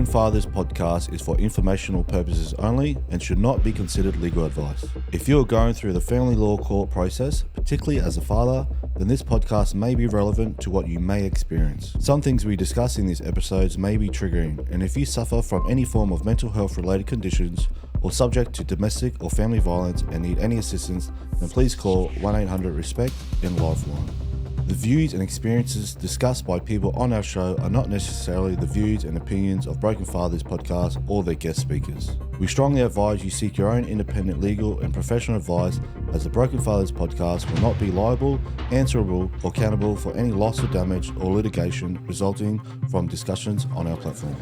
Fathers podcast is for informational purposes only and should not be considered legal advice. If you are going through the family law court process, particularly as a father, then this podcast may be relevant to what you may experience. Some things we discuss in these episodes may be triggering, and if you suffer from any form of mental health related conditions or subject to domestic or family violence and need any assistance, then please call 1-800-RESPECT and Lifeline. The views and experiences discussed by people on our show are not necessarily the views and opinions of Broken Fathers podcast or their guest speakers. We strongly advise you seek your own independent legal and professional advice, as the Broken Fathers podcast will not be liable, answerable, or accountable for any loss or damage or litigation resulting from discussions on our platform.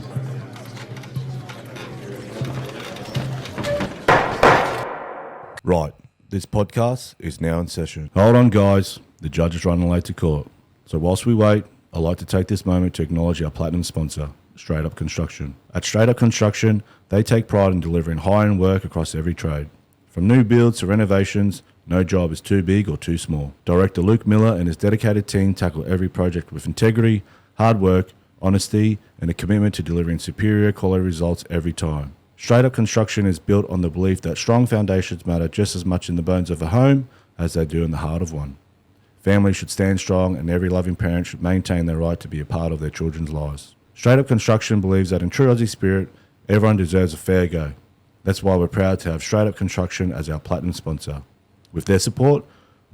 Right, this podcast is now in session. Hold on, guys. The judge is running late to court. So whilst we wait, I'd like to take this moment to acknowledge our platinum sponsor, Straight Up Construction. At Straight Up Construction, they take pride in delivering high-end work across every trade. From new builds to renovations, no job is too big or too small. Director Luke Miller and his dedicated team tackle every project with integrity, hard work, honesty, and a commitment to delivering superior quality results every time. Straight Up Construction is built on the belief that strong foundations matter just as much in the bones of a home as they do in the heart of one. Families should stand strong, and every loving parent should maintain their right to be a part of their children's lives. Straight Up Construction believes that in true Aussie spirit, everyone deserves a fair go. That's why we're proud to have Straight Up Construction as our platinum sponsor. With their support,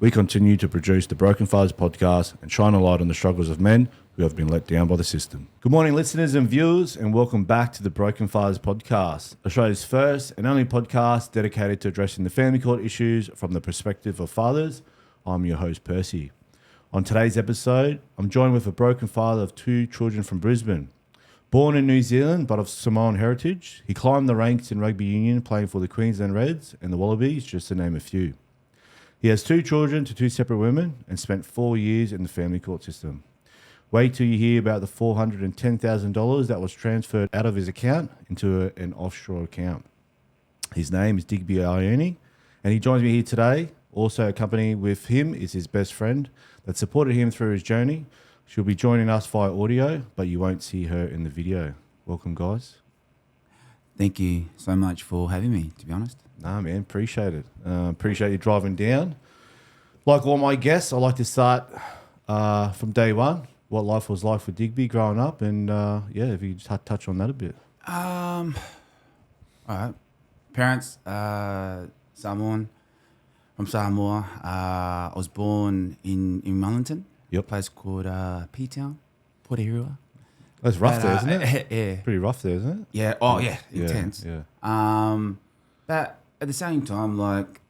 we continue to produce the Broken Fathers podcast and shine a light on the struggles of men who have been let down by the system. Good morning, listeners and viewers, and welcome back to the Broken Fathers podcast, Australia's first and only podcast dedicated to addressing the family court issues from the perspective of fathers. I'm your host, Percy. On today's episode, I'm joined with a broken father of two children from Brisbane. Born in New Zealand, but of Samoan heritage, he climbed the ranks in rugby union playing for the Queensland Reds and the Wallabies, just to name a few. He has two children to two separate women and spent 4 years in the family court system. Wait till you hear about the $410,000 that was transferred out of his account into an offshore account. His name is Digby Ioane, and he joins me here today. Also accompanying with him is his best friend that supported him through his journey. She'll be joining us via audio, but you won't see her in the video. Welcome, guys. Thank you so much for having me, to be honest. Nah, man, appreciate it. Appreciate you driving down. Like all my guests, I like to start from day one, what life was like for Digby growing up, and if you just touch on that a bit. All right. Parents, Samoan. From Samoa. I was born in Wellington, a place called P-Town, Porirua. That's rough there, isn't it? Yeah. Pretty rough there, isn't it? Yeah. Oh, yeah. Intense. Yeah. But at the same time, like,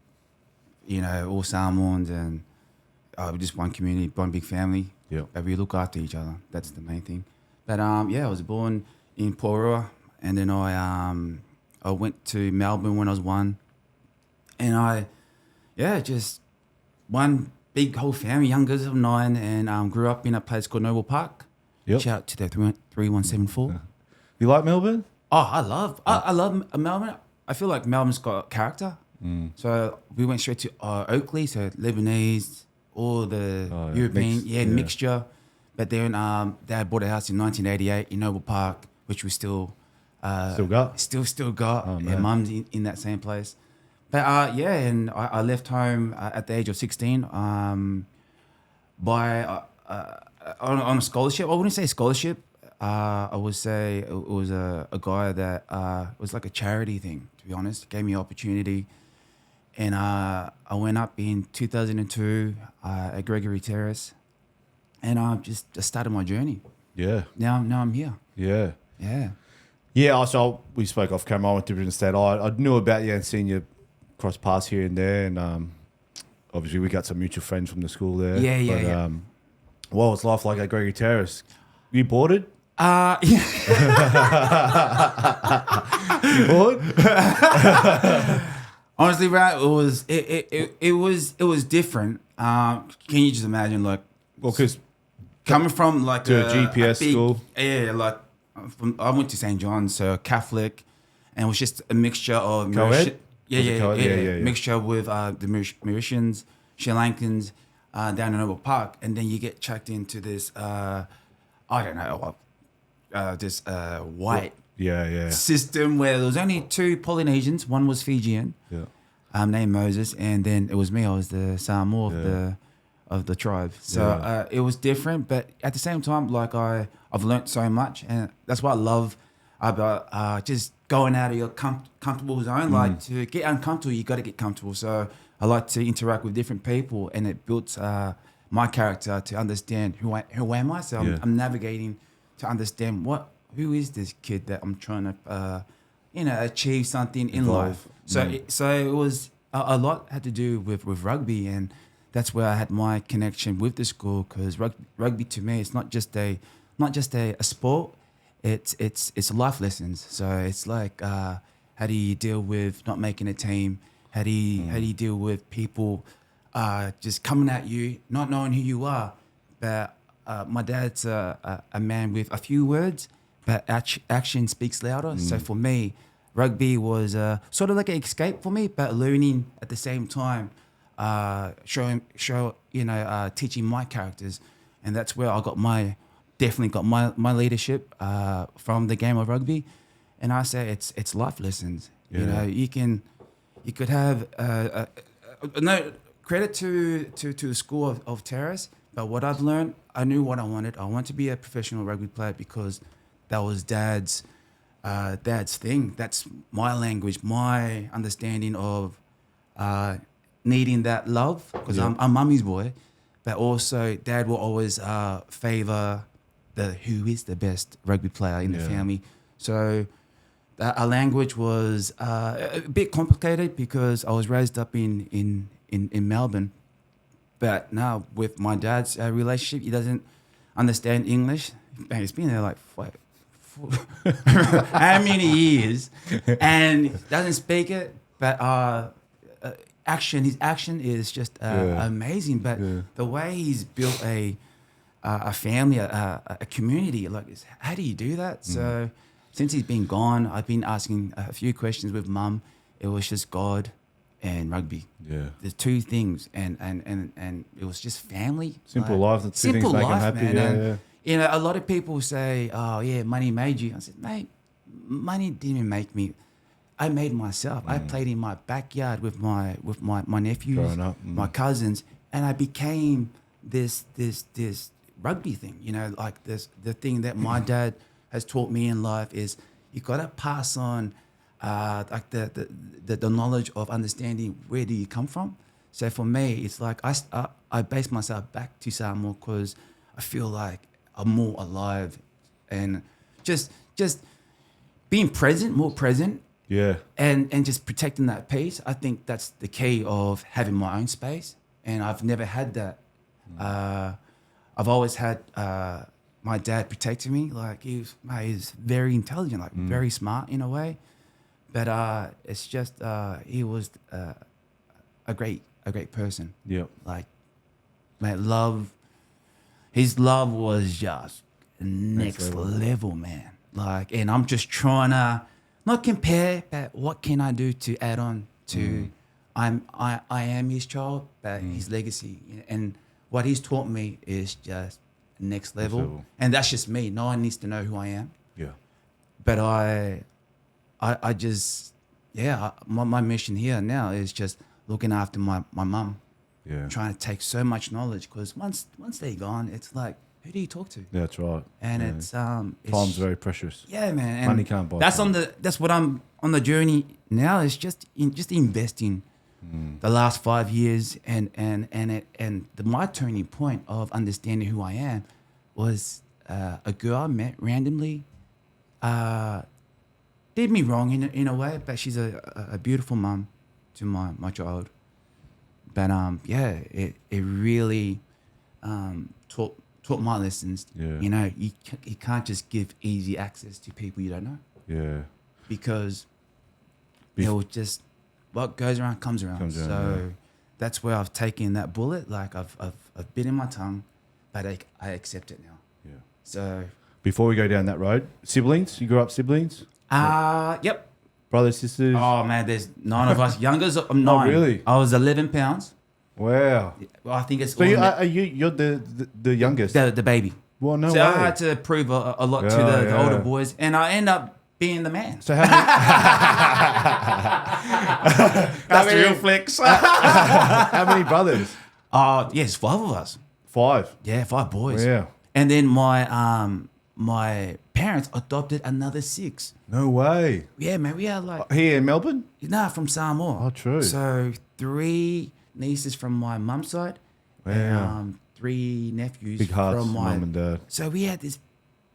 all Samoans and we're just one community, one big family. Yeah. But we look after each other. That's the main thing. But I was born in Porirua, and then I went to Melbourne when I was 1, and just one big whole family, young girls of 9, and grew up in a place called Noble Park. Yep. Shout out to the 3174. You like Melbourne? Oh, I love Melbourne. I feel like Melbourne's got character. So we went straight to Oakley, so Lebanese, all the European mixture. But then Dad bought a house in 1988 in Noble Park, which we still got. Still got. Oh, and Mum's in that same place. But and I left home at the age of 16 on a scholarship. I wouldn't say scholarship. I would say it was a guy that was like a charity thing, to be honest. Gave me an opportunity. And I went up in 2002 at Gregory Terrace, and I just started my journey. Yeah. Now I'm here. Yeah. Yeah. Yeah, so we spoke off camera. I went to Brisbane State. I knew about you and seen you cross paths here and there, and obviously we got some mutual friends from the school there. Yeah. What was life like at Gregory Terrace? You boarded? Yeah. You bored? Honestly, right, it was different. Can you just imagine, like, because coming from like to a GPS big, school? Yeah, like I went to St. John's, so Catholic, and it was just a mixture of mixture with the Mauritians, Sri Lankans down in Noble Park, and then you get chucked into this this white system where there was only 2 Polynesians. One was Fijian, named Moses, and then it was me. I was the Samoa of the tribe. So it was different, but at the same time, like I've learnt so much, and that's what I love about just going out of your comfortable zone. Like to get uncomfortable, you got to get comfortable. So I like to interact with different people, and it builds my character to understand who am I. So I'm navigating to understand who is this kid that I'm trying to achieve something in life. So it was a lot had to do with rugby, and that's where I had my connection with the school, because rugby to me it's not just a sport. It's life lessons. So it's like how do you deal with not making a team? How do you deal with people just coming at you, not knowing who you are? But my dad's a man with a few words, but action speaks louder. So for me, rugby was sort of like an escape for me, but learning at the same time, teaching my characters, and that's where I definitely got my leadership from the game of rugby. And I say it's life lessons. You know, you could have no credit to the school of Terrace, but what I've learned, I knew what I wanted. I wanted to be a professional rugby player because that was Dad's thing. That's my language, my understanding of needing that love, because I'm mummy's boy, but also Dad will always favor who is the best rugby player in the family. So our language was a bit complicated because I was raised up in Melbourne, but now with my dad's relationship, he doesn't understand English. Man, he's been there like how many years, and doesn't speak it, but his action is just amazing. But the way he's built a family, a community, like, how do you do that? So since he's been gone, I've been asking a few questions with Mum. It was just God and rugby. Yeah, the 2 things, and it was just family. Simple life. The 2 things make them happy. Man. You know, a lot of people say, "Oh, yeah, money made you." I said, "Mate, money didn't make me. I made myself. I played in my backyard with my nephews, growing up, my cousins, and I became this rugby thing. You know, like the thing that my dad has taught me in life is you got to pass on like the knowledge of understanding where do you come from. So for me, it's like I base myself back to Samoa because I feel like I'm more alive, and just being present, more present. Yeah. And just protecting that peace. I think that's the key of having my own space. And I've never had that. I've always had my dad protecting me. Like he's very intelligent, like very smart in a way. But it's just he was a great person. Yeah. Like his love was just next level, man. Like, and I'm just trying to not compare, but what can I do to add on to I am his child, but his legacy, and what he's taught me is just next level. And that's just me. No one needs to know who I am. Yeah. But I just my mission here now is just looking after my mum. Yeah. Trying to take so much knowledge, because once they're gone, it's like, who do you talk to? Yeah, that's right. And it's time's very precious. Yeah, man. And money can't buy. That's what I'm on the journey now. Is just investing the last 5 years, and my turning point of understanding who I am was a girl I met randomly. Did me wrong in a way, but she's a beautiful mum to my child. But it really taught my lessons. Yeah. You know, you can't just give easy access to people you don't know. Yeah. Because it'll just, what goes around comes around. That's where I've taken that bullet. Like I've bitten my tongue, but I accept it now. Yeah. So before we go down that road, siblings? You grew up siblings? Yep. Brothers, sisters? Oh man, there's 9 of us. Youngest, I'm 9. Oh really? I was 11 pounds. Wow. Well, I think it's. So you're the youngest? The baby. Well, no way. So I had to prove a lot to the older boys, and I end up being the man. So how many? That's the real flex. How many brothers? Yes, 5 of us. 5. Yeah, 5 boys. Yeah. And then my parents adopted another 6. No way. Yeah, man, we had like Here in Melbourne? from Samoa. Oh, true. So 3 nieces from my mum's side, Wow. and 3 nephews Big hearts, from my mum and dad. So we had this,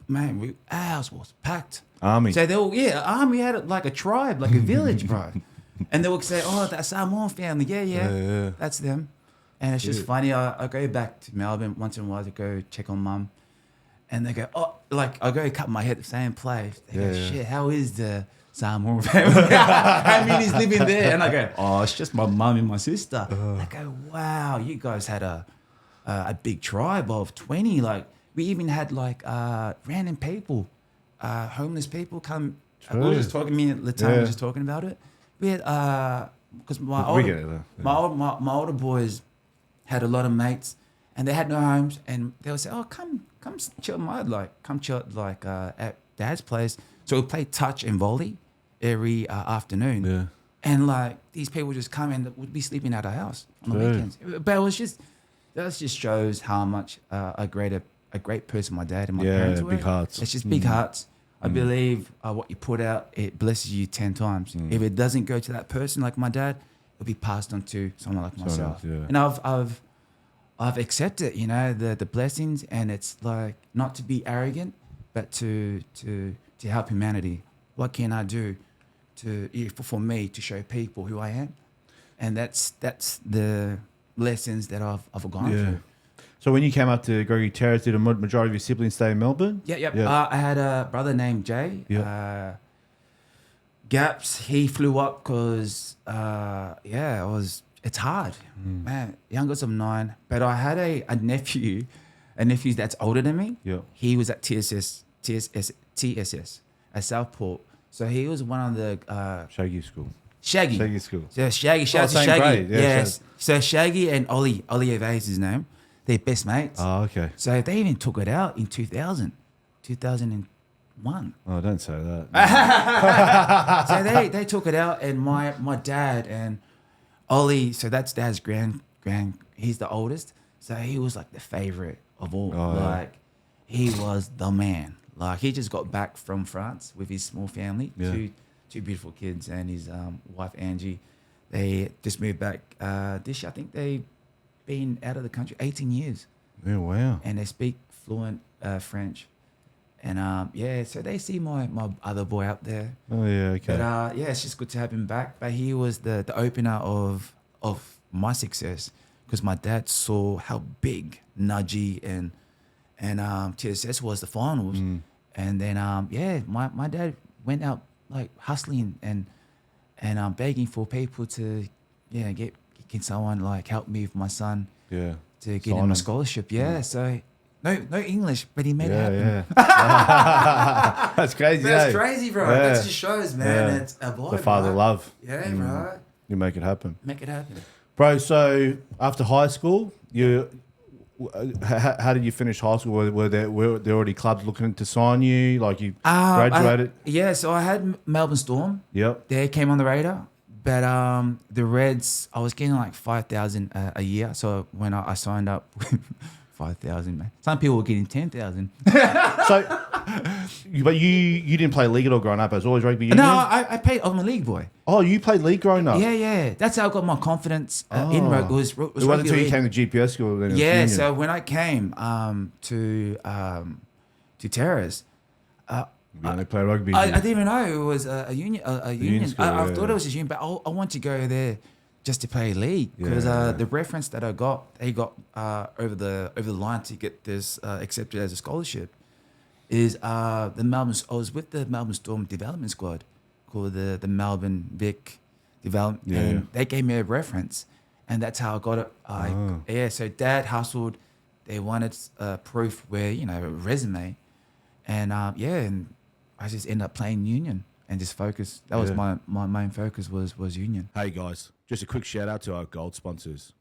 man. Our house was packed. Army. So they were, army had it like a tribe, like a village, bro. And they would say, "Oh, that's Samoan family." Yeah, that's them. And it's just funny. I go back to Melbourne once in a while to go check on mum, and they go, "Oh, like I go cut my hair at the same place." They go, "Shit, how is the Samoan family? How many's living there?" And I go, "Oh, it's just my mum and my sister." They go, "Wow, you guys had a big tribe of 20. Like we even had like random people, homeless people come." We were just talking. Me and Latanya were just talking about it. We had because my older boys had a lot of mates, and they had no homes, and they would say, "Oh, come chill, come chill at Dad's place." So we'd play touch and volley every afternoon. Yeah. And like these people just come and would be sleeping at our house on the weekends. But it was just that just shows how much a great person my dad and my parents were. Big hearts. It's just big hearts. I believe what you put out, it blesses you 10 times. If it doesn't go to that person like my dad, it'll be passed on to someone like myself. And I've accepted, the blessings, and it's like not to be arrogant, but to help humanity. What can I do for me to show people who I am? And that's the lessons that I've gone through. So when you came up to Gregory Terrace, did a majority of your siblings stay in Melbourne? Yeah. I had a brother named Jay. Gaps, he flew up because, it's hard. Man, youngest of 9. But I had a nephew that's older than me. Yeah. He was at TSS at Southport. So he was one of the... Shaggy school. Shaggy school. So Shaggy, shout out to same Shaggy. grade. Yeah, Yes. So Shaggy and Ollie Eve is his name. They're best mates. Oh, okay. So they even took it out in 2001. Oh, don't say that. So they took it out, and my dad and Ollie, so that's Dad's grand, he's the oldest. So he was like the favorite of all. He was the man. Like he just got back from France with his small family, two beautiful kids, and his wife Angie. They just moved back this year. I think they've been out of the country 18 years. Yeah, wow. And they speak fluent French. And so they see my other boy out there. Oh yeah, okay. But it's just good to have him back. But he was the opener of my success, because my dad saw how big Nudgy and TSS was, the finals. And then my dad went out like hustling and begging for people to can someone like help me with my son to get him a scholarship. So no English, but he made it happen. That's crazy. That's crazy, bro. That just shows, man. It's a boy, the father love. Yeah, bro. You make it happen. Make it happen, Bro, so after high school, how did you finish high school? Were there already clubs looking to sign you? Like you graduated? So I had Melbourne Storm. Yep. They came on the radar. But the Reds, I was getting like 5,000 a year. So when I signed up, 5,000, man. Some people were getting 10,000. So, but you didn't play league at all growing up. It was always rugby union? No, I played. I'm a league boy. Oh, you played league growing up? Yeah. That's how I got my confidence in rugby. It wasn't until you came to GPS school. Then it was union. So when I came to Terrace, you only play rugby. I didn't even know it was a union. Union school, I thought it was a union, but I wanted to go there just to play league, because the reference that I got, they got over the line to get this accepted as a scholarship, is the Melbourne. I was with the Melbourne Storm development squad, called the Melbourne Vic Development, and they gave me a reference, and that's how I got it. So Dad hustled. They wanted proof where a resume, and and I just ended up playing union and just focus. That was my main focus was union. Hey guys, just a quick shout out to our gold sponsors.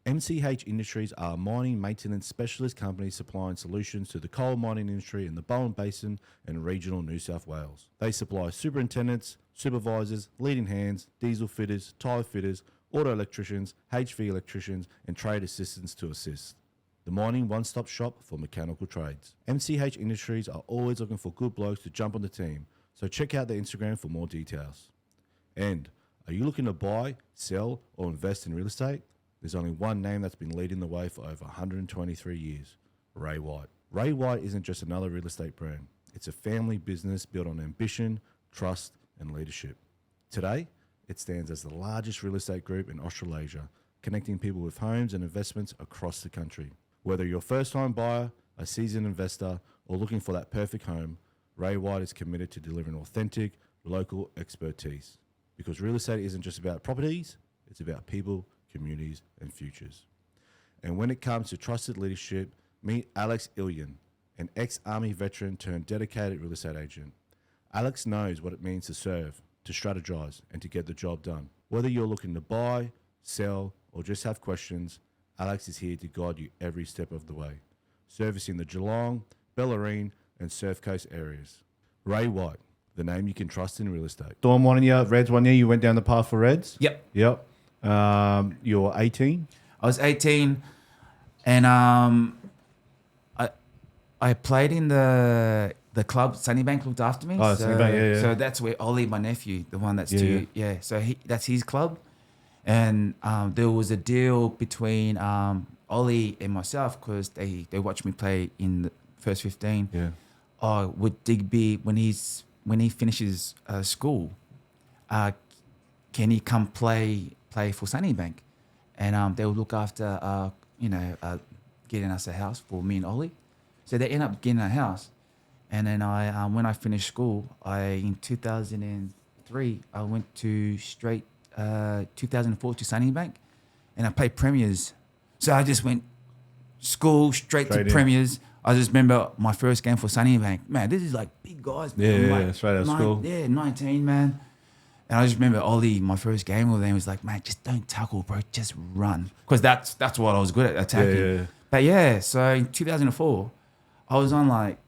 MCH Industries are a mining maintenance specialist company supplying solutions to the coal mining industry in the Bowen Basin and regional New South Wales. They supply superintendents, supervisors, leading hands, diesel fitters, tyre fitters, auto electricians, HV electricians, and trade assistants to assist. The mining one-stop shop for mechanical trades. MCH Industries are always looking for good blokes to jump on the team, so check out their Instagram for more details. And are you looking to buy, sell, or invest in real estate? There's only one name that's been leading the way for over 123 years, Ray White. Ray White isn't just another real estate brand. It's a family business built on ambition, trust, and leadership. Today, it stands as the largest real estate group in Australasia, connecting people with homes and investments across the country. Whether you're a first-time buyer, a seasoned investor, or looking for that perfect home, Ray White is committed to delivering authentic, local expertise. Because real estate isn't just about properties, it's about people, communities, and futures. And when it comes to trusted leadership, meet Alex Ioane, an ex-Army veteran turned dedicated real estate agent. Alex knows what it means to serve, to strategize, and to get the job done. Whether you're looking to buy, sell, or just have questions, Alex is here to guide you every step of the way, servicing the Geelong, Bellarine, and Surf Coast areas. Ray White, the name you can trust in real estate. Storm one year, Reds 1 year, you went down the path for Reds? Yep. You're 18? I was 18, and I played in the club. Sunnybank looked after me. Oh, Sunnybank, yeah. So that's where Ollie, my nephew, the one that's So that's his club, and there was a deal between Ollie and myself because they watched me play in the first 15. Yeah. Oh, would Digby when he finishes school, can he come play for Sunnybank? And they would look after getting us a house for me and Ollie. So they end up getting a house, and then I when I finished school, in 2003 I went to straight 2004 to Sunnybank, and I played premiers. So I just went school straight to premiers. I just remember my first game for Sunnybank. Man, this is like big guys. Man. Yeah, straight out of school. Yeah, 19, man. And I just remember Ollie, my first game with him was like, man, just don't tackle, bro. Just run. Because that's what I was good at, attacking. Yeah. But yeah, so in 2004, I was on like,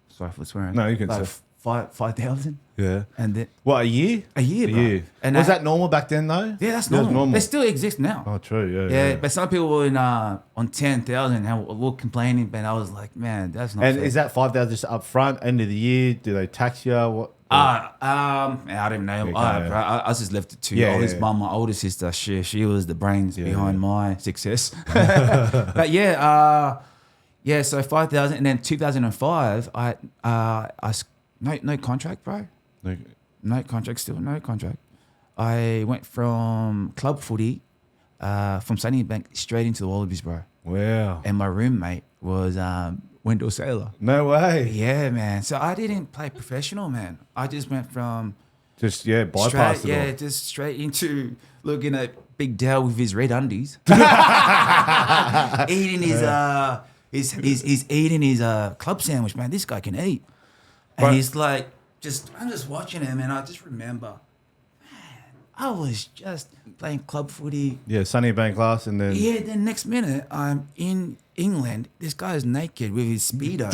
sorry for swearing. No, you can like say. 5,000. Yeah. And then What, a year? a year, bro. And was that normal back then, though? Yeah, that's normal. They still exist now. Oh, true. Yeah, but some people were on 10,000 and were complaining, but I was like, man, that's not And fair. is that 5,000 just up front, end of the year? Do they tax you? What? I don't even know. Okay, I just left it to Ollie's mum, my older sister. She was the brains behind my success. But yeah, so 5,000, and then 2005, no contract, bro. No contract, still no contract. I went from club footy, from Sunnybank straight into the Wallabies, bro. Wow. And my roommate was Wendell Saylor. No way. Yeah, man. So I didn't play professional, man. I just went from Just, bypass it all. just straight into looking at Big Dale with his red undies, eating he's eating his club sandwich, man. This guy can eat, and he's like, I'm just watching him, and I just remember, man, I was just playing club footy. Yeah, Sunnybank class, and then... Yeah, then next minute, I'm in England. This guy is naked with his Speedo.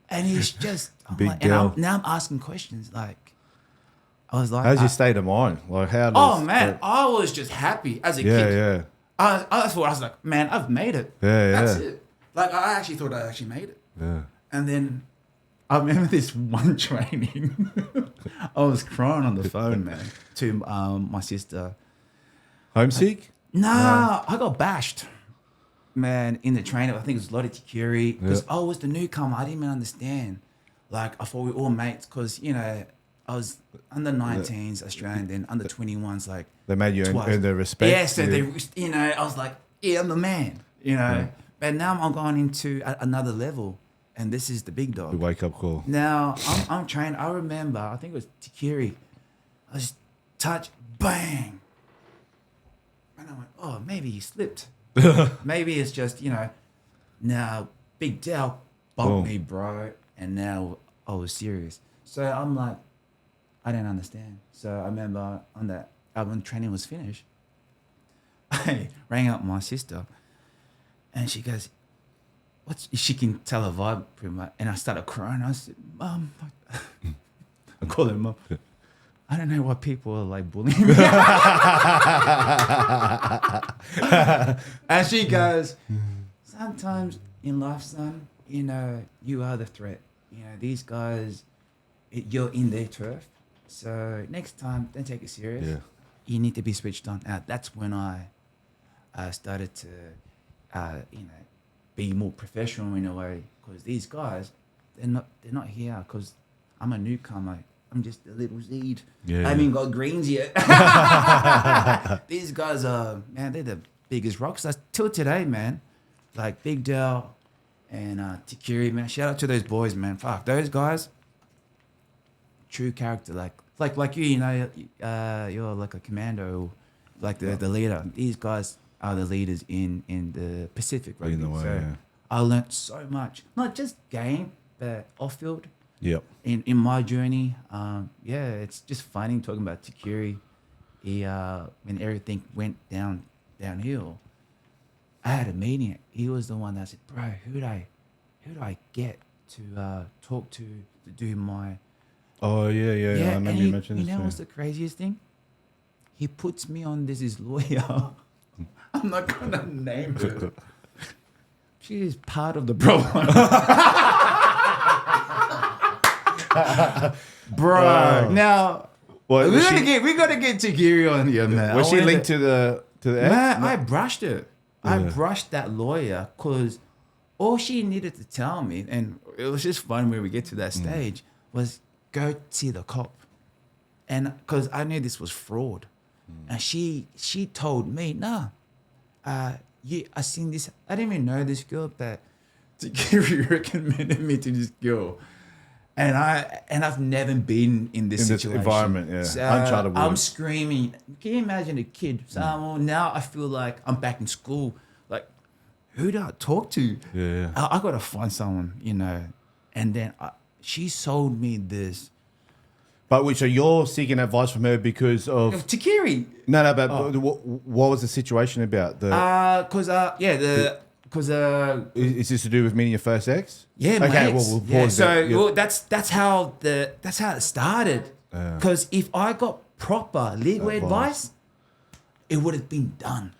And he's just... now I'm asking questions. Like, I was like... How's your state of mind? Like, how does... Oh, man, I was just happy as a kid. Yeah. I was like, man, I've made it. Yeah. That's it. Like, I actually thought I actually made it. Yeah. And then... I remember this one training. I was crying on the phone, man, to my sister. Homesick? Nah, I got bashed, man, in the training. I think it was Lottie Curie because I was the newcomer. I didn't even understand. Like, I thought we were all mates because, I was under 19s Australian, then under 21s, like... They made you earn their respect. Yeah, so they, I was like, yeah, I'm the man, But now I'm going into another level. And this is the big dog. The wake up call. Now, I'm trained. I remember, I think it was Tikiri. I just touched, bang. And I went, oh, maybe he slipped. Maybe it's just, now Big Dell bumped me, bro. And now I was serious. So I'm like, I didn't understand. So I remember when training was finished, I rang up my sister, and she goes, she can tell her vibe pretty much. And I started crying. I said, Mum, I call her Mum. I don't know why people are like bullying me. And she goes, sometimes in life, son, you know, you are the threat. You know, these guys, you're in their turf. So next time, don't take it serious. Yeah. You need to be switched on. That's when I started to, you know, be more professional in a way. Because these guys, they're not here because I'm a newcomer. I'm just a little seed. Yeah, I haven't even got greens yet. These guys are, man, they're the biggest rock stars till today, man. Like Big Dell and Tikiri, man. Shout out to those boys, man. Fuck, those guys, true character. Like you, you know, you're like a commando, like the leader. These guys are the leaders in the Pacific rugby. Leading the way, so yeah. I learnt so much, not just game, but off field. Yep. In my journey, yeah, it's just funny talking about Tikiri. He when everything went downhill, I had a meeting. He was the one that said, "Bro, who do I get to talk to do my?" Oh yeah. I remember you mentioned this. You know what's the craziest thing? He puts me on this lawyer. I'm not gonna name her. She is part of the problem. Bro, now What, we gotta get Tikiri on here, man. was she linked to the ex? Man, I brushed it. I brushed that lawyer because all she needed to tell me, and it was just fun when we get to that stage, was go see the cop, and because I knew this was fraud, and she told me, nah, I seen this. I didn't even know this girl, but Tikiri recommended me to this girl. And I've never been in this situation. Environment, yeah. So, Uncharted I'm waters. screaming. Can you imagine a kid? So now I feel like I'm back in school. Like, who do I talk to? Yeah. I got to find someone, you know. And then she sold me this. But wait, so you're seeking advice from her because of Tikiri. no, but what was the situation about? Is this to do with meeting your first ex? Yeah, okay. mates. Well, we'll pause there. Yeah. Well, that's how it started. Because if I got proper legal advice, it would have been done.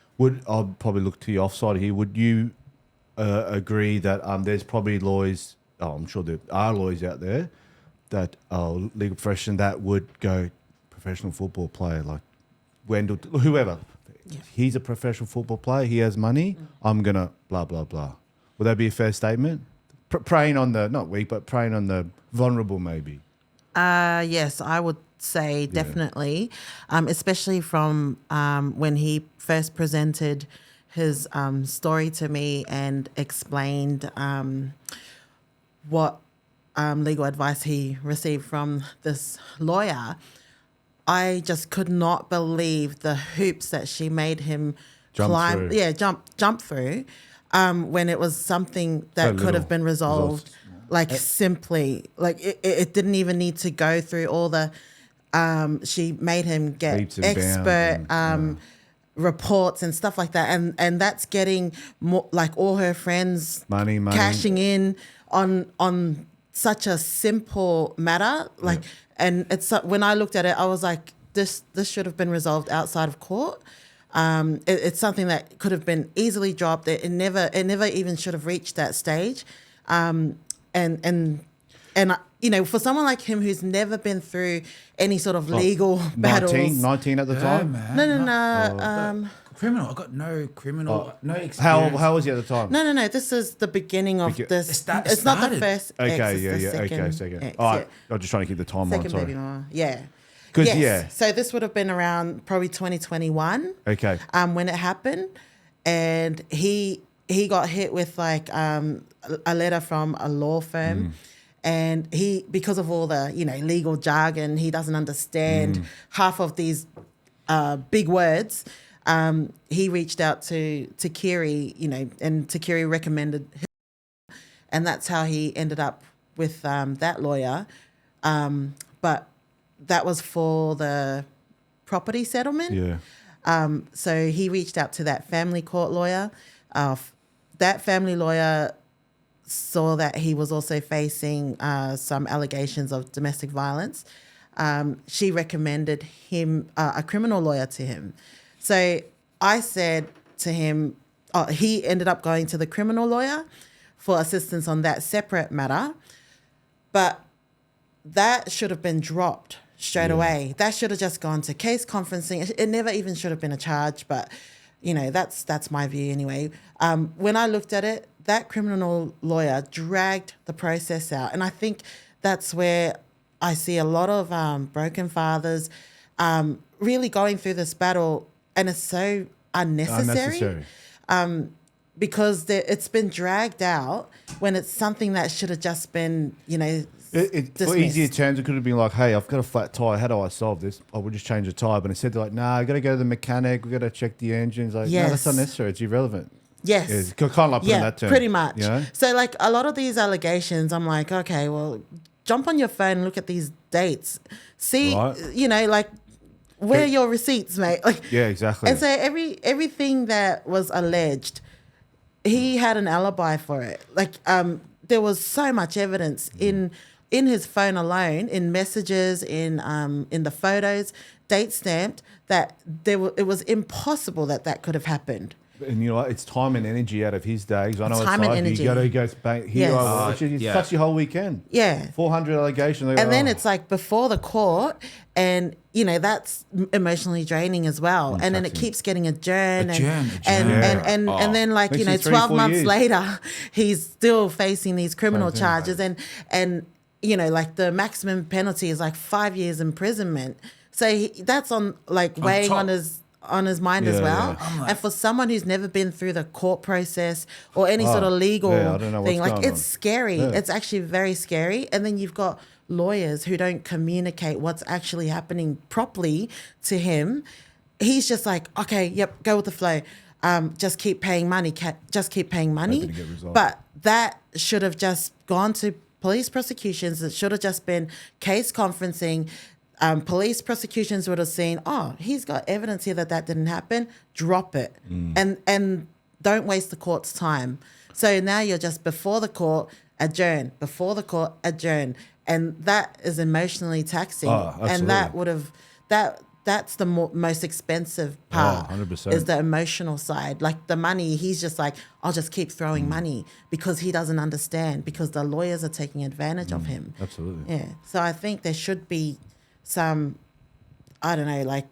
I'll probably look to your offside here. Would you agree that there's probably lawyers? Oh, I'm sure there are lawyers out there that are legal profession that would go professional football player like Wendell, whoever. Yeah. He's a professional football player. He has money. I'm gonna blah blah blah. Would that be a fair statement? Preying on the not weak, but preying on the vulnerable, maybe. Yes, I would say definitely, especially from when he first presented his story to me and explained what legal advice he received from this lawyer. I just could not believe the hoops that she made him climb. Yeah, jump through when it was something that could have been resolved like simply. Like it didn't even need to go through all the. She made him get expert reports and stuff like that, and that's getting more like all her friends money cashing in on such a simple matter like. And it's when I looked at it, I was like, this should have been resolved outside of court. It's something that could have been easily dropped. It never even should have reached that stage. And you know, for someone like him who's never been through any sort of legal battles. 19 at the time? Man. No. Criminal. I got no criminal, no experience. How was he at the time? No. This is the beginning of this. It's not the first. Okay, Second. All right, I'm just trying to keep the timeline. Second Sorry. baby mama. Yeah. Yes. So this would have been around probably 2021. Okay. When it happened, and he got hit with like a letter from a law firm. And he, because of all the, you know, legal jargon, he doesn't understand half of these big words. He reached out to Kiri, you know, and Kiri recommended him. And that's how he ended up with that lawyer. But that was for the property settlement. Yeah. So he reached out to that family court lawyer. That family lawyer saw that he was also facing some allegations of domestic violence. She recommended him a criminal lawyer to him. So I said to him, he ended up going to the criminal lawyer for assistance on that separate matter, but that should have been dropped straight away. That should have just gone to case conferencing. It never even should have been a charge, but that's my view anyway. When I looked at it, that criminal lawyer dragged the process out, and I think that's where I see a lot of broken fathers really going through this battle, and it's so unnecessary. Because it's been dragged out when it's something that should have just been, for easier terms, it could have been like, hey, I've got a flat tyre. How do I solve this? I would just change the tyre. But instead, they're like, nah, I got to go to the mechanic. We got to check the engines. Like, no, that's unnecessary. It's irrelevant. Yes. Yeah, kind of like putting that term. Pretty much. So, like, a lot of these allegations, I'm like, okay, well, jump on your phone and look at these dates. See, where are your receipts, mate? Like, yeah, exactly. And so everything that was alleged, he had an alibi for it. Like, there was so much evidence in his phone alone, in messages, in the photos, date stamped, that it was impossible that could have happened. And you know what? It's time and energy out of his days. I know time it's and like energy. You got to go back here. It's such your whole weekend. Yeah. 400 allegations. And then it's like before the court, and that's emotionally draining as well. And then it keeps getting adjourned. And then like, 12 months later, he's still facing these criminal charges. And like the maximum penalty is like 5 years imprisonment. So that's weighing on his mind as well. Yeah. And for someone who's never been through the court process or any sort of legal thing, like, it's scary. Yeah. It's actually very scary. And then you've got lawyers who don't communicate what's actually happening properly to him. He's just like, okay, yep, go with the flow. Just keep paying money. Just keep paying money. But that should have just gone to police prosecutions. It should have just been case conferencing. Police prosecutions would have seen, he's got evidence here that didn't happen. Drop it. And don't waste the court's time. So now you're just before the court, adjourn. Before the court, adjourn. And that is emotionally taxing. And that would have, that's the most expensive part. 100%. Is the emotional side. Like the money, he's just like, I'll just keep throwing money because he doesn't understand, because the lawyers are taking advantage of him. Absolutely. Yeah. So I think there should be some, I don't know, like,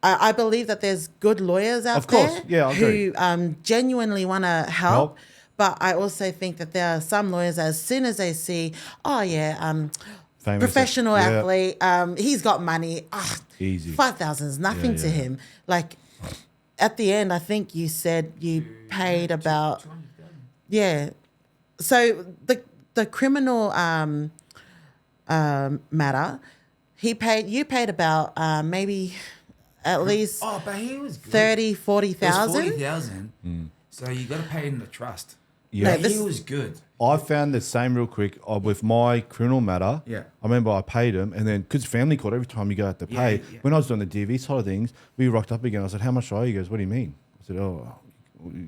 I believe that there's good lawyers out there who genuinely want to help. But I also think that there are some lawyers, as soon as they see, professional athlete, he's got money, easy, 5,000 is nothing to him. Like, at the end, I think you said you paid about, So the criminal matter, you paid about maybe at least but he was good. 30,000, 40,000. 40,000. So you got to pay him the trust. Yeah, he was good. I found the same real quick with my criminal matter. Yeah, I remember I paid him, and then because family court, every time you go out to pay. When I was doing the DV side of things, we rocked up again. I said, "How much are you?" He goes, "What do you mean?" I said, "Oh,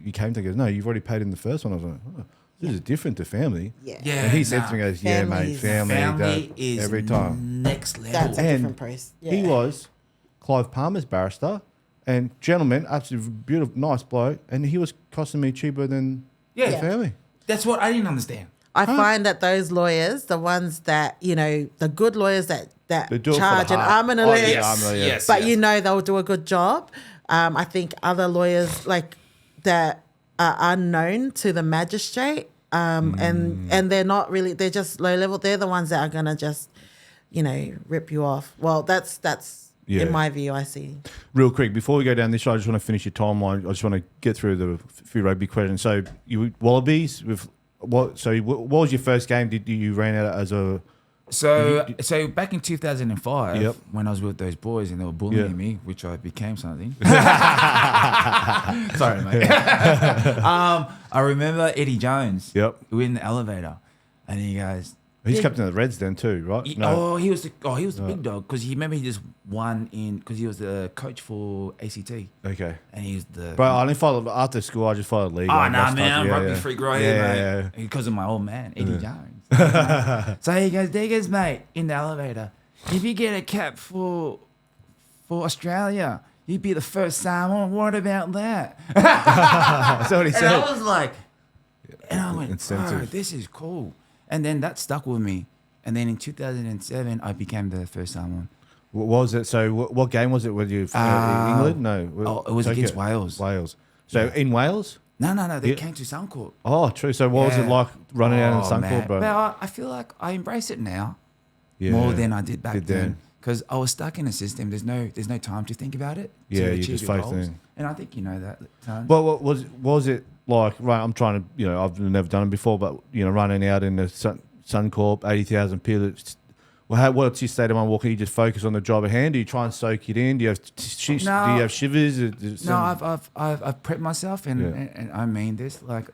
you came to." He goes, "No, you've already paid in the first one." I was like, "Oh, this is different to family." Yeah. And he said to me, "Goes, yeah, mate, family is every time next level." That's a different price. Yeah. He was Clive Palmer's barrister, and gentleman, absolutely beautiful, nice bloke, and he was costing me cheaper than the family. That's what I didn't understand. I find that those lawyers, the ones that, the good lawyers that charge an arm and a leg, but they'll do a good job. I think other lawyers that are unknown to the magistrate, and they're not really, they're just low level. They're the ones that are gonna just, rip you off. Well, that's in my view, I see. Real quick, before we go down this, I just want to finish your timeline. I just want to get through the few rugby questions. So you Wallabies with what? So what was your first game? Did you ran out as a? So back in 2005, when I was with those boys and they were bullying me, which I became something. Sorry, mate. I remember Eddie Jones. Yep. We were in the elevator, and he goes, He's captain of the Reds then too, right? He was the big dog because he just won because he was the coach for ACT. Okay. And he's the. Bro, I only followed after school. I just followed league. Oh nah, man, I'm rugby freak right here, mate. Because of my old man, Eddie Jones. So he goes, Diggers, mate, in the elevator. If you get a cap for Australia, you'd be the first Samoan. What about that? That's what he said. And I was like, and I went, oh, this is cool. And then that stuck with me. And then in 2007, I became the first Samoan. What was it? So what game was it with you? England? No. It was against Wales. Wales. So in Wales? No. They came to Suncorp. Oh, true. So what was it like running out in Suncorp, bro? Well, I feel like I embrace it now more than I did back then. Because I was stuck in a system. There's no time to think about it. Yeah, you just face it. And I think you know that. Well, what was it like? Right, I'm trying to, I've never done it before, but running out in the Suncorp, 80,000 people. Well, what's your state of mind walking? You just focus on the job at hand? Do you try and soak it in? Do you have shivers? No, I've prepped myself, and I mean this. Like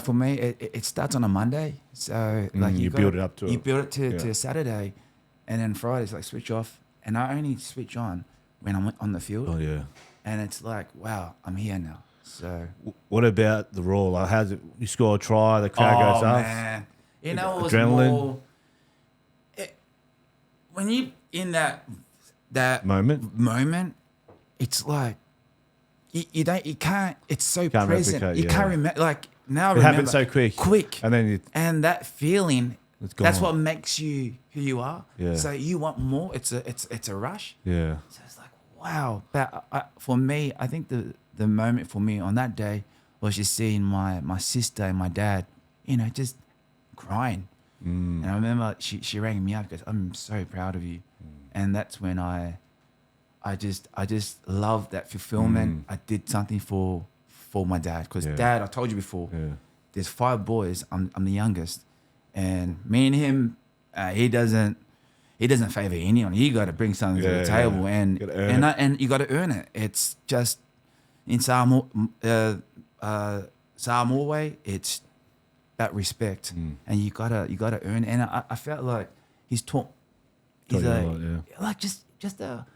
for me, it starts on a Monday. So you build it up to it. You build it to Saturday, and then Friday's like switch off, and I only switch on when I'm on the field. Oh yeah. And it's like, wow, I'm here now. So what about the raw? Like, how's it? You score a try, the crowd goes up. Man. It was adrenaline. More. When you in that moment, it's like you can't. It's so present. You can't remember. Like now, it happens so quick, and that feeling. That's what makes you who you are. Yeah. So you want more. It's a rush. Yeah. So it's like wow. But for me, I think the moment for me on that day was just seeing my sister and my dad, just crying. And I remember she rang me up because I'm so proud of you, and that's when I just loved that fulfillment. I did something for my dad because Dad, I told you before, there's 5 boys. I'm the youngest, and me and him, he doesn't favor anyone. You got to bring something to the table, and you got to earn it. It's just in Samoa way, it's that respect, and you gotta earn it. And I felt like he's just a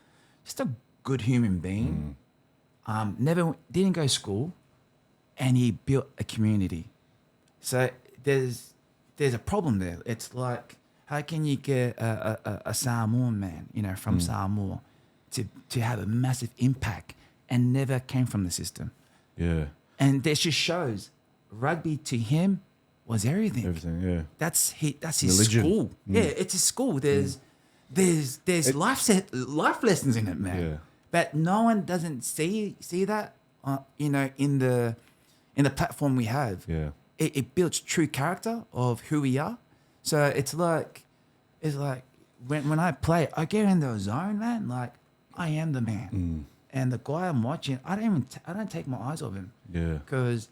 good human being. Didn't go to school, and he built a community. So there's a problem there. It's like, how can you get a Samoan man, from Samoa, to have a massive impact and never came from the system? Yeah. And this just shows rugby to him was everything. Everything, yeah. That's his religion. school. Yeah, it's his school. There's life lessons in it, man. Yeah. But no one doesn't see that, in the platform we have. Yeah. It builds true character of who we are. So it's like when I play, I get in the zone, man. Like I am the man, and the guy I'm watching, I don't take my eyes off him. Yeah. Because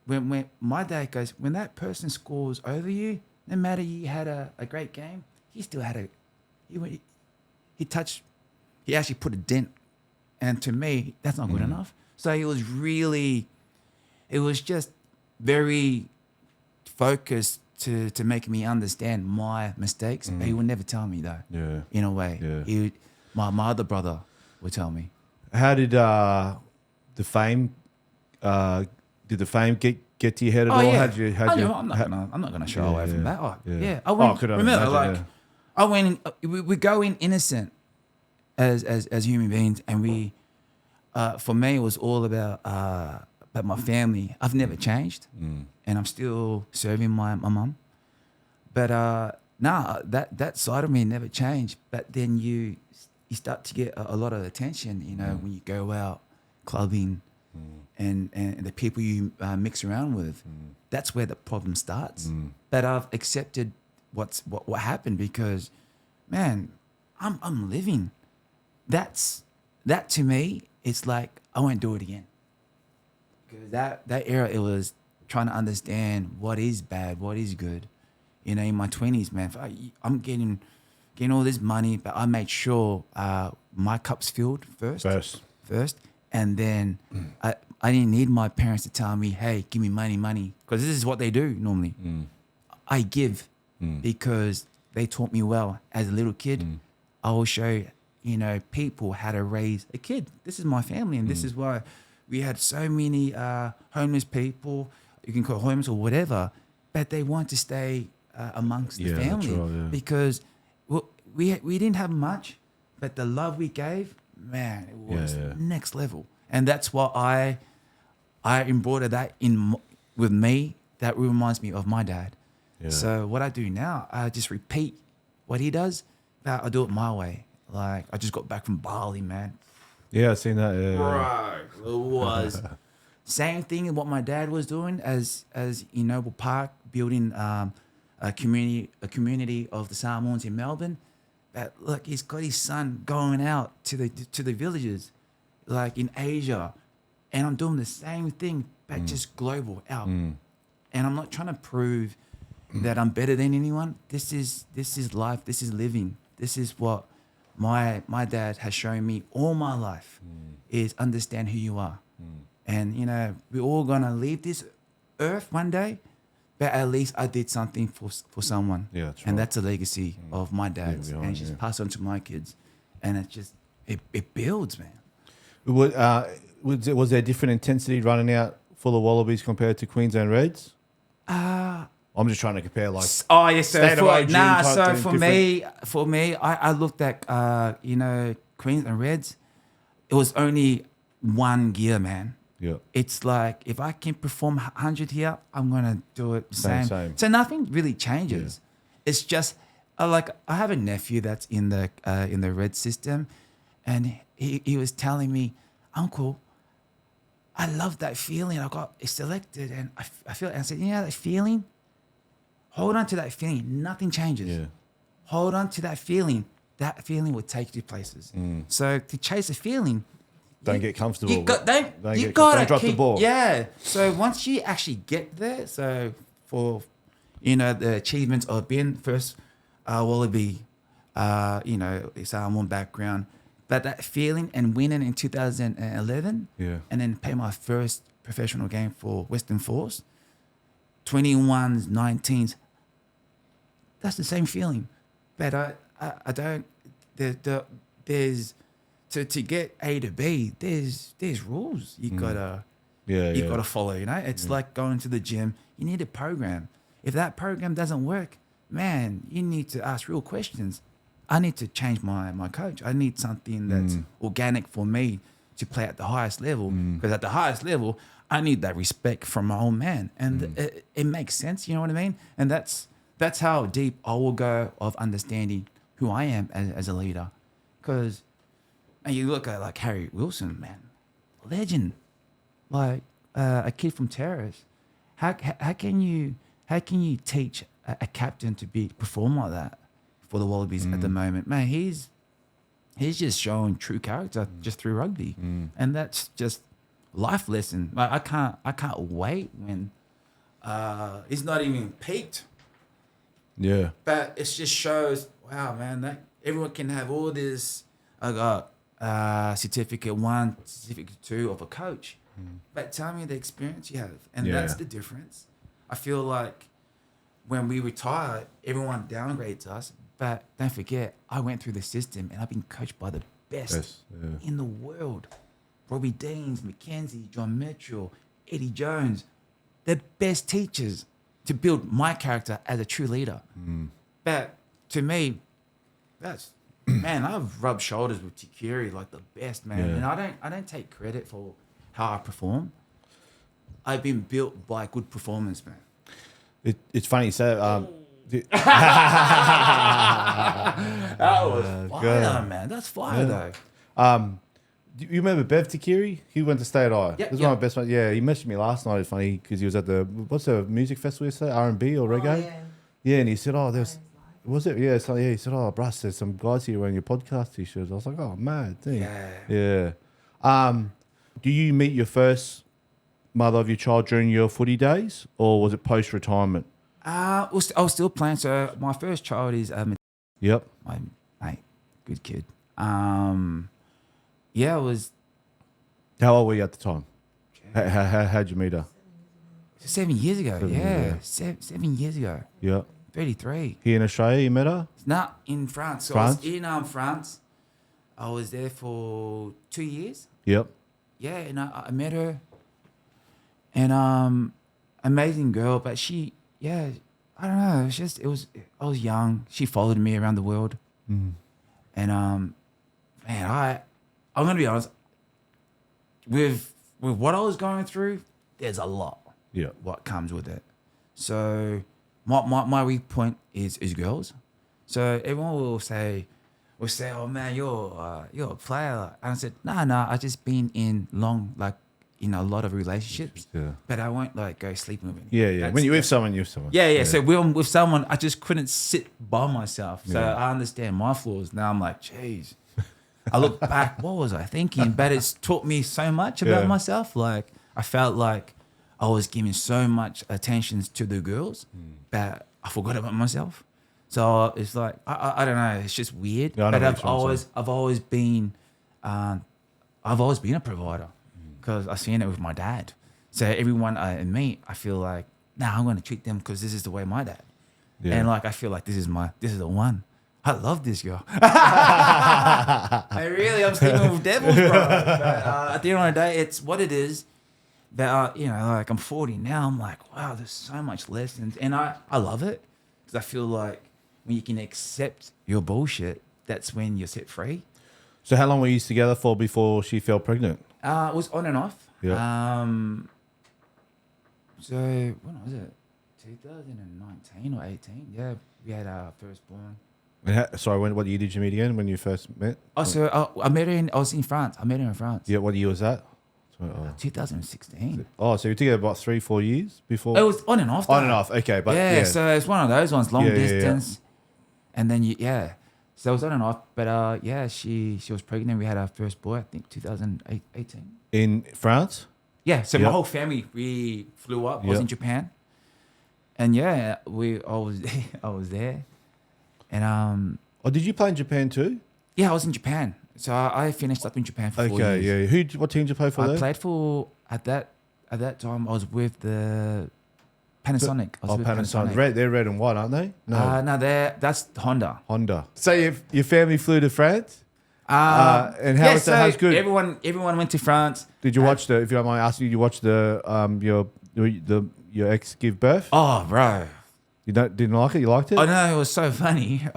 when my dad goes, when that person scores over you, no matter you had a great game, he still had he actually put a dent. And to me, that's not good enough. So it was just very focused to make me understand my mistakes, but he would never tell me though. Yeah. In a way. Yeah. My other brother would tell me. How did the fame get to your head at all? Yeah. I'm not gonna shy away from that. I went, I went in, we go in innocent as human beings, and we for me it was all about my family. I've never changed, and I'm still serving my mum. But that side of me never changed. But then you start to get a lot of attention, when you go out clubbing. And the people you mix around with, that's where the problem starts. But I've accepted what happened because, man, I'm living. That to me, it's like I won't do it again. Because that era, it was trying to understand what is bad, what is good. In my 20s, man, I'm getting all this money, but I made sure my cup's filled first, and then I didn't need my parents to tell me, hey, give me money, because this is what they do normally. I give, because they taught me well as a little kid. I will show, people how to raise a kid. This is my family, and this is why we had so many homeless people. You can call it homeless or whatever, but they want to stay amongst the family because we didn't have much, but the love we gave, man, it was next level. And that's what I embroidered that in with me. That reminds me of my dad. Yeah. So what I do now, I just repeat what he does, but I do it my way. Like, I just got back from Bali, man. Yeah, I've seen that. Yeah. Right. It was same thing as what my dad was doing as Noble Park, building a community of the Samoans in Melbourne. But look, he's got his son going out to the villages, like in Asia, and I'm doing the same thing, but just global out. And I'm not trying to prove that I'm better than anyone. This is life. This is living. This is what my dad has shown me all my life is understand who you are. And, we're all going to leave this earth one day, but at least I did something for someone. Yeah, that's right. And that's a legacy of my dad's. And it's just passed on to my kids. And it just, it builds, man. Was there different intensity running out for the Wallabies compared to Queensland Reds? I'm just trying to compare, like. Oh yes, so for me, I looked at Queensland Reds. It was only one gear, man. Yeah. It's like if I can perform 100 here, I'm gonna do it the same. So nothing really changes. Yeah. It's just I have a nephew that's in the Red system, and he was telling me, Uncle, I love that feeling. I got selected, and I feel. And I said, that feeling. Hold on to that feeling. Nothing changes. Yeah. Hold on to that feeling. That feeling will take you places. So to chase a feeling, don't get comfortable. Don't drop the ball. Yeah. So once you actually get there, so for the achievements of being first Wallaby, Samoan background, but that feeling and winning in 2011, and then play my first professional game for Western Force, 21s, 19s. That's the same feeling, but I don't. There's to get A to B. There's rules you gotta gotta follow. It's like going to the gym. You need a program. If that program doesn't work, man, you need to ask real questions. I need to change my coach. I need something that's organic for me to play at the highest level. Because at the highest level, I need that respect from my own man, and it makes sense. You know what I mean? And that's how deep I will go of understanding who I am as a leader. Because, and you look at like Harry Wilson, man, legend, like a kid from Terrace. How can you teach a captain to perform like that for the Wallabies at the moment? Man, he's just showing true character just through rugby, and that's just life lesson. Like I can't wait when he's not even peaked. Yeah. But it just shows, wow, man, that everyone can have all this. I got certificate 1, certificate 2 of a coach, but tell me the experience you have, and that's the difference. I feel like when we retire, everyone downgrades us, but don't forget, I went through the system and I've been coached by the best in the world. Robbie Deans, Mackenzie, John Mitchell, Eddie Jones, the best teachers to build my character as a true leader. But to me, that's man, I've rubbed shoulders with Tikiri like the best, man. And I don't take credit for how I perform. I've been built by good performance, man. It's funny you say that was fire, man. That's fire though. Do you remember Bev Tikiri? He went to Stade Ioane. Yep, He was one of my best friends. Yeah, he messaged me last night. It's funny because he was at what's the music festival you say? R&B or reggae? Yeah, and he said, was it? Yeah, so he said, Bruss, there's some guys here wearing your podcast t-shirts. I was like, oh, mad thing. Yeah. Do you meet your first mother of your child during your footy days, or was it post-retirement? I was still playing. So my first child is Yep. my mate, good kid. Yeah, it was. How old were you at the time? How'd you meet her? 7 years ago. 7 years ago. Yeah. 33. Here in Australia, you met her? Not in France. So France? I was in France. I was there for 2 years. Yep. Yeah, and I met her. And amazing girl, but she, yeah, I don't know. I was young. She followed me around the world. Mm. And man, I'm gonna be honest. With what I was going through, there's a lot. Yeah. What comes with it. So my weak point is girls. So everyone will say, oh man, you're a player. And I said, no, I just been in a lot of relationships. Yeah. But I won't like go sleeping with them. Yeah. When you're with someone, you're with someone. Yeah. So with someone, I just couldn't sit by myself. So I understand my flaws. Now I'm like, geez. I look back, what was I thinking? But it's taught me so much about myself. Like I felt like I was giving so much attention to the girls, but I forgot about myself. So it's like I don't know. It's just weird. Yeah, but I've always been a provider because I've seen it with my dad. So everyone I meet, I feel like, I'm going to treat them because this is the way my dad. Yeah. And like I feel like this is the one. I love this girl. I'm sleeping with devils, bro. But, at the end of the day, it's what it is. But like I'm 40 now. I'm like, wow, there's so much lessons, and I love it because I feel like when you can accept your bullshit, that's when you're set free. So how long were you together for before she fell pregnant? It was on and off. Yeah. So when was it? 2019 or 18? Yeah, we had our firstborn. What year did you meet again when you first met? Oh, so I met her I was in France. I met her in France. Yeah, what year was that? 2016. Oh, so you were together about 3-4 years before? It was on and off. On and off, okay. But yeah, so it's one of those ones, long distance. Yeah. And then, so it was on and off. But she was pregnant. We had our first boy, I think 2018. In France? Yeah, so my whole family, we flew up. I was in Japan. And I was there. And did you play in Japan too? Yeah, I was in Japan. So I finished up in Japan for 4 years. Okay, yeah. What team did you play for there? I played for at that time I was with the Panasonic. Panasonic. They're red and white, aren't they? No, that's Honda. So your family flew to France? And how was that? How's good? Everyone went to France. Did you watch if you don't mind asking, did you watch your ex give birth? Oh, bro. You didn't like it? You liked it? Oh no, it was so funny.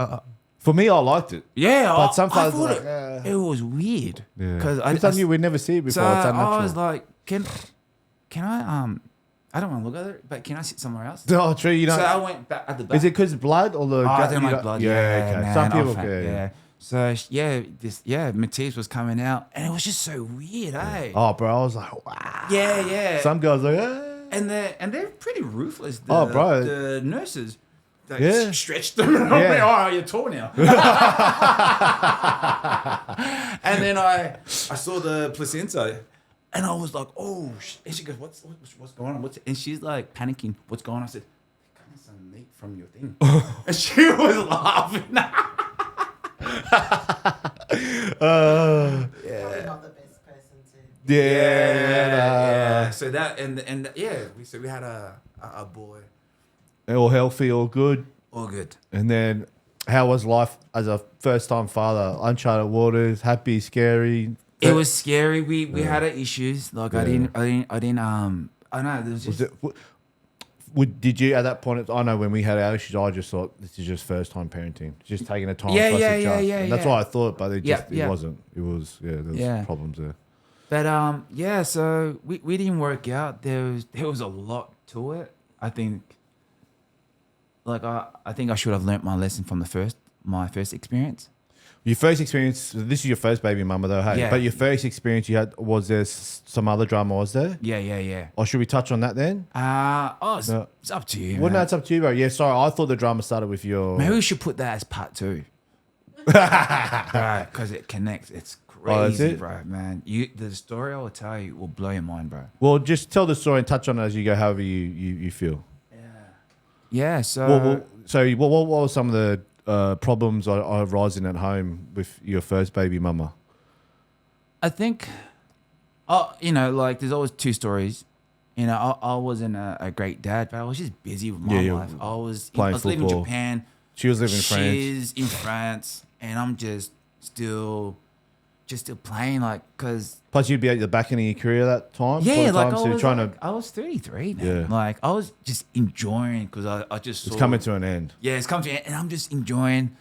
For me, I liked it. Yeah, but sometimes I thought it was weird because we'd never see it before. So it's unnatural. I was like, can I I don't want to look at it, but can I sit somewhere else? No, true. You know. So I went back at the back. Is it because blood or the? I don't like blood. Yeah, okay. Man, Some people yeah. So Matisse was coming out, and it was just so weird, eh? Oh, bro, I was like, wow. Yeah. Some girls are like, and they're pretty ruthless. Bro, the nurses. They stretched them. Oh, you're tall now. And then I saw the placenta, and I was like, oh. And she goes, what's going on? And she's like panicking. What's going on? I said, they're cutting some meat from your thing. And she was laughing. Probably not the best person to. Yeah. So that and we had a boy. all healthy, all good. All good. And then, how was life as a first-time father? Uncharted waters, happy, scary. It was scary. We had our issues. Like I didn't. I don't know. There was just. Did you at that point? I know when we had our issues, I just thought this is just first-time parenting, just taking the time. Yeah. And that's what I thought, but it wasn't. It was there was problems there. But so we didn't work out. There was a lot to it. I think. Like I think I should have learnt my lesson from my first experience. Your first experience. This is your first baby mama, though. Hey, but your first experience you had, was there some other drama? Was there? Yeah. Or should we touch on that then? It's up to you. Well, no, it's up to you, bro. Yeah, sorry, I thought the drama started with your. Maybe we should put that as part 2. Right, because it connects. It's crazy, bro, man. The story I will tell you will blow your mind, bro. Well, just tell the story and touch on it as you go, however you feel. Yeah. So. What were some of the problems arising at home with your first baby mama? I think, like there's always 2 stories You know, I wasn't a great dad, but I was just busy with my life. I was living in Japan. She was living in France. She's in France, and I'm just still playing, like, because... Plus, you'd be at the back end of your career that time? Yeah, like, I was 33, man. Yeah. Like, I was just enjoying, because I just saw... It's coming to an end. Yeah, it's coming to an end, and I'm just enjoying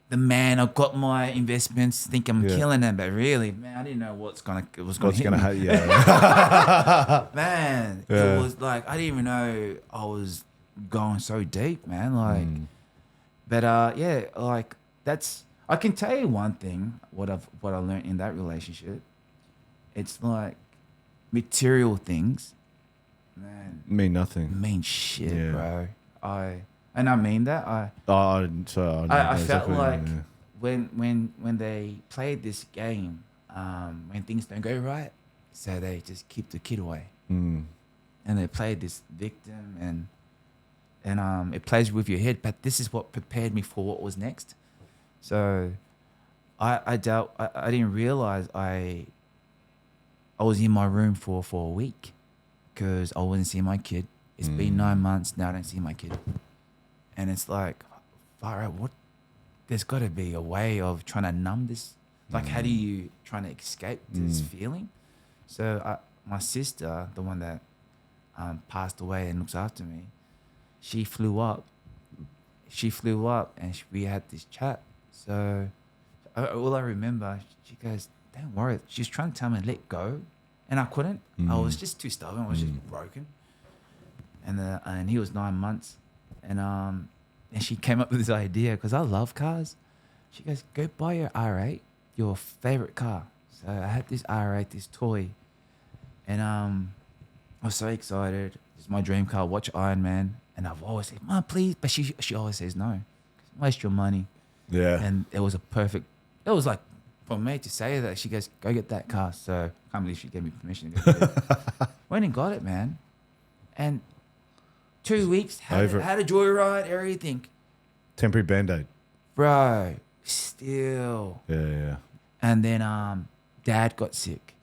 the man. I've got my investments, think I'm killing them, but really, man, I didn't know what's going to hit me. Yeah. Man, it was like, I didn't even know I was going so deep, man. Like, but yeah, like, that's... I can tell you one thing, what I learned in that relationship. It's like material things, man. Mean nothing. Mean shit, bro. I mean that. I felt like when they played this game, when things don't go right, so they just keep the kid away, and they played this victim, and it plays with your head. But this is what prepared me for what was next. So I didn't realize I was in my room for a week because I wasn't seeing my kid. It's been 9 months now. I don't see my kid, and it's like, far out. What? There's got to be a way of trying to numb this. Like, how do you trying to escape this feeling? So my sister, the one that passed away and looks after me, she flew up, and we had this chat. So all I remember, she goes, "Don't worry." She's trying to tell me to let go, and I couldn't. I was just too stubborn. I was just broken. And he was 9 months, and she came up with this idea because I love cars. She goes, "Go buy your R8, your favorite car." So I had this R8, this toy, and I was so excited. It's my dream car. Watch Iron Man, and I've always said, "Mom, please," but she always says no. Waste your money. Yeah. And it was like, for me to say that, she goes, "Go get that car." So I can't believe she gave me permission to get it. Went and got it, man. And 2 weeks, had a joyride, everything. Temporary Band-Aid. Bro, still. Yeah. And then Dad got sick.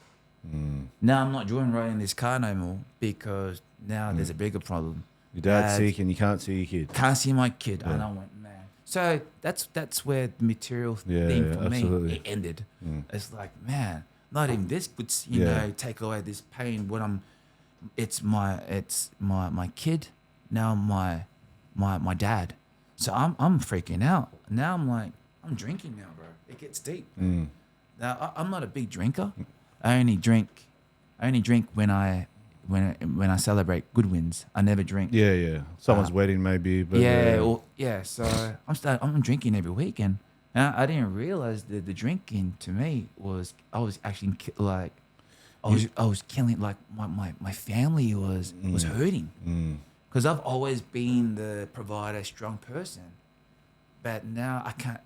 Now I'm not joyriding this car no more because now there's a bigger problem. Your dad's sick and you can't see your kid. Can't see my kid. Yeah. And I went, man. So that's where the material thing for me, it ended. It's like, man, not even this would, you know, take away this pain. It's my kid, now my dad. So I'm freaking out. Now I'm like, I'm drinking now, bro. It gets deep. Now I'm not a big drinker. I only drink when I celebrate good wins. I never drink. Yeah. Someone's wedding maybe. But So I'm drinking every weekend. And I didn't realize that the drinking to me was, I was actually like, I was killing, like my family was hurting. Because I've always been the provider, strong person. But now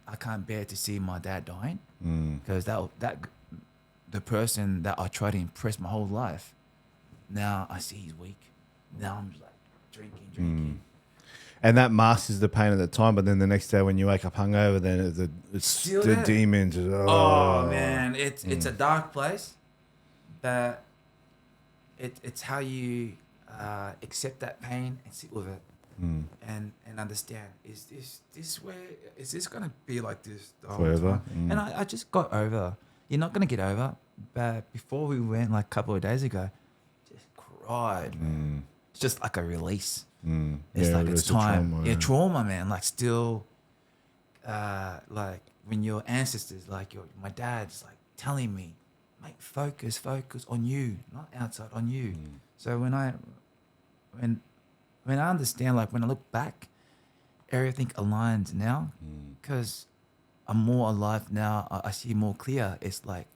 I can't bear to see my dad dying. Because that the person that I tried to impress my whole life, now I see he's weak. Now I'm just like drinking. And that masks the pain at the time, but then the next day when you wake up hungover, then it's the demons. Oh man, it's a dark place, but it's how you accept that pain and sit with it, and understand, is this gonna be like this the whole forever? time? And I just got over. You're not gonna get over. But before we went, like a couple of days ago, just cried, man. It's just like a release. It's like it's time. Trauma, man. Like still, like when your ancestors, like my dad's like telling me, mate, focus on you, not outside, on you. So when I understand, like when I look back, everything aligns now because I'm more alive now. I see more clear. It's like,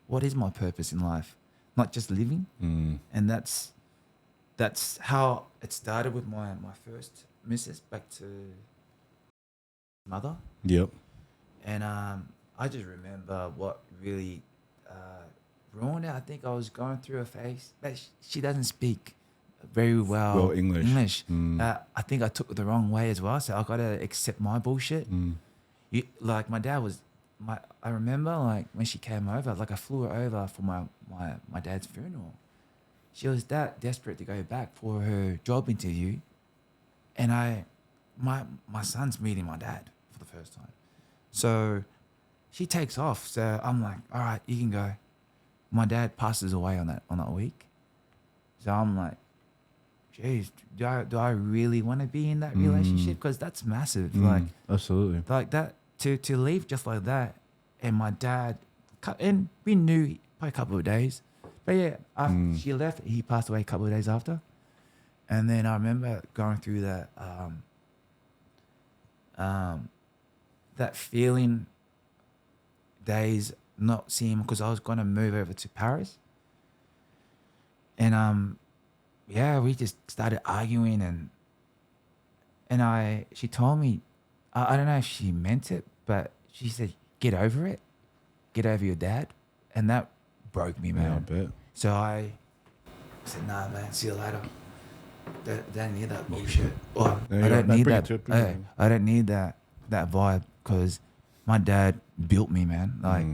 what is my purpose in life? Not just living. And that's how it started with my first missus, back to mother. Yep. And I just remember what really ruined it. I think I was going through a phase, but she doesn't speak very well English. I think I took it the wrong way as well, so I got to accept my bullshit. Like my dad was, I remember like when she came over, like I flew her over for my dad's funeral, she was that desperate to go back for her job interview, and my son's meeting my dad for the first time, so she takes off. So I'm like, all right, you can go. My dad passes away on that week, so I'm like, geez, do I really want to be in that relationship? Because that's massive. Like, absolutely. like that to leave just like that. And my dad, and we knew by a couple of days, but yeah, after she left, he passed away a couple of days after. And then I remember going through that, that feeling days not seeing him, because I was going to move over to Paris. And yeah, we just started arguing, and she told me, I don't know if she meant it, but she said, get over it, get over your dad. And that broke me, man. Yeah, I bet. So I said, nah, man, see you later. Don't need that bullshit. Or I don't need that. I don't need that vibe, because my dad built me, man. Like,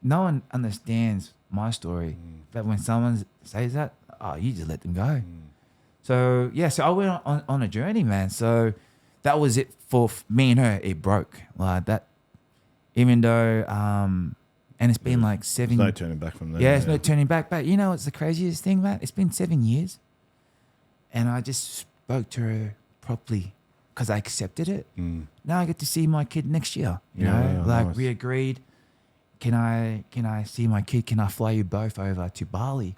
no one understands my story, but when someone says that, oh, you just let them go. So yeah, so I went on a journey, man. So that was it for me and her. It broke like that, even though and it's been like 7. There's no turning back from there. Yeah, it's no turning back. But you know, it's the craziest thing, man. It's been 7 years, and I just spoke to her properly because I accepted it. Now I get to see my kid next year. You know, like nice. We agreed. Can I see my kid? Can I fly you both over to Bali?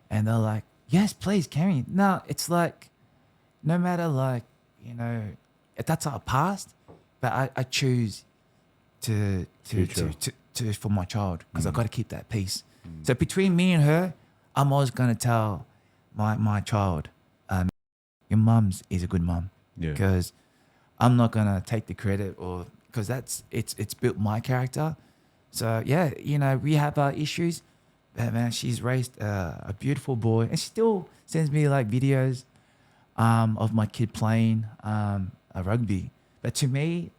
And they're like, yes, please, Kerry. No, it's like, no matter, like, you know, that's our past, but I choose to for my child, because I've got to keep that peace. So between me and her, I'm always going to tell my child, your mum's is a good mum, because I'm not going to take the credit, or because it's built my character. So yeah, you know, we have our issues. But man, she's raised a beautiful boy, and she still sends me like videos of my kid playing a rugby. But to me,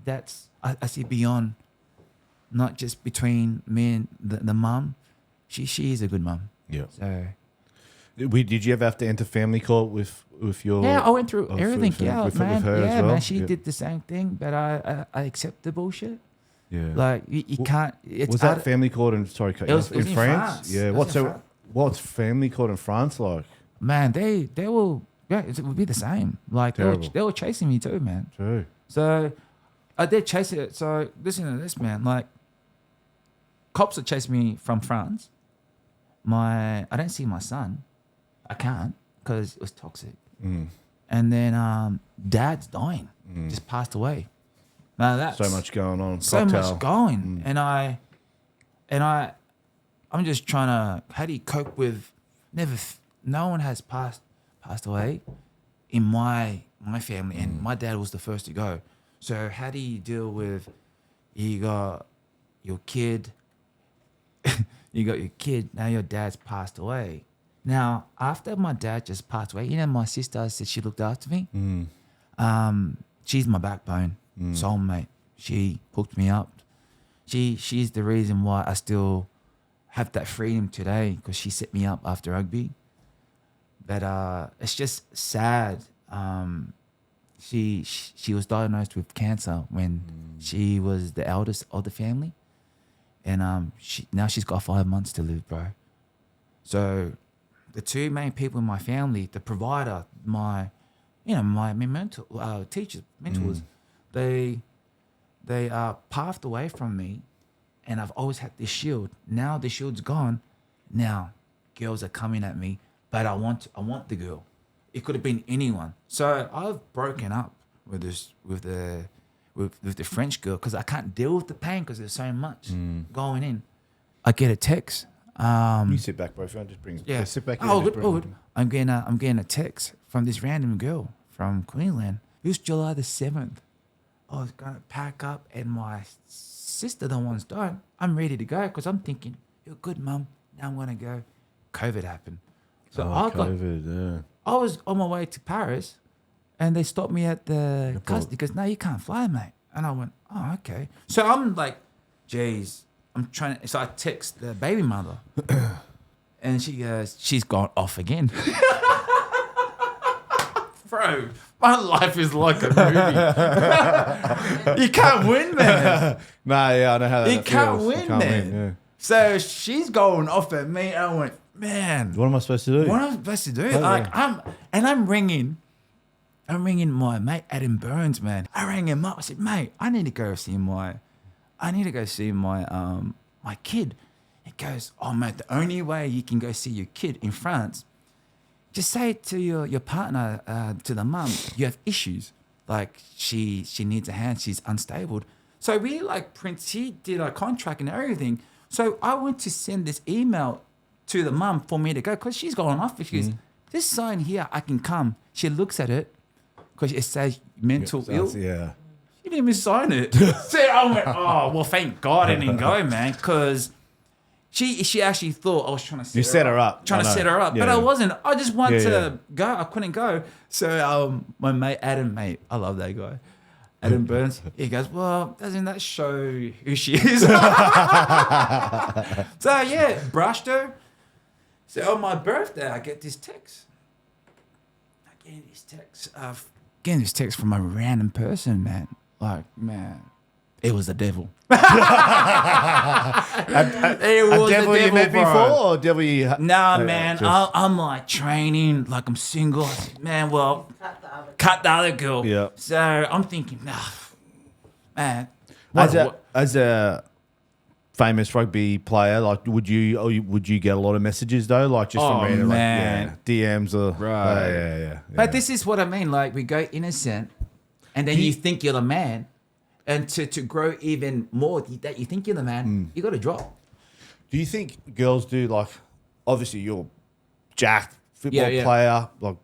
that's I see beyond, not just between me and the mum. She is a good mum. Yeah. So, did you ever have to enter family court with your? Yeah, I went through everything. With her as well? Man, she did the same thing, but I accept the bullshit. Yeah, like you can't. Was that family court in in France? Yeah. What's family court in France like? Man, they will. Yeah, it would be the same. Like they were chasing me too, man. True. So I did chase it. So listen to this, man. Like, cops are chasing me from France. I don't see my son. I can't, because it was toxic. And then dad's dying. Just passed away. Now that's so much going on. So much going. And I'm just trying to, how do you cope with, no one has passed away in my family, and my dad was the first to go. So how do you deal with, you got your kid, now your dad's passed away. Now, after my dad just passed away, you know, my sister said she looked after me. She's my backbone, soulmate. She hooked me up. She's the reason why I still have that freedom today, because she set me up after rugby. But it's just sad. She was diagnosed with cancer when she was the eldest of the family, and now she's got 5 months to live, bro. So the two main people in my family, the provider, my mentor, teachers, mentors, they passed away from me, and I've always had this shield. Now the shield's gone. Now girls are coming at me, but I want the girl. It could have been anyone. So I've broken up with the French girl, because I can't deal with the pain, because there's so much going in. I get a text. You sit back, bro. If you want, just bring. Yeah. Sit back. Good. I'm getting a text from this random girl from Queensland. It was July the 7th. I was gonna pack up, and my sister, the one's dying. I'm ready to go, because I'm thinking, you're good, mum. Now I'm gonna go. COVID happened. So I was on my way to Paris, and they stopped me at the custody, because no, you can't fly, mate. And I went, oh, okay. So I'm like, geez, I'm trying to, so I text the baby mother. And she goes, she's gone off again. Bro, my life is like a movie. You can't win, man. Nah, yeah, I know how that You can't feels. win, You can't man. yeah. So she's going off at me. I went, man, What am I supposed to do? what am I supposed to do? Oh, Like yeah. I'm ringing my mate Adam Burns, man. I rang him up. I said, mate, I need to go see my my kid. He goes, oh mate, the only way you can go see your kid in France, just say to your partner, to the mum, you have issues. Like she needs a hand, she's unstable. So we he did a contract and everything. So I went to send this email to the mum for me to go because she's going off. She goes, this sign here, I can come. She looks at it because it says mental ill. Yeah. She didn't even sign it. So I went, oh, well, thank God I didn't go, man, because she actually thought I was trying to set You set her up. Trying to set her up. Yeah. But I wasn't. I just wanted Yeah, to go. I couldn't go. So my mate, Adam, I love that guy. Adam Burns, he goes, well, doesn't that show who she is? So, yeah, brushed her. So on my birthday, I get this text. Getting this text from a random person, man. Like, man, it was the devil. It was devil the you met bro. before or devil you... Nah, Yeah, man, just- I'm like training, like I'm single. I said, man, well, cut the other girl. Yeah. So I'm thinking, nah, man. As a famous rugby player, like, would you get a lot of messages though, like just from random, man. like, DMs or Right. yeah. But this is what I mean. Like, we go innocent, and then you think you're the man, and to grow even more that you think you're the man, you got to drop. Do you think girls do, like, obviously you're jacked football Yeah. player, like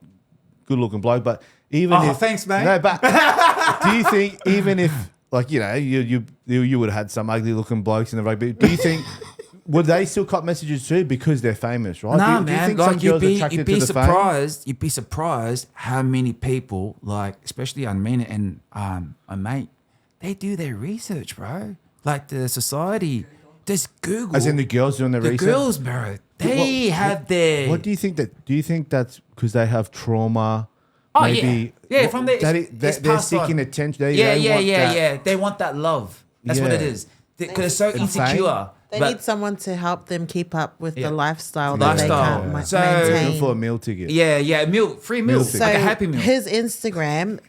good looking bloke, but even if thanks, mate. No, but do you think even if, like, you know, you would have had some ugly looking blokes in the rugby, do you think would they still cut messages too because they're famous, right? Nah, do you man. think some Like, you'd girls are be attracted to the fame? surprised. You'd be surprised how many people, like, especially Armenia and a mate, they do their research, bro. Like the society, just Google. As in the girls doing their the research? girls, bro. They have their. What do you think that? Do you think that's because they have trauma? Oh, maybe, yeah. From the they're passed on. seeking attention. Yeah. They want that love. That's what it Yeah. is. Because they're so And insecure. They But- need someone to help them keep up with Yeah. the lifestyle Lifestyle. that they can't So- maintain. Looking for a meal ticket. Yeah, free meal, ticket. like a Happy Meal. His Instagram,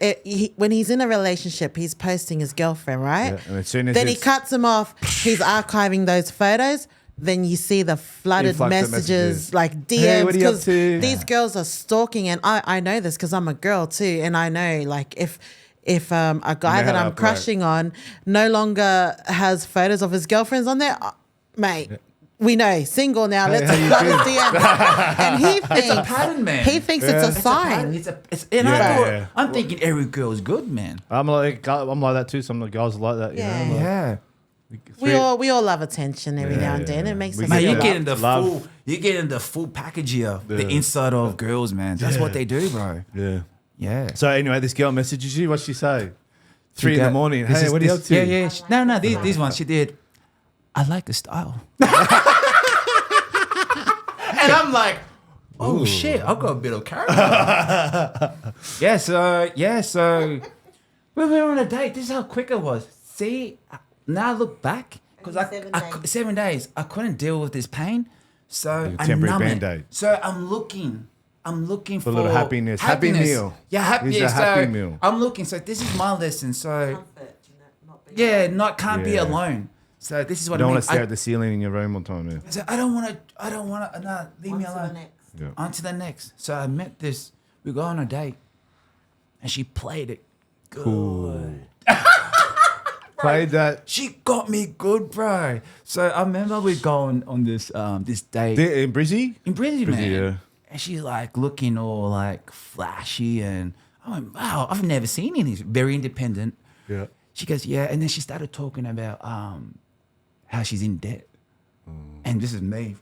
when he's in a relationship, he's posting his girlfriend, right? Yeah, and as soon as then he it's- cuts him off. He's archiving those photos. Then you see the flooded Influx of messages, messages. like DMs, Hey, what are you up because to? these girls are stalking, and I know this because I'm a girl too, and I know, like, if a guy that I'm crushing on no longer has photos of his girlfriends on there, mate. We know, single now. Let's how you flood his doing? DM. And he thinks It's a pattern, man. He thinks it's a sign. Yeah. I'm thinking every girl's good, man. I'm like that too. Some of the guys are like that. You Yeah. know? Like, Yeah. We all love attention every now and then. It makes us Man, feel you loved. get in the full package here, the inside of girls, man. That's what they do, bro. yeah. Yeah. So anyway, this girl messages you. What'd she say? 3 in the morning. This Hey, is- what are you this- up to? Yeah. No. These ones she did. I like the style. And I'm like, oh shit, I've got a bit of character. So we were on a date. This is how quick it was. See, now I look back because 7 days. I couldn't deal with this pain, so I temporary numb it. Band-Aid. So I'm looking for a little happiness. Happy meal. Yeah, happy. It's a So happy meal. I'm looking. So this is my lesson. So Comfort, can't be Yeah. alone. So this is what You don't I mean. want to stare at the ceiling in your room all the time. Yeah. I said, I don't want to, no, leave me On to the alone. next. Yeah. On to the next. So I met this, we go on a date, and she played it good. Cool. Played that. She got me good, bro. So I remember we going on this this date In Brizzy? in Brisbane, man. yeah. And she's like looking all like flashy, and I went, wow, I've never seen any. Very independent. Yeah. She goes, yeah, and then she started talking about how she's in debt, and this is me,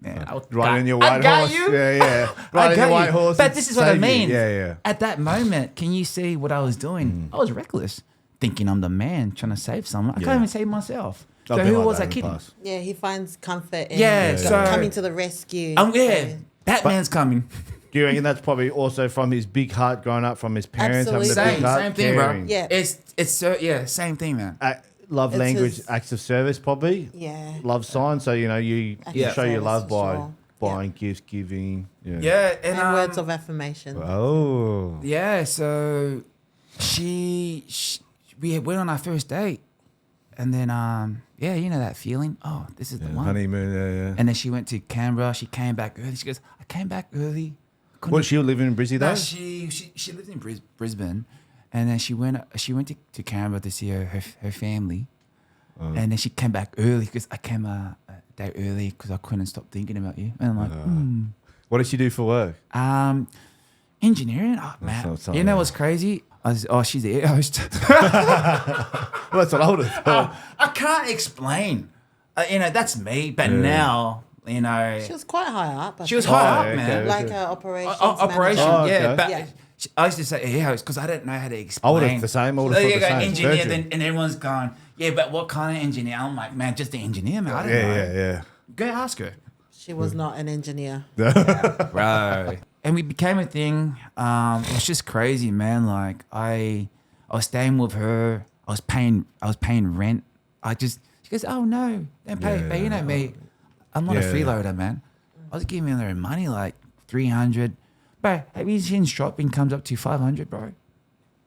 man. Riding your I white got horse. you. Yeah. I Riding got your white you. horse. But and this is what I save you. mean. Yeah. At that moment, can you see what I was doing? I was reckless, thinking I'm the man trying to save someone. I can't even save myself. So who was I kidding? Yeah, he finds comfort in coming to the rescue. That man's coming. Do you reckon that's probably also from his big heart growing up from his parents? Absolutely. Having the big heart, Same thing, caring. bro. Yeah, same thing, man. Love It's language, his- acts of service, probably. Yeah. Love signs. So, you Acts show of your service love for by sure. buying gifts, giving. Yeah, And words of affirmation. Oh. Yeah, so we went on our first date, and then you know that feeling. Oh, this is the one. Honeymoon, yeah. And then she went to Canberra. She came back early. She goes, I came back early. Was she living in Brisbane though? No, she lived in Brisbane, and then she went to Canberra to see her family, and then she came back early because I came a day early because I couldn't stop thinking about you. And I'm like, What does she do for work? engineering. Oh man, you know what's crazy? She's the air host. Well, that's what I would have thought. I can't explain. That's me. But now, She was quite high up. she was high up, okay, man. Like an operations Operation, Oh, manager. okay. yeah. But Yeah. I used to say air host because I didn't know how to explain. I would have the same. I would have So thought you the go same. engineer, Surgeon. and everyone's going, yeah, but what kind of engineer? I'm like, man, just the engineer, man. I don't know. Yeah. Go ask her. She was not an engineer. Right. And we became a thing. It was just crazy, man. Like I was staying with her. I was paying rent. She goes, oh no, don't pay. Yeah. But you know me, I'm not a freeloader, man. I was giving her money like 300. Bro, have you seen shopping comes up to 500, bro?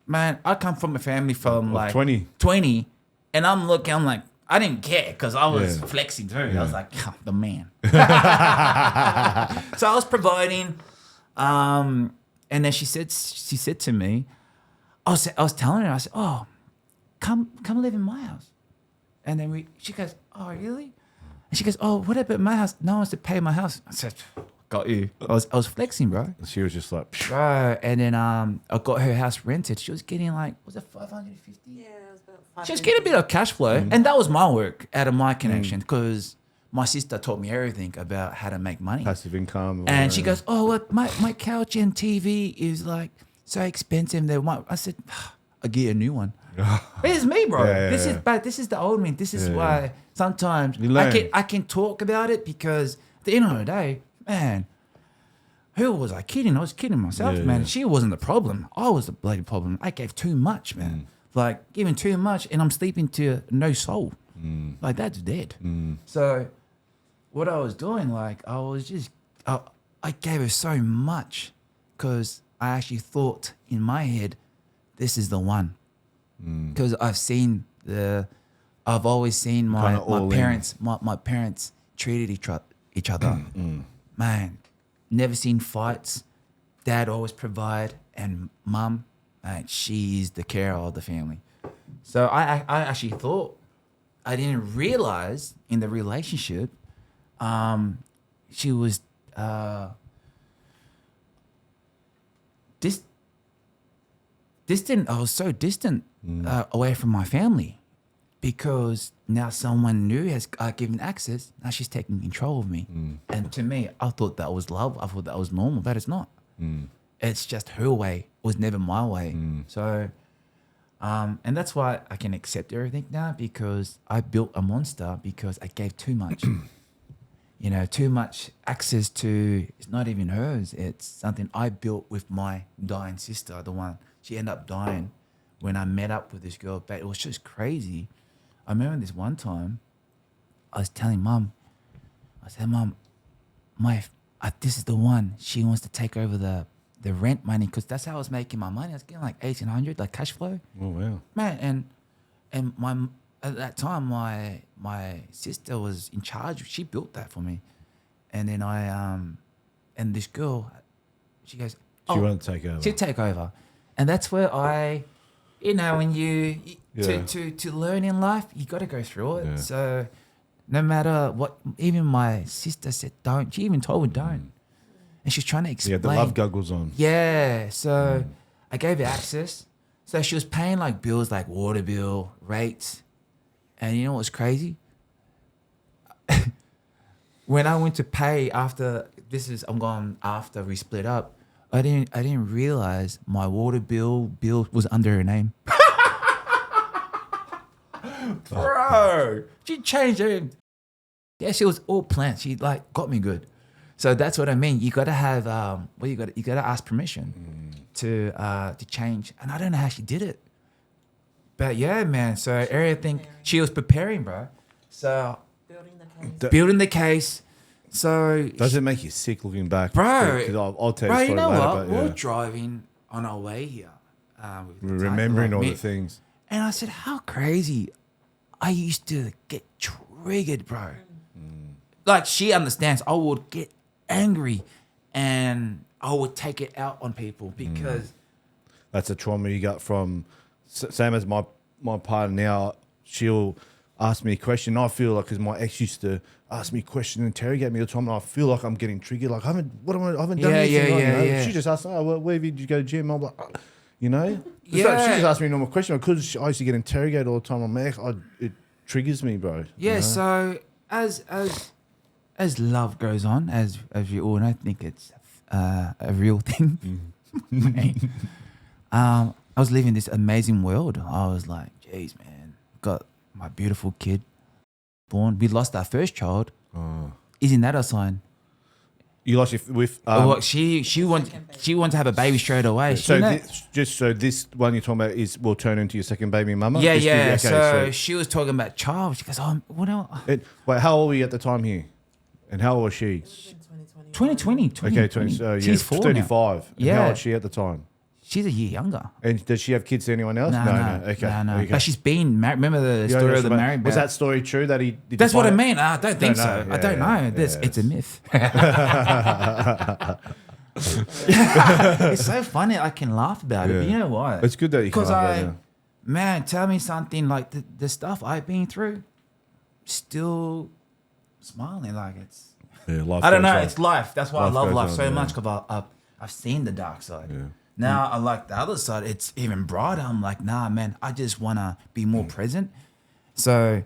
Man, I come from a family from like 20, and I'm like, I didn't care because I was flexing too. I was like, the man. So I was providing, and then she said to me, I was telling her, I said, oh, come live in my house. And then she goes, oh, really? And she goes, oh, what about my house? No one wants to pay my house. I said, got you. I was flexing, bro. She was just like, Bro, and then I got her house rented. She was getting was it 550? Yeah, it was about She was getting a bit of cash flow, and that was my work out of my connection because my sister taught me everything about how to make money. passive income. And she goes, oh, what my couch and TV is like so expensive. I said, I'll get you a new one. It's me, bro. This is the old me. This is why sometimes I can talk about it because at the end of the day, man, who was I kidding? I was kidding myself, man. Yeah. She wasn't the problem. I was the bloody problem. I gave too much, man. Like giving too much, and I'm sleeping to no soul. Like that's dead. So what I was doing, I gave her so much because I actually thought in my head, this is the one. Because I've always seen my parents treated each other. Man, never seen fights. Dad always provide, and mum, she's the carer of the family. So I actually thought, I didn't realize in the relationship, she was distant. I was so distant away from my family because now someone new has given access. Now she's taking control of me. And to me, I thought that was love. I thought that was normal, but it's not. It's just her way. It was never my way. So, and that's why I can accept everything now because I built a monster because I gave too much. Too much access to, it's not even hers. It's something I built with my dying sister, the one. She ended up dying when I met up with this girl. But it was just crazy. I remember this one time, I was telling Mum, I said, Mum, this is the one. She wants to take over the rent money because that's how I was making my money. I was getting like 1,800, like cash flow. Oh, wow. Man, and at that time, my sister was in charge. She built that for me. And then and this girl, she goes, She wanted to take over. She'd take over. And that's where when to learn in life, you got to go through it. Yeah. So no matter what, even my sister said don't. She even told me don't. And she's trying to explain. Yeah, the love goggles on. Yeah. So I gave her access. So she was paying like bills like water bill, rates. And you know what's crazy? When I went to pay after we split up, I didn't realize my water bill was under her name. Bro, she changed everything. Yeah, she was all planned. She like got me good. So that's what I mean. You gotta have you gotta ask permission to change. And I don't know how she did it. But yeah, man. So everything she was preparing, bro. So building the case. So Does it make you sick looking back? Bro, 'Cause I'll tell bro, you a story you know later, what? but We yeah. were driving on our way here. Remembering all the things. And I said, how crazy. I used to get triggered, bro. Like, she understands. I would get angry and I would take it out on people because... That's a trauma you got from... Same as my partner now, she'll ask me a question. I feel like, because my ex used to ask me a question and interrogate me all the time, and I feel like I'm getting triggered. Like, I haven't done anything wrong, you know? She just asked, oh, where did you go to the gym? I'm like, you know? She just asked me a normal question. Because I used to get interrogated all the time on my ex, it triggers me, bro. Yeah, you know? so as love goes on, as you all know, I think it's a real thing. I was living this amazing world. I was like, geez, man, got my beautiful kid born. We lost our first child. Isn't that a sign? You lost it with... well, she wants to have a baby straight away. So this one you're talking about will turn into your second baby mama? Yeah, Just yeah. so she was talking about child. She goes, oh, what else? Wait, how old were you at the time here? And how old was she? 2020. Okay, 20. So She's 4 4 35. now. And Yeah. how old was she at the time? She's a year younger. And does she have kids to anyone else? No. Okay. No. Okay. But she's been married. Remember the story of the married Was man? that story true that he did? That's what I find mean. I don't think know. so. Yeah, I don't know. yeah, It's a myth. It's so funny. I can laugh about it. But you know why? It's good that you can laugh about it. Man, tell me something like the stuff I've been through, still smiling like it's... Yeah, life I don't goes know. on. It's life. That's why I Life love goes life on, so yeah. much because I've seen the dark side. Yeah. Now I like the other side. It's even brighter. I'm like, nah, man. I just wanna be more present. So,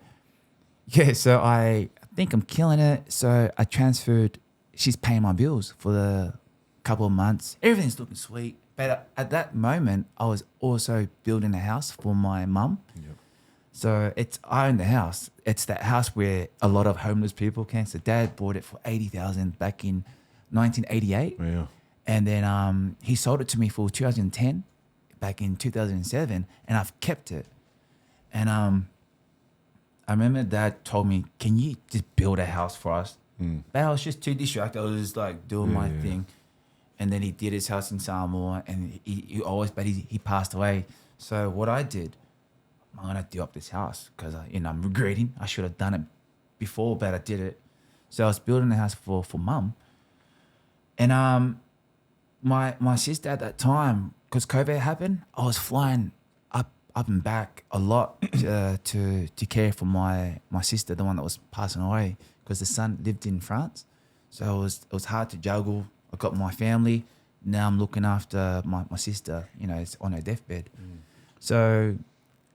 yeah. So I think I'm killing it. So I transferred. She's paying my bills for the couple of months. Everything's looking sweet. But at that moment, I was also building a house for my mum. Yep. So I own the house. It's that house where a lot of homeless people came. So Dad bought it for $80,000 back in 1988. Yeah. And then he sold it to me for 2010 back in 2007, and I've kept it. And I remember Dad told me, can you just build a house for us? But I was just too distracted. I was just like doing my thing. And then he did his house in Samoa, and he passed away. So what I did, I'm gonna do up this house because I'm regretting. I should have done it before, but I did it. So I was building a house for Mum, and my sister at that time, because COVID happened, I was flying up and back a lot to care for my sister, the one that was passing away, because the son lived in France. So it was hard to juggle. I got my family. Now I'm looking after my sister, it's on her deathbed. So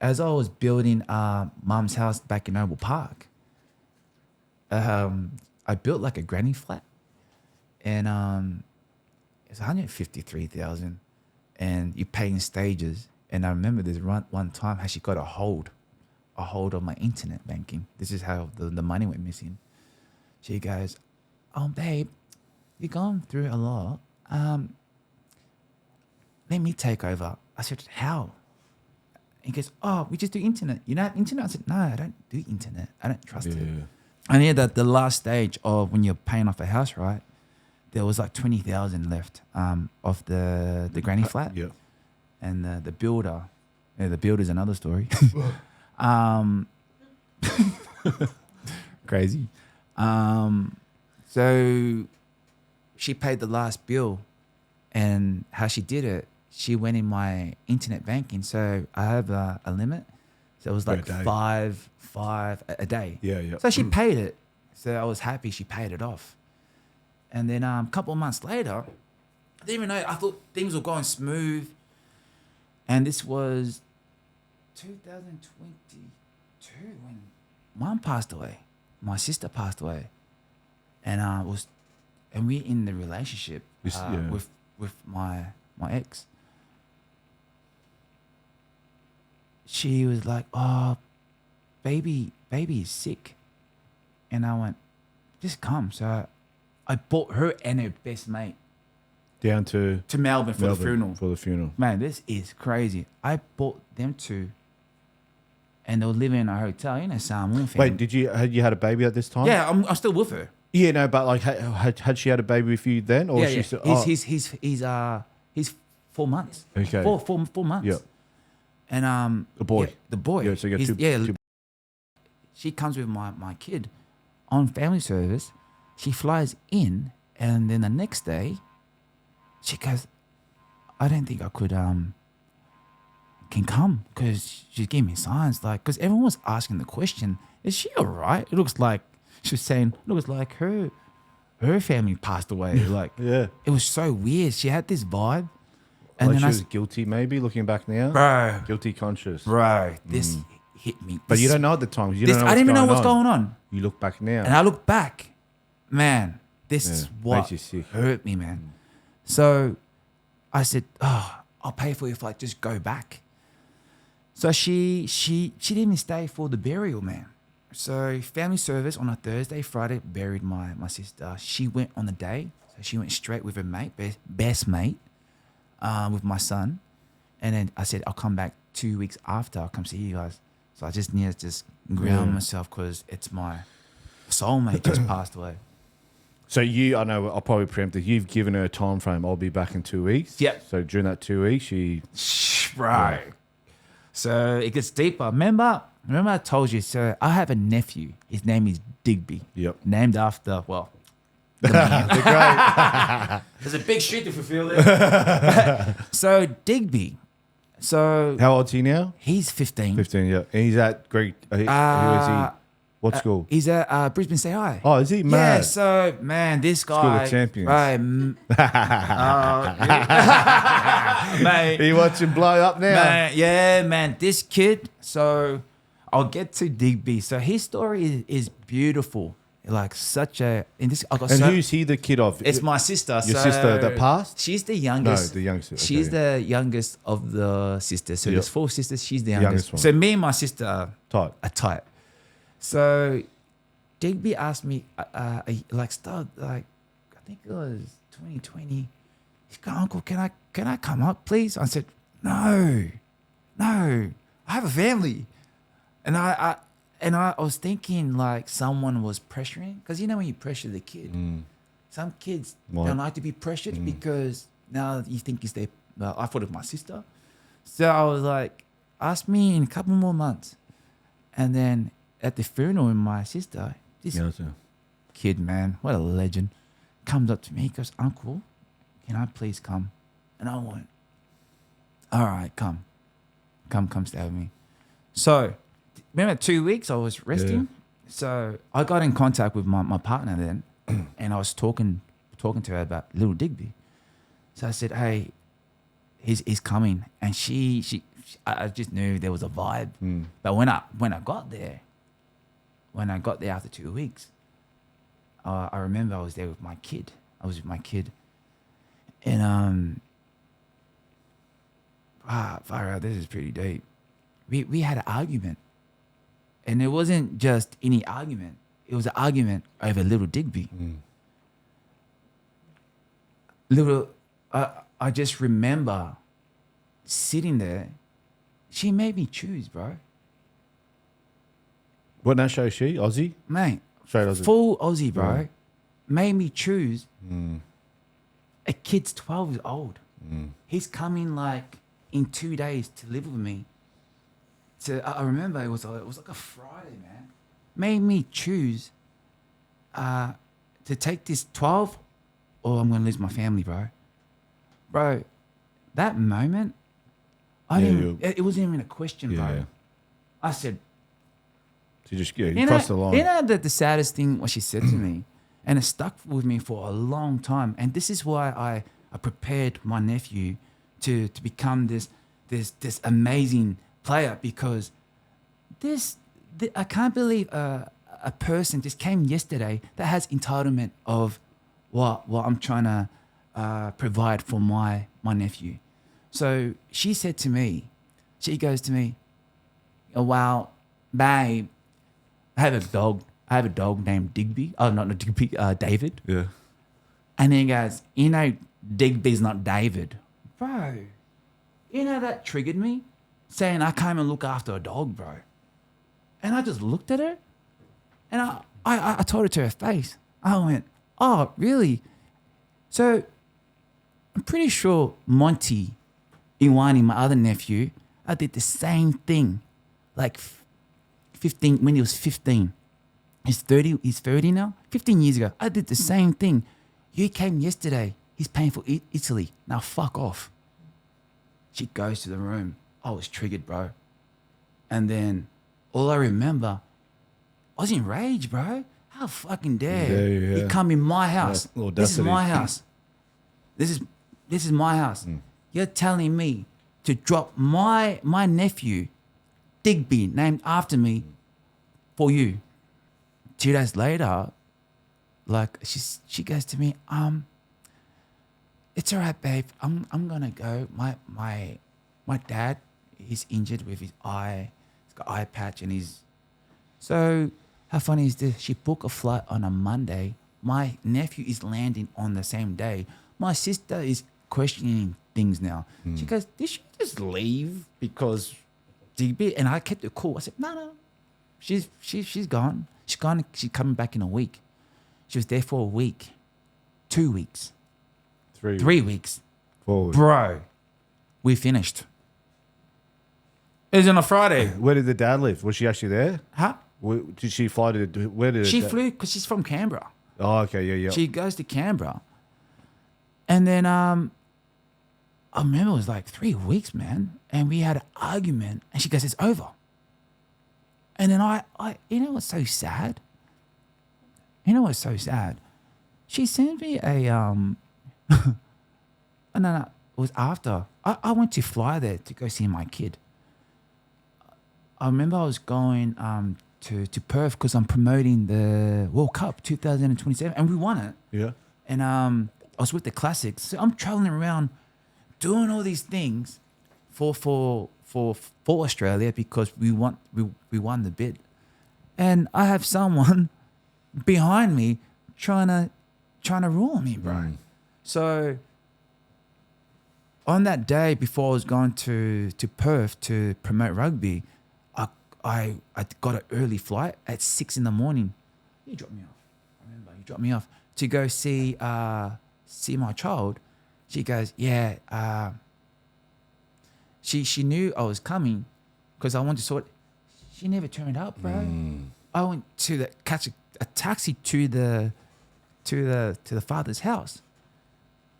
as I was building Mum's house back in Oval Park, I built like a granny flat, and it's $153,000, and you pay in stages. And I remember this one time how she got a hold of my internet banking. This is how the money went missing. She goes, "Oh, babe, you're going through a lot. Let me take over." I said, "How?" He goes, "Oh, we just do internet. You know internet?" I said, "No, I don't do internet. I don't trust it." I knew that the last stage of when you're paying off a house, right, there was like 20,000 left of the granny flat. Yeah. And the builder, the builder's another story. Crazy. So she paid the last bill, and how she did it, she went in my internet banking. So I have a limit. So it was like five a day. Yeah. So she paid it. So I was happy she paid it off. And then a couple of months later, I didn't even know, I thought things were going smooth. And this was 2022 when Mum passed away. My sister passed away. And we're in the relationship with my ex. She was like, "Oh, baby is sick. And I went, just come. So I brought her and her best mate Down to Melbourne for the funeral. For the funeral. Man, this is crazy. I brought them to, and they were living in a hotel, Samoan family. Wait, had you had a baby at this time? Yeah, I'm still with her. Yeah, no, but like, had she had a baby with you then, or Yeah. she? He's 4 months. Okay. Four months. Yeah. And The boy. yeah, the boy. Yeah, so you got He's- two. She comes with my kid on family service. She flies in, and then the next day, she goes, I don't think I could can come, because she gave me signs, like, because everyone was asking the question, is she all right? It looks like she was saying, looks like her family passed away. Like, Yeah. it was so weird. She had this vibe, And and then she I was guilty, maybe looking back now. bro, Guilty conscious. this hit me. But you This- don't know at the time. You this, don't know I didn't even know what's going on. You look back now. And I look back, man, this is Yeah, what makes you sick. hurt me, man. So I said, oh, I'll pay for your flight, just go back. So she didn't even stay for the burial, man. So family service on a Thursday, Friday, buried my sister. She went on the day. So she went straight with her mate, best mate, with my son. And then I said, I'll come back 2 weeks after. I'll come see you guys. So I just need to just ground myself, because it's my soulmate just passed away. So I know I'll probably preempt it. You've given her a time frame. I'll be back in 2 weeks. Yep. So during that 2 weeks, she. Right. So it gets deeper. Remember I told you, so I have a nephew. His name is Digby. Yep. Named after, well, The great. there's a big shit to fulfill there. So Digby, so How old's he now? he's 15. 15. Yeah. And he's at Greek. Who is he? What school? He's at Brisbane-based High. Oh, is he? Yeah, Mad. so man, this guy, of Champions. right? Mate, He wants him blow up now. man, yeah, man, this kid. So I'll get to Digby. So his story is beautiful. Like such a, and this I got. And so, who's he the kid of? it's my sister. Your sister that passed? She's the youngest. No, the youngest. Okay. She's the youngest of the sisters. So Yep. there's 4 sisters. She's the youngest youngest. one. So me and my sister Tight. are tight. So Digby asked me, like, I think it was 2020. He's going, Uncle, can I come up, please? I said, no, I have a family, and I was thinking like someone was pressuring, because when you pressure the kid, some kids Right. don't like to be pressured because now you think it's their. Well, I thought of my sister, so I was like, ask me in a couple more months, and then at the funeral with my sister, this Yeah, so. kid, man, what a legend, comes up to me, he goes, Uncle, can I please come? And I went, all right, come stay with me. So remember 2 weeks I was resting. Yeah. So I got in contact with my partner then, and I was talking to her about little Digby. So I said, hey, he's coming. And I just knew there was a vibe. But when I got there after 2 weeks, I remember I was there with my kid. And far out, this is pretty deep. We had an argument. And it wasn't just any argument. It was an argument over little Digby. I just remember sitting there. She made me choose, bro. What national is she? Aussie? Mate, Straight Aussie. full Aussie, bro. Right. Made me choose. A kid's 12 years old. He's coming like in 2 days to live with me. I remember it was like a Friday, man. Made me choose to take this 12 or I'm going to lose my family, bro. Bro, that moment, it wasn't even a question, bro. Yeah. I said, So you crossed the line. You know the saddest thing what she said to me, and it stuck with me for a long time. And this is why I prepared my nephew to become this amazing player, because I can't believe a person just came yesterday that has entitlement of what I'm trying to provide for my nephew. So she goes to me, oh, well, babe, I have a dog named Digby. Oh, not Digby, David. Yeah. And then he goes, Digby's not David. Bro, that triggered me, saying I can't even look after a dog, bro. And I just looked at her, and I told her to her face. I went, oh, really? So I'm pretty sure Monty Ioane, my other nephew, I did the same thing, like 15, when he was 15. He's 30 now. 15 years ago, I did the same thing. You came yesterday. He's paying for Italy. Now fuck off. She goes to the room. I was triggered, bro. And then all I remember, I was enraged, bro. How fucking dare you come in my house? Yeah, this is my house. This is my house. You're telling me to drop my nephew, Digby, named after me, for you. 2 days later, like she goes to me, it's all right, babe. I'm gonna go. My dad, he's injured with his eye. He's got eye patch, and he's so. How funny is this? She booked a flight on a Monday. My nephew is landing on the same day. My sister is questioning things now. She goes, did she just leave because Digby? And I kept it cool. I said, no. She's gone. She's gone. She's coming back in a week. She was there for a week, 2 weeks, 3 weeks. 4 weeks. Bro, we finished. It was on a Friday. Where did the dad live? Was she actually there? Huh? Did she fly to? Where did She flew because she's from Canberra. Oh, okay, yeah. She goes to Canberra. And then I remember it was like 3 weeks, man. And we had an argument. And she goes, it's over. And then I you know what's so sad? She sent me a no, it was after. I went to fly there to go see my kid. I remember I was going to Perth because I'm promoting the World Cup 2027, and we won it. Yeah. And I was with the Classics, so I'm traveling around doing all these things for Australia because we won the bid. And I have someone behind me trying to rule me, bro. So on that day before I was going to Perth to promote rugby, I got an early flight at 6 a.m. You dropped me off. I remember you dropped me off to go see my child. She goes, yeah. She knew I was coming because I wanted to sort. She never turned up, bro. I went to catch a taxi to the father's house,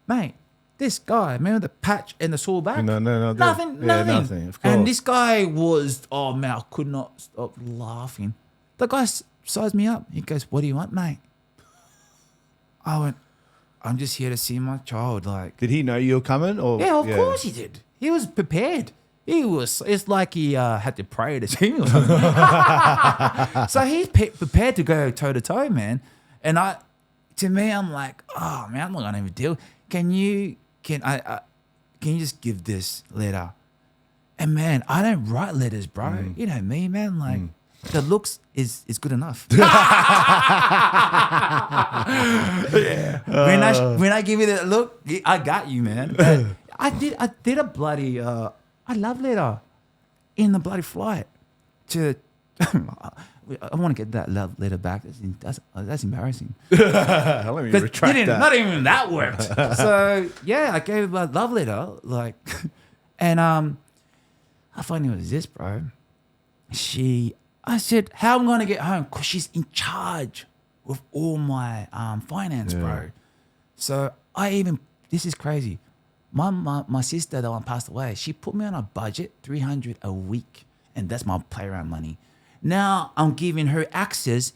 mate. This guy, remember the patch and the sore back? No. Nothing. Of course. And this guy was, oh man, I could not stop laughing. The guy sized me up. He goes, what do you want, mate? I went, I'm just here to see my child. Like, Did he know you were coming? Or yeah, of course he did. He was prepared. It's like he had to pray to see me or something. So he's prepared to go toe to toe, man. And I'm like, oh man, I'm not gonna even deal. Can you just give this letter? And man, I don't write letters, bro. You know me, man. Like the looks is good enough. Yeah. When I give you that look, I got you, man. But I did a bloody I love letter in the bloody flight to. I want to get that love letter back. That's embarrassing. Let me retract that. Not even that worked. So yeah, I gave her a love letter, like, and how funny was this, bro? I said, how am I gonna get home? Cause she's in charge of all my finance, bro. So this is crazy. My sister, the one passed away, she put me on a budget, $300 a week, and that's my playground money. Now I'm giving her access.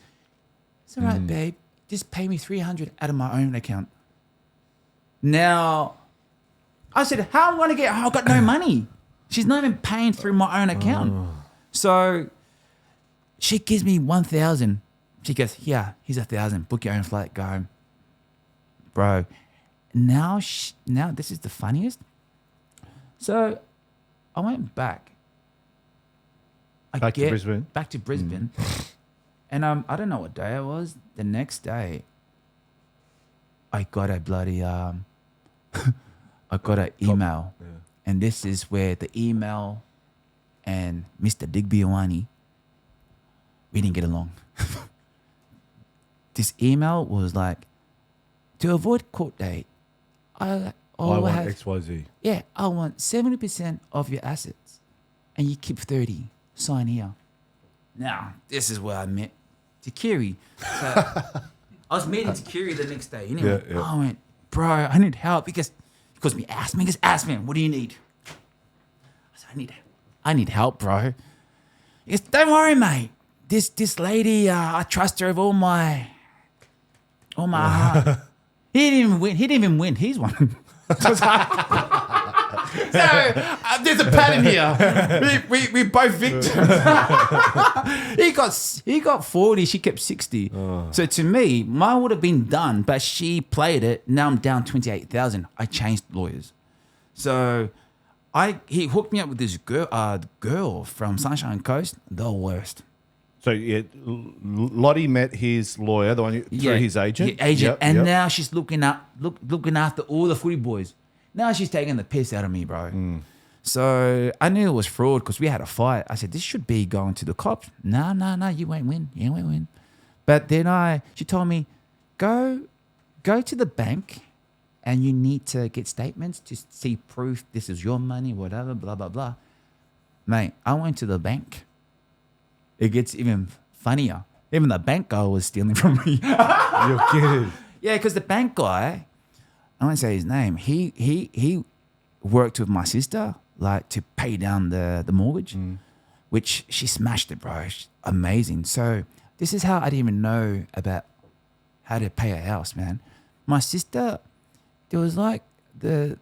It's all right, babe. Just pay me $300 out of my own account. Now, I said, how am I going to get home? I've got no money. She's not even paying through my own account. So she gives me $1,000. She goes, here's $1,000. Book your own flight. Go home. Bro, now this is the funniest. So I went back. Back to Brisbane. Back to Brisbane. And I don't know what day it was. The next day, I got a bloody I got an email, and this is where the email and Mr. Digby Ioane, we didn't get along. This email was like, to avoid court date, I want XYZ. Yeah, I want 70% of your assets, and you keep 30. Sign here. Now, this is where I met Takiri. So I was meeting Takiri the next day. Anyway, I went, bro, I need help because me ask me, what do you need? I said, I need help, bro. He goes, don't worry, mate. This lady, I trust her with all my heart. He didn't even win. He's won. So there's a pattern here. We both victims. he got 40. She kept 60. So to me, mine would have been done, but she played it. Now I'm down 28,000. I changed lawyers. So he hooked me up with this girl from Sunshine Coast. The worst. So Lottie met his lawyer, the one through his agent. Now she's looking after all the footy boys. Now she's taking the piss out of me, bro. So I knew it was fraud because we had a fight. I said, this should be going to the cops. No, you won't win. But then she told me, go to the bank and you need to get statements to see proof this is your money, whatever, blah, blah, blah. Mate, I went to the bank. It gets even funnier. Even the bank guy was stealing from me. You're kidding. Yeah, because the bank guy, I won't say his name, he worked with my sister, like, to pay down the mortgage, which she smashed it, bro. Amazing. So this is how I didn't even know about how to pay a house, man. My sister, there was like the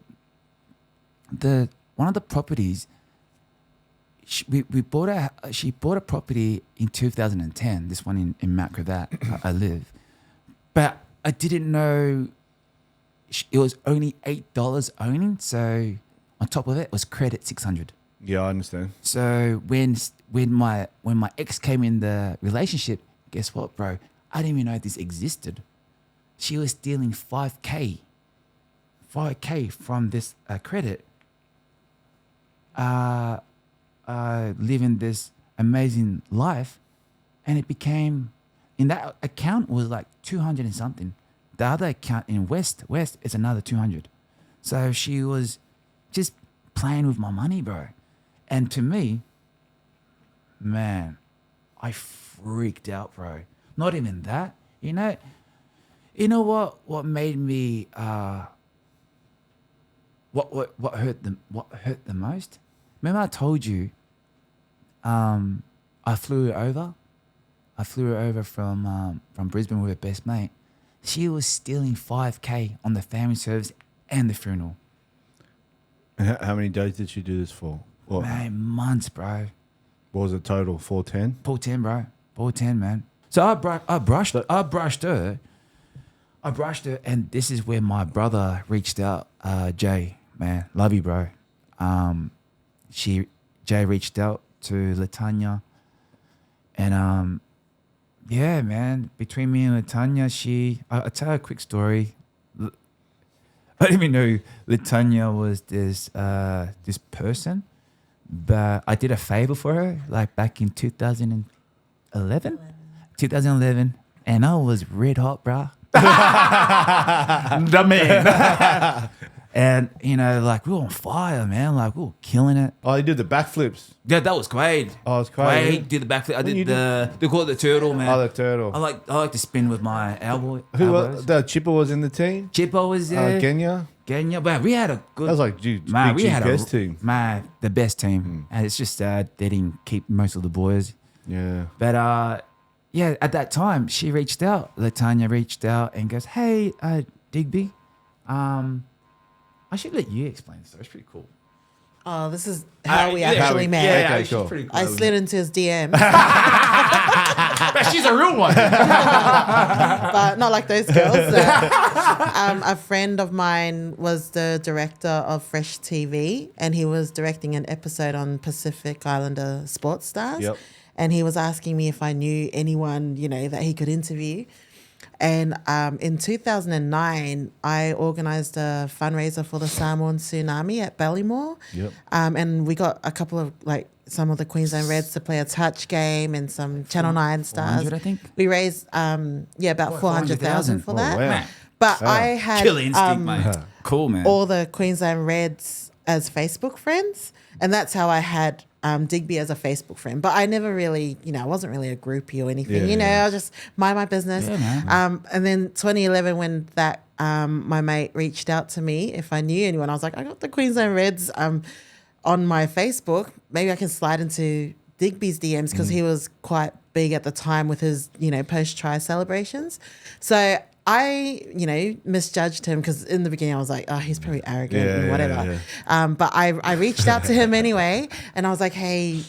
one of the properties. She bought a property in 2010. This one in Mount Gravatt, I live, but I didn't know it was only $8 owning. So on top of it was credit $600. Yeah, I understand. So when my ex came in the relationship, guess what, bro? I didn't even know this existed. She was stealing $5K from this credit. Living this amazing life, and it became, in that account was like 200 and something. The other account in West is another 200. So she was just playing with my money, bro. And to me, man, I freaked out, bro. Not even that, you know what made me what hurt the most? Remember I told you I flew her over from Brisbane with her best mate. She was stealing $5K on the family service and the funeral. How many days did she do this for? What? Man, months, bro. What was it total? 410? 410, bro. 410, man. So I brushed her, and this is where my brother reached out. Jay, man, love you, bro. Jay reached out to Latanya, and yeah, man, between me and Latanya, I'll tell a quick story. I didn't even know Latanya was this person, but I did a favor for her, like back in 2011, and I was red hot, bro. The man. And, like, we were on fire, man. Like, we were killing it. Oh, you did the backflips. Yeah, that was Quaid. Oh, it's Quaid. Quaid did the backflip. I did they call it the turtle, man. Oh, the turtle. I like to spin with my elbows. The Chipper was in the team? Chipper was there. Kenya? But we had a good... That was like, dude, man, we had best team. Man, the best team. And it's just sad they didn't keep most of the boys. Yeah. But, yeah, at that time, she reached out. Latanya reached out and goes, hey, Digby, I should let you explain this. It's pretty cool. Oh, this is how we actually met. Yeah, Okay, cool. pretty cool. I slid into his DM. But she's a real one. But not like those girls. A friend of mine was the director of Fresh TV, and he was directing an episode on Pacific Islander Sports Stars. Yep. and he was asking me if I knew anyone, that he could interview. And in 2009, I organised a fundraiser for the Samoan tsunami at Ballymore. Yep. And we got a couple of, some of the Queensland Reds to play a touch game and some Channel 9 stars. 400, I think? We raised, about 400,000 for that. wow. But I had Killer instinct, mate. Cool, man. all the Queensland Reds as Facebook friends. And that's how I had Digby as a Facebook friend. But I never really, I wasn't really a groupie or anything. I was just mind my business. Yeah, man. And then 2011, when that my mate reached out to me if I knew anyone, I was like, I got the Queensland Reds on my Facebook. Maybe I can slide into Digby's DMs because he was quite big at the time with his, post-try celebrations. So I, misjudged him because in the beginning I was like, oh, he's probably arrogant and whatever. But I reached out to him anyway, and I was like, hey,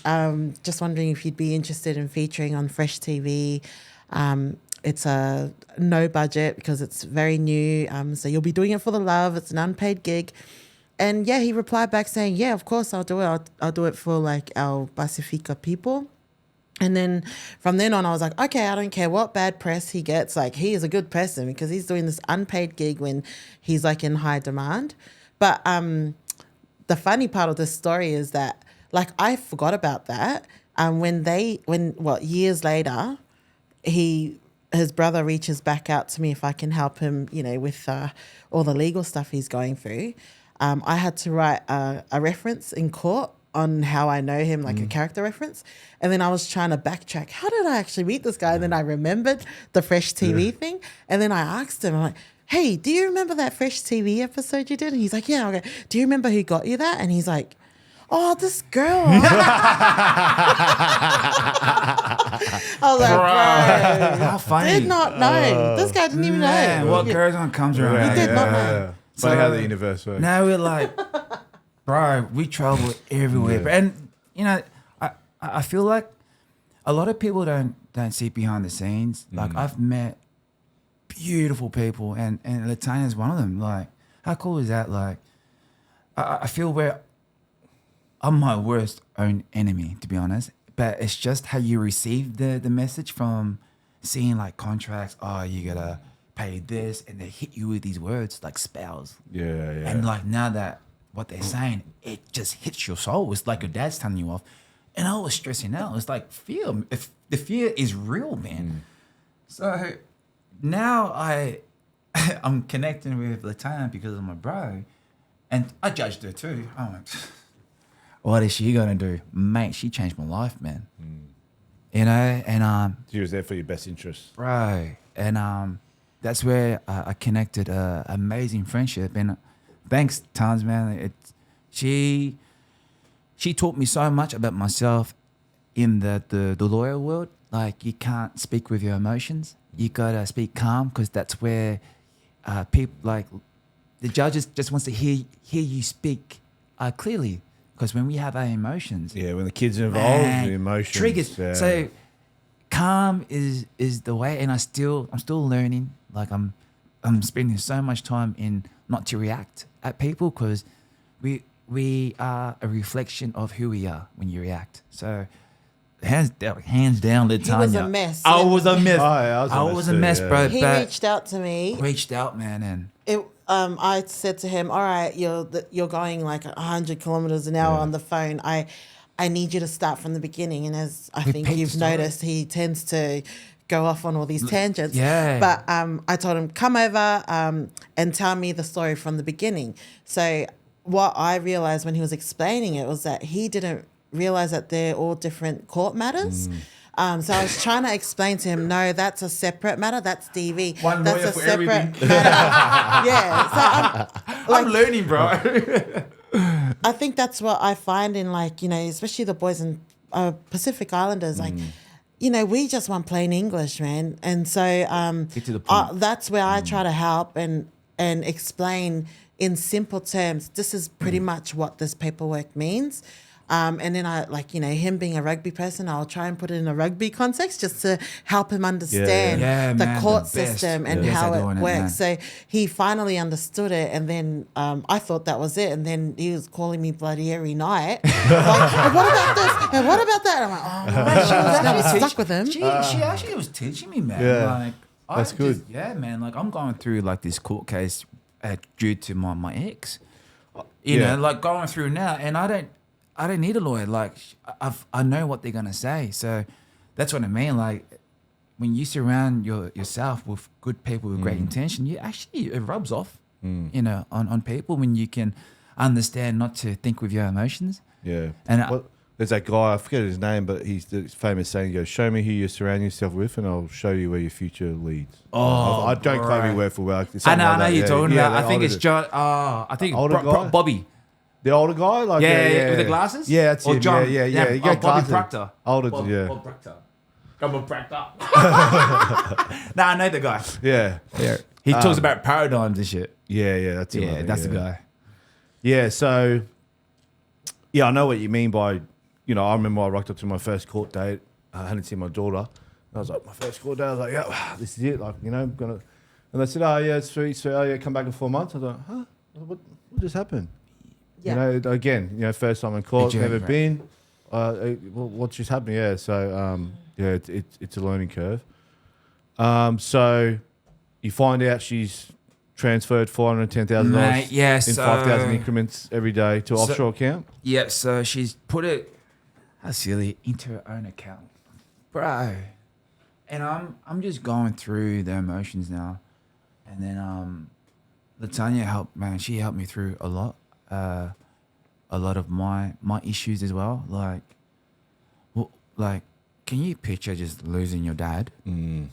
just wondering if you'd be interested in featuring on Fresh TV. It's a no budget because it's very new. So you'll be doing it for the love. It's an unpaid gig. And yeah, he replied back saying, yeah, of course I'll do it. I'll do it for our Pacifica people. And then from then on, I was like, okay, I don't care what bad press he gets. He is a good person because he's doing this unpaid gig when he's in high demand. But the funny part of this story is that I forgot about that. Years later, his brother reaches back out to me if I can help him, with all the legal stuff he's going through. I had to write a reference in court on how I know him, a character reference. And then I was trying to backtrack. How did I actually meet this guy? And then I remembered the Fresh TV thing. And then I asked him, I'm like, hey, do you remember that Fresh TV episode you did? And he's like, yeah. Okay. Do you remember who got you that? And he's like, oh, this girl. I was like, bro, How funny. did not know. This guy didn't even Man, know. what goes on comes around. He did not know. Funny how the universe works. Now we're like, bro, we travel everywhere. And, I feel like a lot of people don't see behind the scenes. I've met beautiful people and Latania's one of them. How cool is that? I feel where I'm my worst own enemy, to be honest. But it's just how you receive the message from seeing contracts. Oh, you gotta pay this, and they hit you with these words like spells. Yeah. And now that what they're saying, it just hits your soul. It's like your dad's telling you off. And I was stressing out. It's fear. If the fear is real, man. So now I'm connecting with Latanya because of my bro. And I judged her too. I'm like, what is she gonna do? Mate, she changed my life, man. And She was there for your best interests. bro. And that's where I connected amazing friendship. And thanks tons, man. She taught me so much about myself in the lawyer world. You can't speak with your emotions. You gotta speak calm because that's where people the judges just wants to hear you speak clearly. Because when we have our emotions, When the kids are involved, man, the emotions triggers. Yeah. So calm is the way, and I'm still learning. I'm spending so much time in not to react at people because we are a reflection of who we are when you react. So hands down, Latanya. He was a mess. I was a mess. I was a mess too, bro. He but reached out to me. reached out, man, and I said to him, all right, you're going 100 kilometers an hour on the phone. I need you to start from the beginning. And as I think Repeat the you've story. noticed, he tends to go off on all these tangents. Yeah. But I told him, come over and tell me the story from the beginning. So what I realized when he was explaining it was that he didn't realize that they're all different court matters. So I was trying to explain to him, no, that's a separate matter. That's DV. One that's lawyer a for separate everything. matter. Yeah. So I'm learning, bro. I think that's what I find in especially the boys in Pacific Islanders, we just want plain English, man. And so Get to the point. that's where I try to help and explain in simple terms. This is pretty much what this paperwork means. And then I, like, you know, him being a rugby person, I'll try and put it in a rugby context just to help him understand the man, court the best. system and Yeah. how Best at it doing it, works. man. So he finally understood it. And then I thought that was it. And then he was calling me bloody every night. Like, "And what about this? And what about that?" I'm like, oh, Man, she was I'm actually stuck with him. She actually was teaching me, man. Yeah. Like, That's good. Yeah, man. Like, I'm going through like this court case due to my ex. You Yeah. know, like going through now, and I don't need a lawyer. Like, I know what they're gonna say. So that's what I mean. Like, when you surround yourself with good people with great intention, it rubs off. You know, on people when you can understand not to think with your emotions. Yeah. And there's that guy, I forget his name, but he's the famous saying, he goes, "Show me who you surround yourself with and I'll show you where your future leads." I don't quote me word for word. I know you're talking about. I think the it's John. I think Older guy? Bobby. The older guy? Like Yeah, with the glasses? Yeah, that's Or him. John. Yeah. You got Bobby glasses. Proctor. Older, Bob yeah. Proctor. Nah, I know the guy. Yeah. He talks about paradigms and shit. Yeah, that's him. I Yeah, think, that's the guy. Yeah, so, yeah, I know what you mean by, you know, I remember I rocked up to my first court date. I hadn't seen my daughter. I was like, my first court date, I was like, yeah, this is it. Like, you know, I'm going to, and they said, oh, yeah, it's sweet. So, oh, yeah, come back in 4 months. I was like, huh? What just happened? Yeah. You know, again, you know, first time in court, journey, never right? been. Well, what's just happened? Yeah, so, yeah, it's a learning curve. So you find out she's transferred $410,000 Mate, yeah, in so- 5,000 increments every day to offshore account. Yeah, so she's put it, how silly, into her own account. Bro. And I'm just going through the emotions now. And then Latanya helped, man, she helped me through a lot of my issues as well. Like, can you picture just losing your dad? And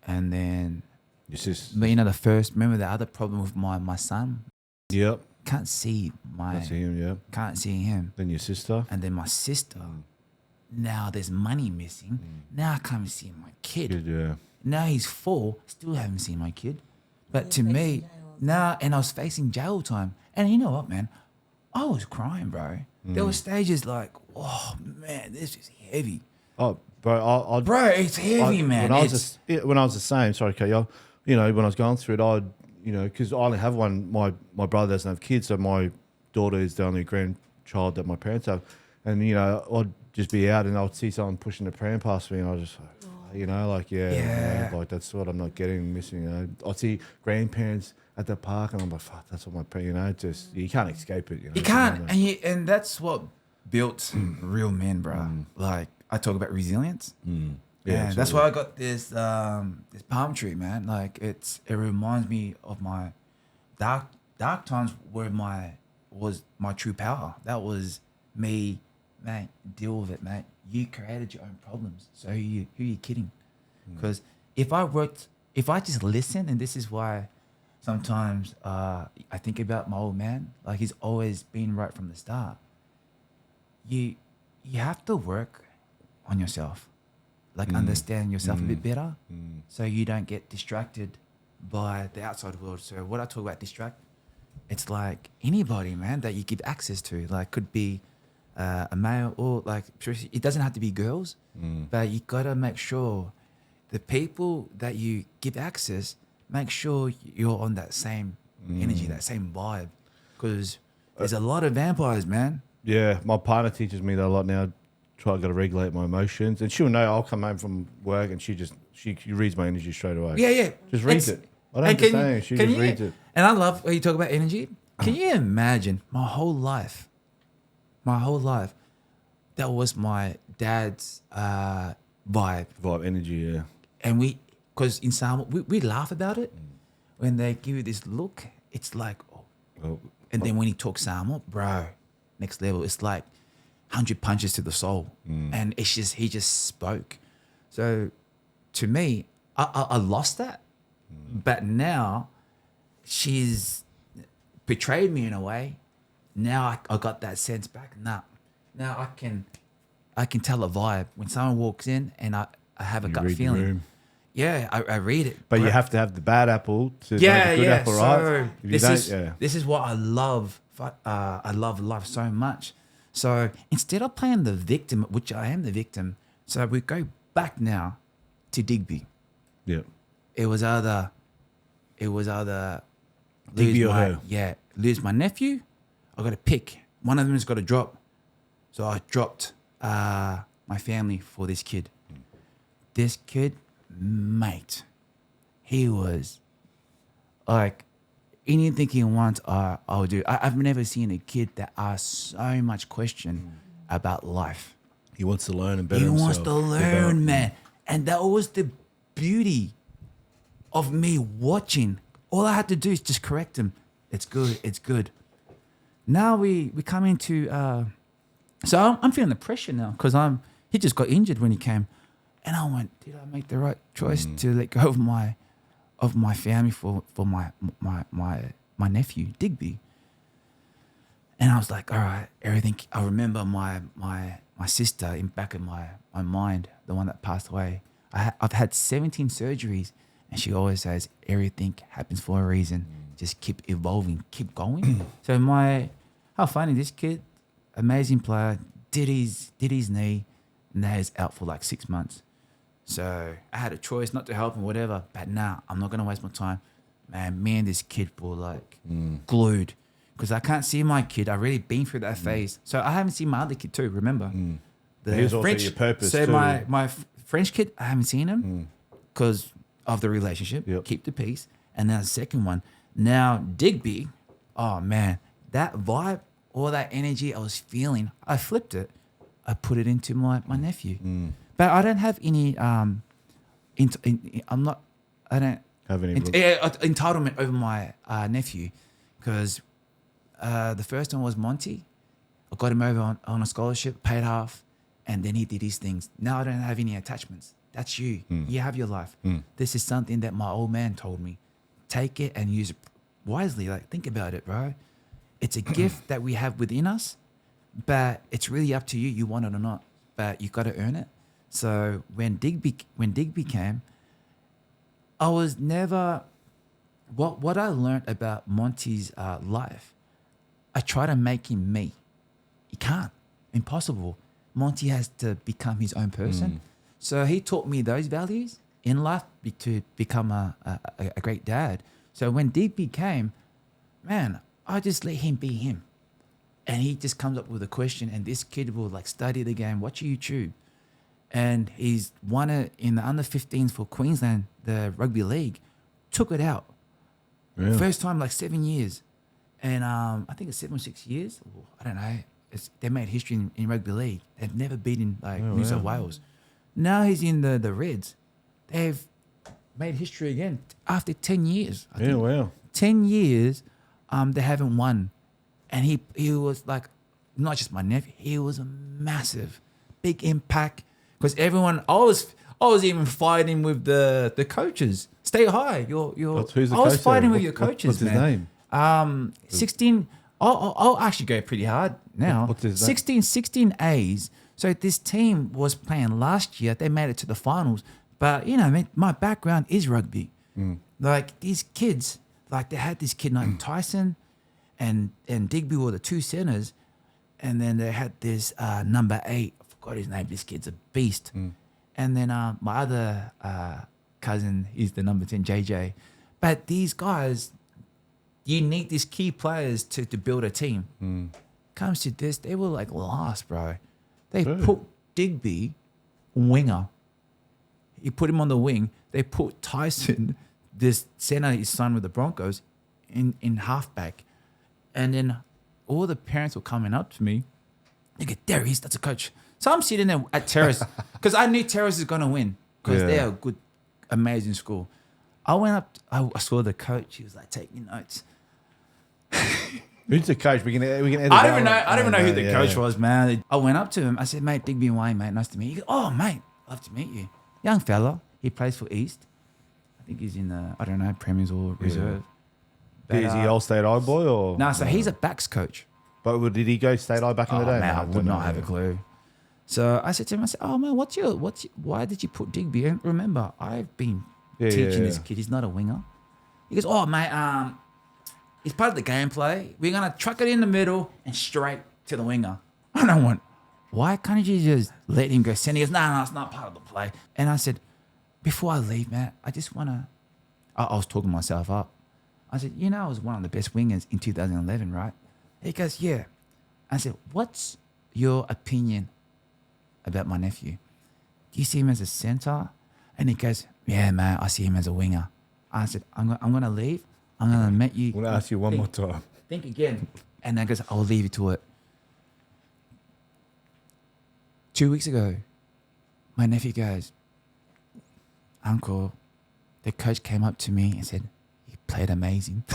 then, Your sister. you know, remember the other problem with my son? Yep. Can't see That's him, yeah. can't see him. Then your sister. And then my sister, now there's money missing. Now I can't see my kid. Good, yeah. Now he's 4, still haven't seen my kid. But to me, now, and I was facing jail time. And you know what, man? I was crying, bro. There were stages like, oh, man, this is heavy. Oh, bro, Bro, it's heavy, man. When I was the same, sorry, Kate, you know, when I was going through it, you know, because I only have one, my brother doesn't have kids, so my daughter is the only grandchild that my parents have. And, you know, I'd just be out and I'd see someone pushing the pram past me and I was just like, you know, like, yeah. You know, like that's what I'm not getting, missing. You know, I see grandparents at the park and I'm like, fuck, that's what my parents, you know, just, you can't escape it. You know, You can't. And that's what built real men, bro. Like, I talk about resilience. Yeah, that's why I got this this palm tree, man. Like it reminds me of my dark times where was my true power. That was me, mate. Deal with it, mate. You created your own problems. So who you kidding? Because if I just listen, and this is why sometimes I think about my old man. Like he's always been right from the start. You have to work on yourself. Like understand yourself a bit better so you don't get distracted by the outside world. So what I talk about distract, it's like anybody, man, that you give access to. Like could be a male or like, it doesn't have to be girls, but you got to make sure the people that you give access, make sure you're on that same energy, that same vibe. Because there's a lot of vampires, man. Yeah, my partner teaches me that a lot now. Got to regulate my emotions, and she'll know. I'll come home from work, and she reads my energy straight away. Yeah. Just reads it. I don't have to say anything. She just reads it. And I love when you talk about energy. Can you imagine my whole life, that was my dad's vibe. Energy, yeah. And because in Samoa, we laugh about it. When they give you this look, it's like, and then when he talks Samoa, bro, next level. It's like 100 punches to the soul. And it's just, he just spoke. So to me, I lost that. But now she's betrayed me in a way. Now I got that sense back. Now I can tell a vibe when someone walks in and I have a gut feeling. Yeah, I read it. But you have to have the bad apple to make the good apple, right? So this is what I love. I love life so much. So instead of playing the victim, which I am the victim, so we go back now to Digby. Yeah. It was either Digby or her. lose my nephew. I got to pick. One of them has got to drop. So I dropped my family for this kid. This kid, mate, he was like anything he wants, I'll do. I've never seen a kid that asks so much question about life. He wants to learn and better He himself. wants to learn, man. And that was the beauty of me watching. All I had to do is just correct him. It's good. It's good. Now we come into... so I'm feeling the pressure now because he just got injured when he came. And I went, did I make the right choice to let go of my family for my nephew, Digby? And I was like, all right, everything. I remember my sister in back of my mind, the one that passed away. I've had 17 surgeries, and she always says everything happens for a reason. Just keep evolving, keep going. So how funny, this kid, amazing player, did his knee, and now he's out for like 6 months. So I had a choice not to help him, whatever. But nah, I'm not gonna waste my time. Man, me and this kid were like glued. Because I can't see my kid. I've really been through that phase. So I haven't seen my other kid too, remember? He was also your purpose so too. my French kid, I haven't seen him because of the relationship. Yep. Keep the peace. And then the second one. Now, Digby, oh man, that vibe, all that energy I was feeling, I flipped it. I put it into my nephew. But I don't have any, I don't Have any entitlement over my nephew because the first one was Monty. I got him over on a scholarship, paid half, and then he did his things. Now I don't have any attachments. That's you. You have your life. This is something that my old man told me. Take it and use it wisely. Like, think about it, bro. It's a gift that we have within us, but it's really up to you. You want it or not, but you got to earn it. So when Digby came, I was never what I learned about Monty's life. I try to make him me. He can't. Impossible. Monty has to become his own person. So he taught me those values in life to become a great dad. So when Digby came, man, I just let him be him. And he just comes up with a question, and this kid will like study the game, watch YouTube. And he's won it in the under-15s for Queensland, the rugby league. Took it out. Really? First time like 7 years. And I think it's 7 or 6 years. I don't know. They made history in rugby league. They've never beaten New South Wales. Now he's in the Reds. They've made history again after 10 years. I think. Wow. 10 years, they haven't won. And he was like, not just my nephew, he was a massive, big impact. Because everyone, I was even fighting with the coaches. Stay high. Who's the I was coach fighting there? with your coaches, What's his man. name? 16. I'll actually go pretty hard now. What's his name? 16 A's. So this team was playing last year. They made it to the finals. But, you know, my background is rugby. Like, these kids, like, they had this kid named Tyson and Digby were the two centers. And then they had this number 8. I forgot his name. This kid's a beast. And then my other cousin is the number 10, JJ. But these guys, you need these key players to build a team. Comes to this, they were like last, bro. They put Digby winger. You put him on the wing. They put Tyson, this center, his son with the Broncos, in halfback. And then all the parents were coming up to me. They go, there he is, that's a coach. So I'm sitting there at Terrace because I knew Terrace is going to win because they're a good, amazing school. I went up, I saw the coach. He was like taking notes. Who's the coach? We can edit I that don't even know who the yeah, coach yeah. was, man. I went up to him. I said, mate, Digby Ioane, mate, nice to meet you. He goes, oh, mate, love to meet you. Young fella. He plays for East. I think he's in the, I don't know, Premiers or Reserve. But, Is he old State Eye boy or? No, so he's a backs coach. But did he go State Eye back in the day? Man, No, I would don't not know. have a clue. So I said to him, I said, oh, man, why did you put Digby? And remember, I've been teaching this kid. He's not a winger. He goes, oh, mate, it's part of the gameplay. We're going to truck it in the middle and straight to the winger. And I went, why can't you just let him go? Send. He goes, no, it's not part of the play. And I said, before I leave, man, I just want to, I was talking myself up. I said, I was one of the best wingers in 2011, right? He goes, yeah. I said, what's your opinion about my nephew? Do you see him as a center? And he goes, yeah, man, I see him as a winger. I said, I'm going to leave. I'm going to meet you. I'm going to ask you one more time. Think again. And then goes, I'll leave you to it. 2 weeks ago, my nephew goes, Uncle, the coach came up to me and said, you played amazing.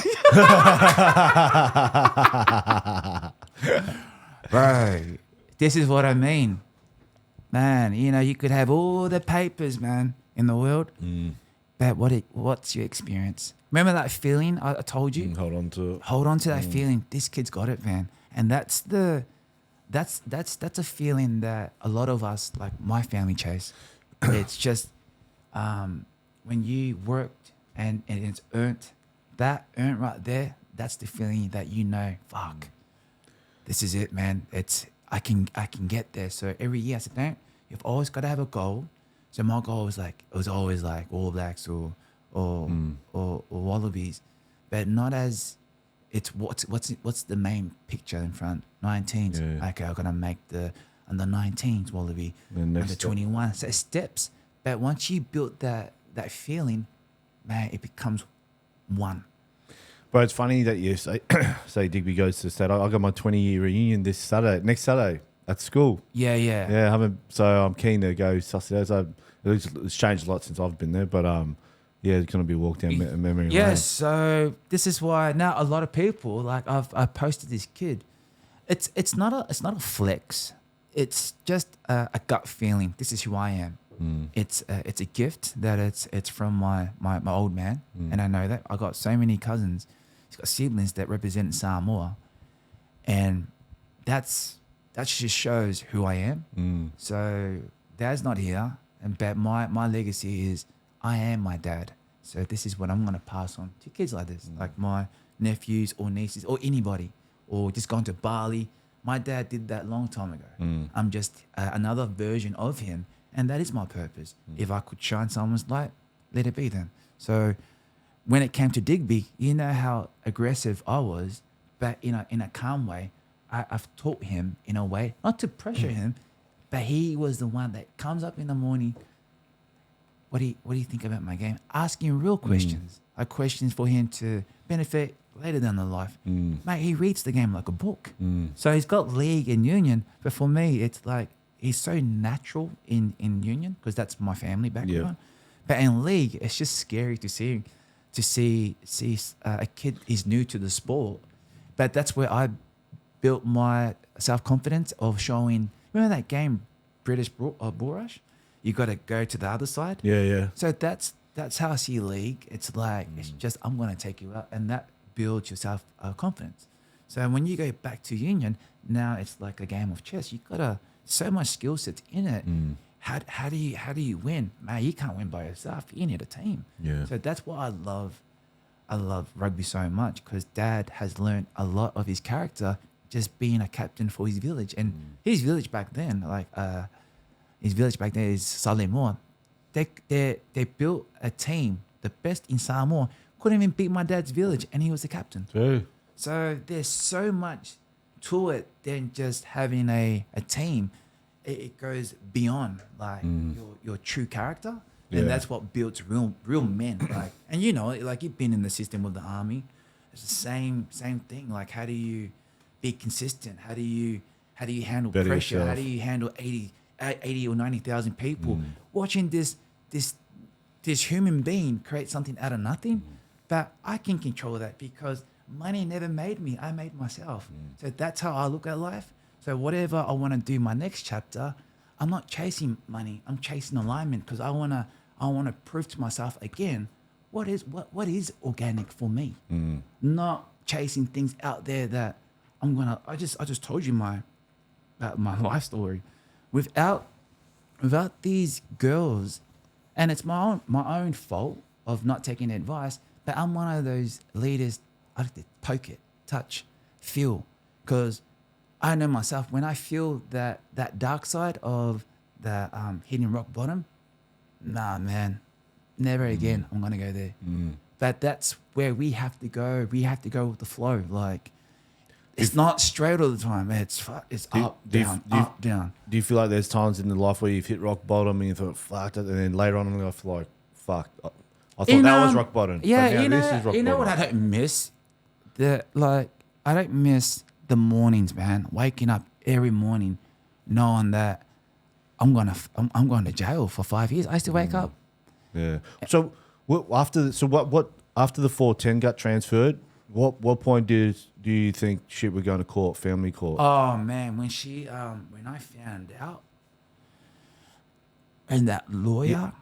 Bro, this is what I mean. Man, you could have all the papers, man, in the world, but what's your experience? Remember that feeling I told you? Hold on to it. Hold on to that feeling. This kid's got it, man. And that's a feeling that a lot of us, like my family, chase. It's just when you worked and it's earned, that earned right there, that's the feeling that fuck, this is it, man. I can get there. So every year I said, no, you've always got to have a goal. So my goal was always like All Blacks or Wallabies, but not as it's what's the main picture in front. 19s. Yeah. Okay, I'm gonna make the under 19s Wallaby, under 21. So steps. But once you build that feeling, man, it becomes one. But it's funny that you say Digby goes to Stade. I got my 20-year reunion next Saturday at school. Yeah. So I'm keen to go suss it out. It's changed a lot since I've been there, but it's gonna be a walk down memory lane. Yes. So this is why now a lot of people I've posted this kid. It's not a flex. It's just a gut feeling. This is who I am. It's a gift that it's from my old man, and I know that I got so many cousins. He's got siblings that represent Samoa, and that just shows who I am. So Dad's not here, but my legacy is I am my dad. So this is what I'm gonna pass on to kids like this, like my nephews or nieces or anybody, or just going to Bali. My dad did that long time ago. I'm just another version of him. And that is my purpose. If I could shine someone's light, let it be then. So when it came to Digby, you know how aggressive I was, but in a calm way. I've taught him in a way, not to pressure him, but he was the one that comes up in the morning. What do you think about my game? Asking real questions, like questions for him to benefit later down the life. Mate, he reads the game like a book. So he's got league and union, but for me, it's like, he's so natural in union because that's my family background. Yeah. But in league, it's just scary to see a kid is new to the sport. But that's where I built my self-confidence of showing. Remember that game, British Bull Rush? You got to go to the other side. Yeah. So that's how I see league. It's like it's just I'm going to take you up, and that builds your self-confidence. So when you go back to union, now it's like a game of chess. You got so much skill sets in it. How do you win? Man, you can't win by yourself. You need a team. Yeah. So that's why I love rugby so much, because Dad has learned a lot of his character just being a captain for his village. And his village back then, is Samoa. They built a team, the best in Samoa. Couldn't even beat my dad's village, and he was the captain. True. So there's so much to it than just having a team. It goes beyond your true character, and that's what builds real men. And you've been in the system with the army. It's the same thing. Like, how do you be consistent? How do you handle Better pressure? yourself. How do you handle 80 or 90,000 people watching this human being create something out of nothing? But I can control that because money never made me. I made myself. So that's how I look at life. So whatever I want to do my next chapter, I'm not chasing money. I'm chasing alignment, because I want to prove to myself again what is organic for me. Not chasing things out there that I just told you my life story. Without these girls, and it's my own fault of not taking advice, but I'm one of those leaders. I like to poke it, touch, feel, because I know myself, when I feel that dark side of the hitting rock bottom, nah, man, never again. I'm gonna go there. But that's where we have to go. We have to go with the flow. Like, it's not straight all the time, man. It's up, down, up, down. Do you feel like there's times in the life where you've hit rock bottom and you thought, fuck it, and then later on in life, like, fuck, I thought that was rock bottom. Yeah, but now this is rock you know bottom. what I don't miss? I don't miss the mornings, man. Waking up every morning, knowing that I'm going to jail for 5 years. I used to wake up. Yeah. So after the 410 got transferred, what point do you think shit we're going to court, family court? Oh man, when I found out, and that lawyer.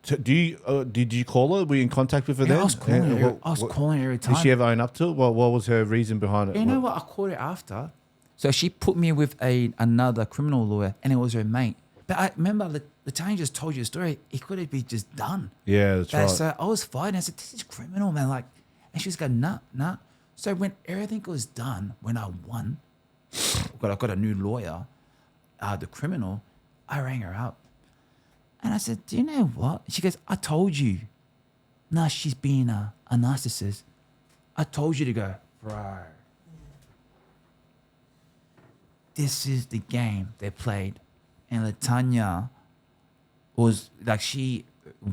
So did you call her? Were you in contact with her then? I was calling her. I was calling her every time. Did she ever own up to it? What was her reason behind it? You know what? I called her after. So she put me with another criminal lawyer, and it was her mate. But I remember the time just told you a story. It could have been just done. Yeah, that's right. So I was fighting. I said, "This is criminal, man." Like, and she was going, "Nah." So when everything was done, when I won, I got a new lawyer, the criminal. I rang her up, and I said, "Do you know what?" She goes, "I told you." Nah, she's being a narcissist. I told you to go, bro. This is the game they played. And Latanya was like, she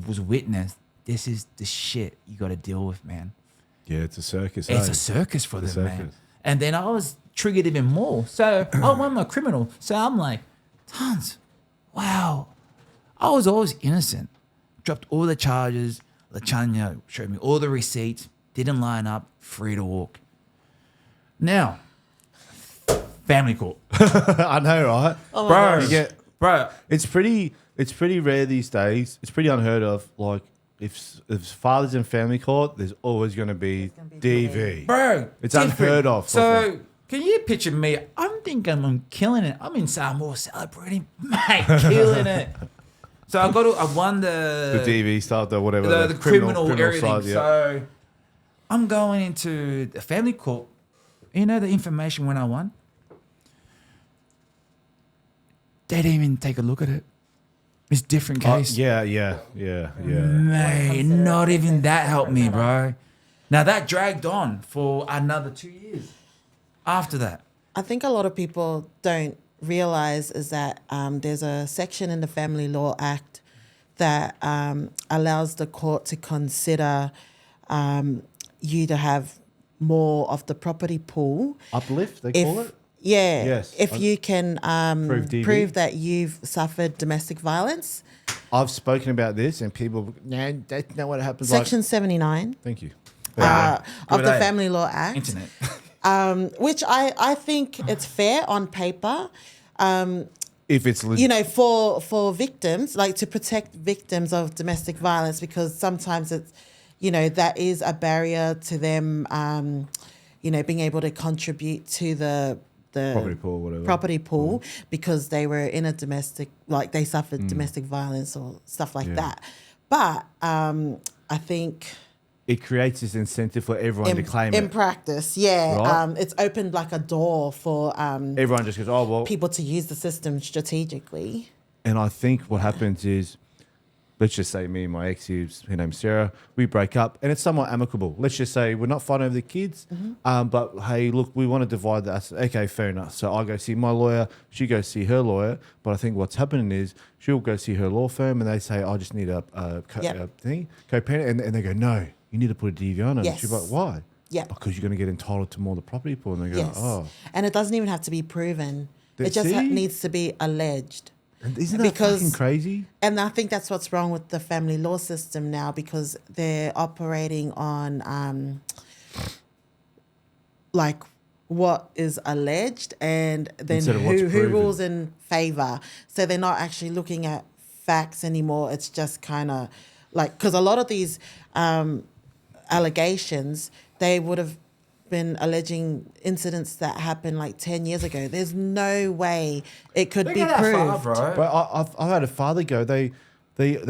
was witness. This is the shit you got to deal with, man. Yeah, it's a circus. It's a circus for them, man. And then I was triggered even more. So I won my criminal. So I'm like, tons. Wow. I was always innocent. Dropped all the charges. Latanya showed me all the receipts. Didn't line up. Free to walk. Now, family court. I know, right? Oh Bro, bro. It's pretty rare these days. It's pretty unheard of. Like if father's in family court, there's always going to be DV. Bro, It's different. unheard of. So can you picture me? I'm thinking I'm killing it. I'm in Samoa celebrating, mate, killing it. So I won the DV stuff, the whatever, the criminal everything. side, yeah. So I'm going into the family court. You know the information when I won? They didn't even take a look at it. It's a different case. Yeah. Mate, not even that helped me, bro. Now that dragged on for another 2 years after that. I think a lot of people don't realize is that there's a section in the Family Law Act that allows the court to consider you to have more of the property pool. Uplift, they call it? Yeah. Yes. If you can prove that you've suffered domestic violence. I've spoken about this and people, no, that's not what happens. Section 79 Thank you. of the Family Law Act. Internet. Which I think it's fair on paper. If it's for victims, like to protect victims of domestic violence, because sometimes it's, that is a barrier to them, being able to contribute to the property pool because they were in a domestic, like they suffered domestic violence or stuff like that. But I think it creates this incentive for everyone to claim it. In practice, yeah. Right? It's opened like a door for everyone just goes, oh, well. people to use the system strategically. And I think what happens is, let's just say me and my ex, her name's Sarah, we break up and it's somewhat amicable. Let's just say we're not fighting over the kids, but hey, look, we want to divide that. Okay, fair enough. So I go see my lawyer, she goes see her lawyer. But I think what's happening is she'll go see her law firm and they say, I just need a co-parent. And they go, no, you need to put a DV on it. Yes. She's like, why? Yeah. Because you're going to get entitled to more of the property pool. And they go, Yes. oh. And it doesn't even have to be proven. It just See? needs to be alleged. And isn't that fucking crazy? And I think that's what's wrong with the family law system now, because they're operating on like what is alleged and then who rules in favor. So they're not actually looking at facts anymore. It's just kind of like, because a lot of these allegations, they would have been alleging incidents that happened like 10 years ago. There's no way it could be proved. But I've had a father go, they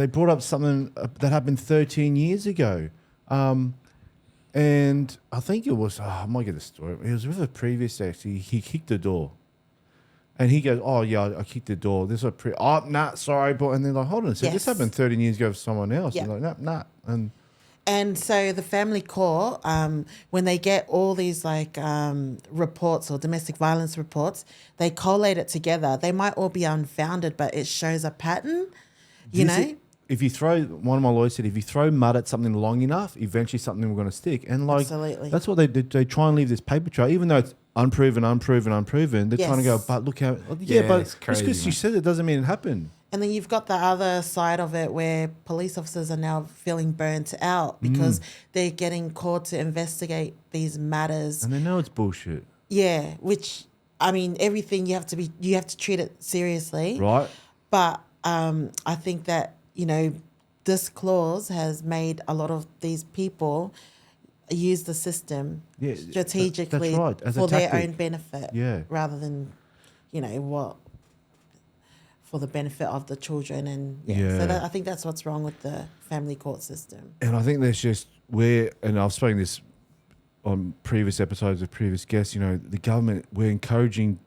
brought up something that happened 13 years ago. And I think it was, I might get the story. It was with a previous ex. He kicked the door. And he goes, oh, yeah, I kicked the door. This is nah, sorry. But, and they're like, hold on a second. This Yes. happened 13 years ago for someone else. Yeah. And like, nah. And so the family court, when they get all these like reports or domestic violence reports, they collate it together. They might all be unfounded, but it shows a pattern, you know? If you throw, one of my lawyers said, if you throw mud at something long enough, eventually something will going to stick. And like, Absolutely. that's what they do. They try and leave this paper trail, even though it's unproven. They're trying to go, Yes. but look how, Yeah, but it's just crazy, because you man. said it doesn't mean it happened. And then you've got the other side of it where police officers are now feeling burnt out because they're getting called to investigate these matters. And they know it's bullshit. Yeah, which, I mean, everything you have to treat it seriously. Right? But I think that, you know, this clause has made a lot of these people use the system Yeah, strategically that's right, as a for their tactic. own benefit, Yeah. rather than, you know, for the benefit of the children. And Yeah. so I think that's what's wrong with the family court system. And I think there's just and I've spoken this on previous episodes of previous guests, you know, the government, we're encouraging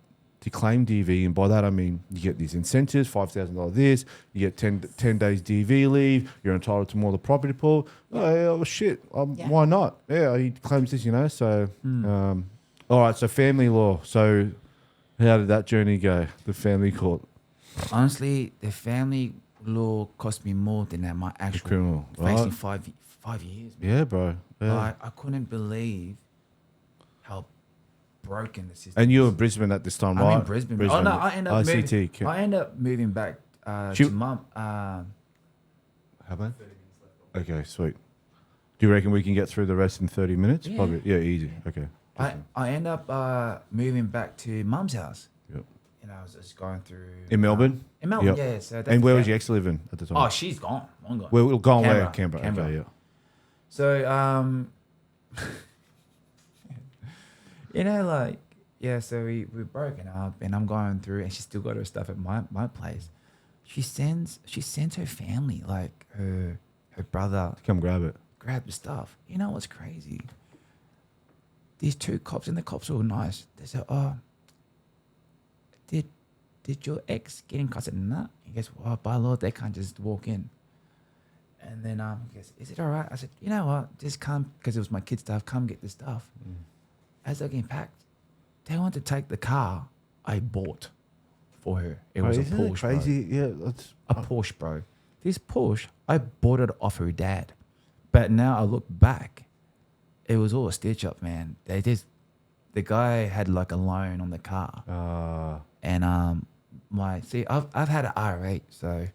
to claim DV. And by that, I mean, you get these incentives, $5,000 this, you get 10 days DV leave, you're entitled to more of the property pool. Oh, shit, Yeah. why not? Yeah, he claims this, you know, so, all right, so family law. So how did that journey go, the family court? Honestly, the family law cost me more than that. My actual criminal, facing right? 5 years. Yeah, bro. Yeah. Like, I couldn't believe how broken the system. And you were is. in Brisbane at this time, I'm right? in Brisbane. Oh no, I end up ICT. moving. I end up moving back She- to mum. How about? Okay, sweet. Do you reckon we can get through the rest in 30 minutes? Yeah. Probably. Yeah, easy. Okay. I end up moving back to mum's house. Yep. You know, I was just going through In Melbourne? In Melbourne, Yep. yeah. So And where was your ex living at the time? Oh, she's gone. Long gone. We're gone where? Canberra. Canberra. Okay, yeah. So you know, like, yeah, so we're broken up and I'm going through and she still got her stuff at my place. She sends her family, like her brother, Come grab it. grab the stuff. You know what's crazy? These two cops, and the cops were nice. They said, oh, did your ex get in? I said, nah. He goes, well, by law, they can't just walk in. And then he goes, is it all right? I said, you know what? Just come, because it was my kid's stuff, come get the stuff. As they're getting packed, they want to take the car I bought for her. It was a Isn't it Porsche, crazy. bro. Yeah, that's A Porsche, bro. This Porsche, I bought it off her dad. But now I look back, it was all a stitch up, man. The guy had like a loan on the car. And I've had an R8, so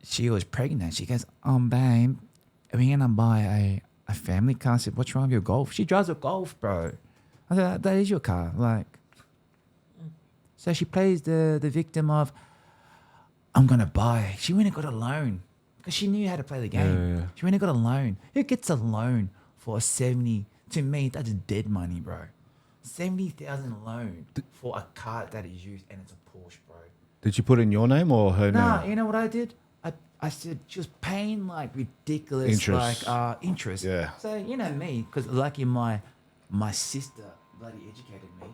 she was pregnant. She goes, babe, are we gonna buy a family car? I said, what's wrong with your Golf? She drives a Golf, bro. I said, that is your car. Like, so she plays the victim of, I'm gonna buy. She went and got a loan because she knew how to play the game. Yeah. She went and got a loan. Who gets a loan for 70? To me, that's dead money, bro. 70,000 loan for a car that is used and it's a Porsche, bro. Did you put in your name or her Nah, name? you know what I did? I said she was paying like ridiculous Interest. interest. Yeah. So you know me, because lucky my sister bloody educated me.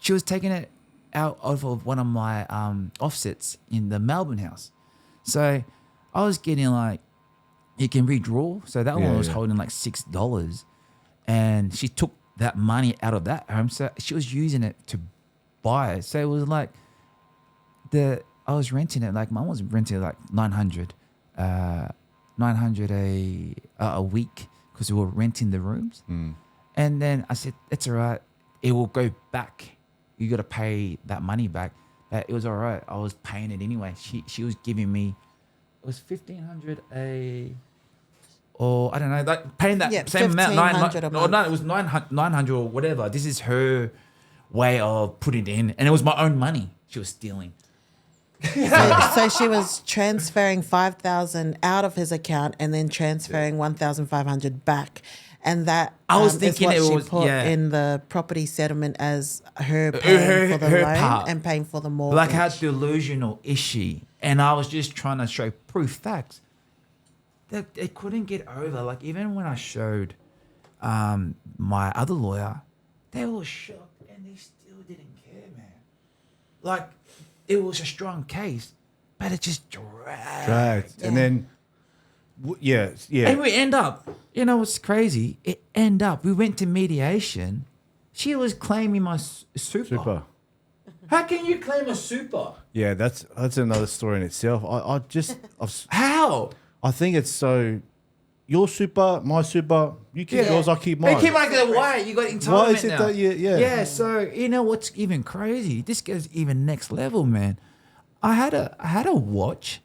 She was taking it out of one of my offsets in the Melbourne house. So I was getting like, you can redraw. So that one was holding like $6, and she took that money out of that home. So she was using it to buy it. So it was like I was renting it, like mum was renting it like 900 a week because we were renting the rooms. And then I said, it's all right. It will go back. You got to pay that money back. But it was all right. I was paying it anyway. She was giving me, it was $1,500 or I don't know, like paying that same amount. $1,500 a month. No, it was 900 or whatever. This is her way of putting it in. And it was my own money she was stealing. So she was transferring 5,000 out of his account and then transferring 1,500 back, and that I was is thinking what it she was- put yeah. in the property settlement as her paying for the her loan part. and paying for the mortgage. Like, how delusional is she? And I was just trying to show proof, facts. That they couldn't get over. Like, even when I showed my other lawyer, they were shocked and they still didn't care. like, it was a strong case, but it just dragged. Dragged. And then, yeah. And we end up, you know what's crazy? We went to mediation. She was claiming my super. How can you claim a super? Yeah, that's another story in itself. How? I think it's so. Your super, my super. You keep yours, I keep mine. They keep on going, why? You got entitlement Why is it now. that? Yeah. Yeah. So you know what's even crazy? This goes even next level, man. I had a watch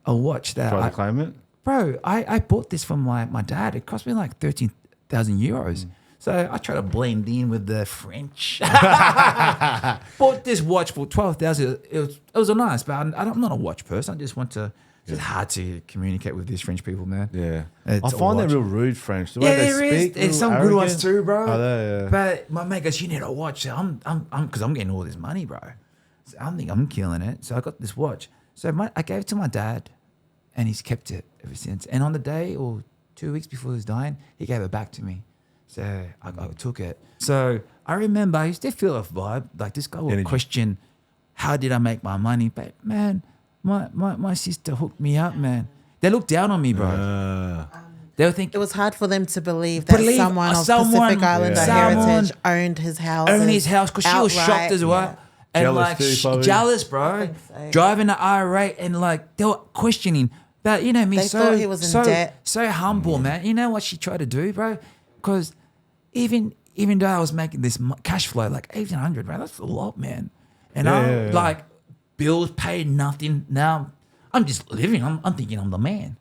that Try to claim it. bro. I bought this from my dad. It cost me like 13,000 euros. So I try to blend in with the French. Bought this watch for 12,000. It was a nice, but I'm not a watch person. I just want to. It's hard to communicate with these French people, man. Yeah, It's I a find them watch. real rude French. The way they there is. speak, There's real some good ones arrogant. too, bro. Are they? Yeah. But my mate goes, you need a watch. So because I'm getting all this money, bro. So I think I'm killing it. So I got this watch. So I gave it to my dad, and he's kept it ever since. And on the day or 2 weeks before he was dying, he gave it back to me. So I took it. So I remember I used to feel a vibe. Like this guy would question, how did I make my money? But man, my sister hooked me up, man. They looked down on me, bro. They would think It was hard for them to believe that someone of Pacific Islander heritage owned his house. owned his house because she was shocked as well. Yeah. And Jealous like too, probably. jealous, bro. so. Driving the I-rate and like they were questioning. But you know me, They so thought he was in debt. so humble, man. You know what she tried to do, bro? Because even though I was making this cash flow, like 1,800, man, that's a lot, man. And I'm like bills paid, nothing. Now I'm just living. I'm thinking I'm the man.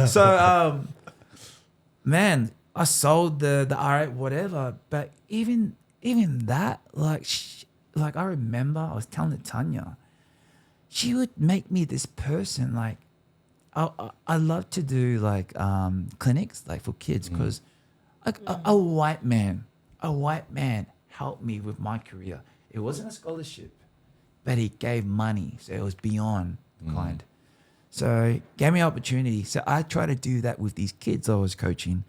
So man, I sold the R8 whatever, but even that, like I remember I was telling Tanya, she would make me this person. Like I love to do like clinics like for kids because a white man helped me with my career. It wasn't a scholarship, but he gave money, so it was beyond kind. So gave me opportunity. So I try to do that with these kids I was coaching,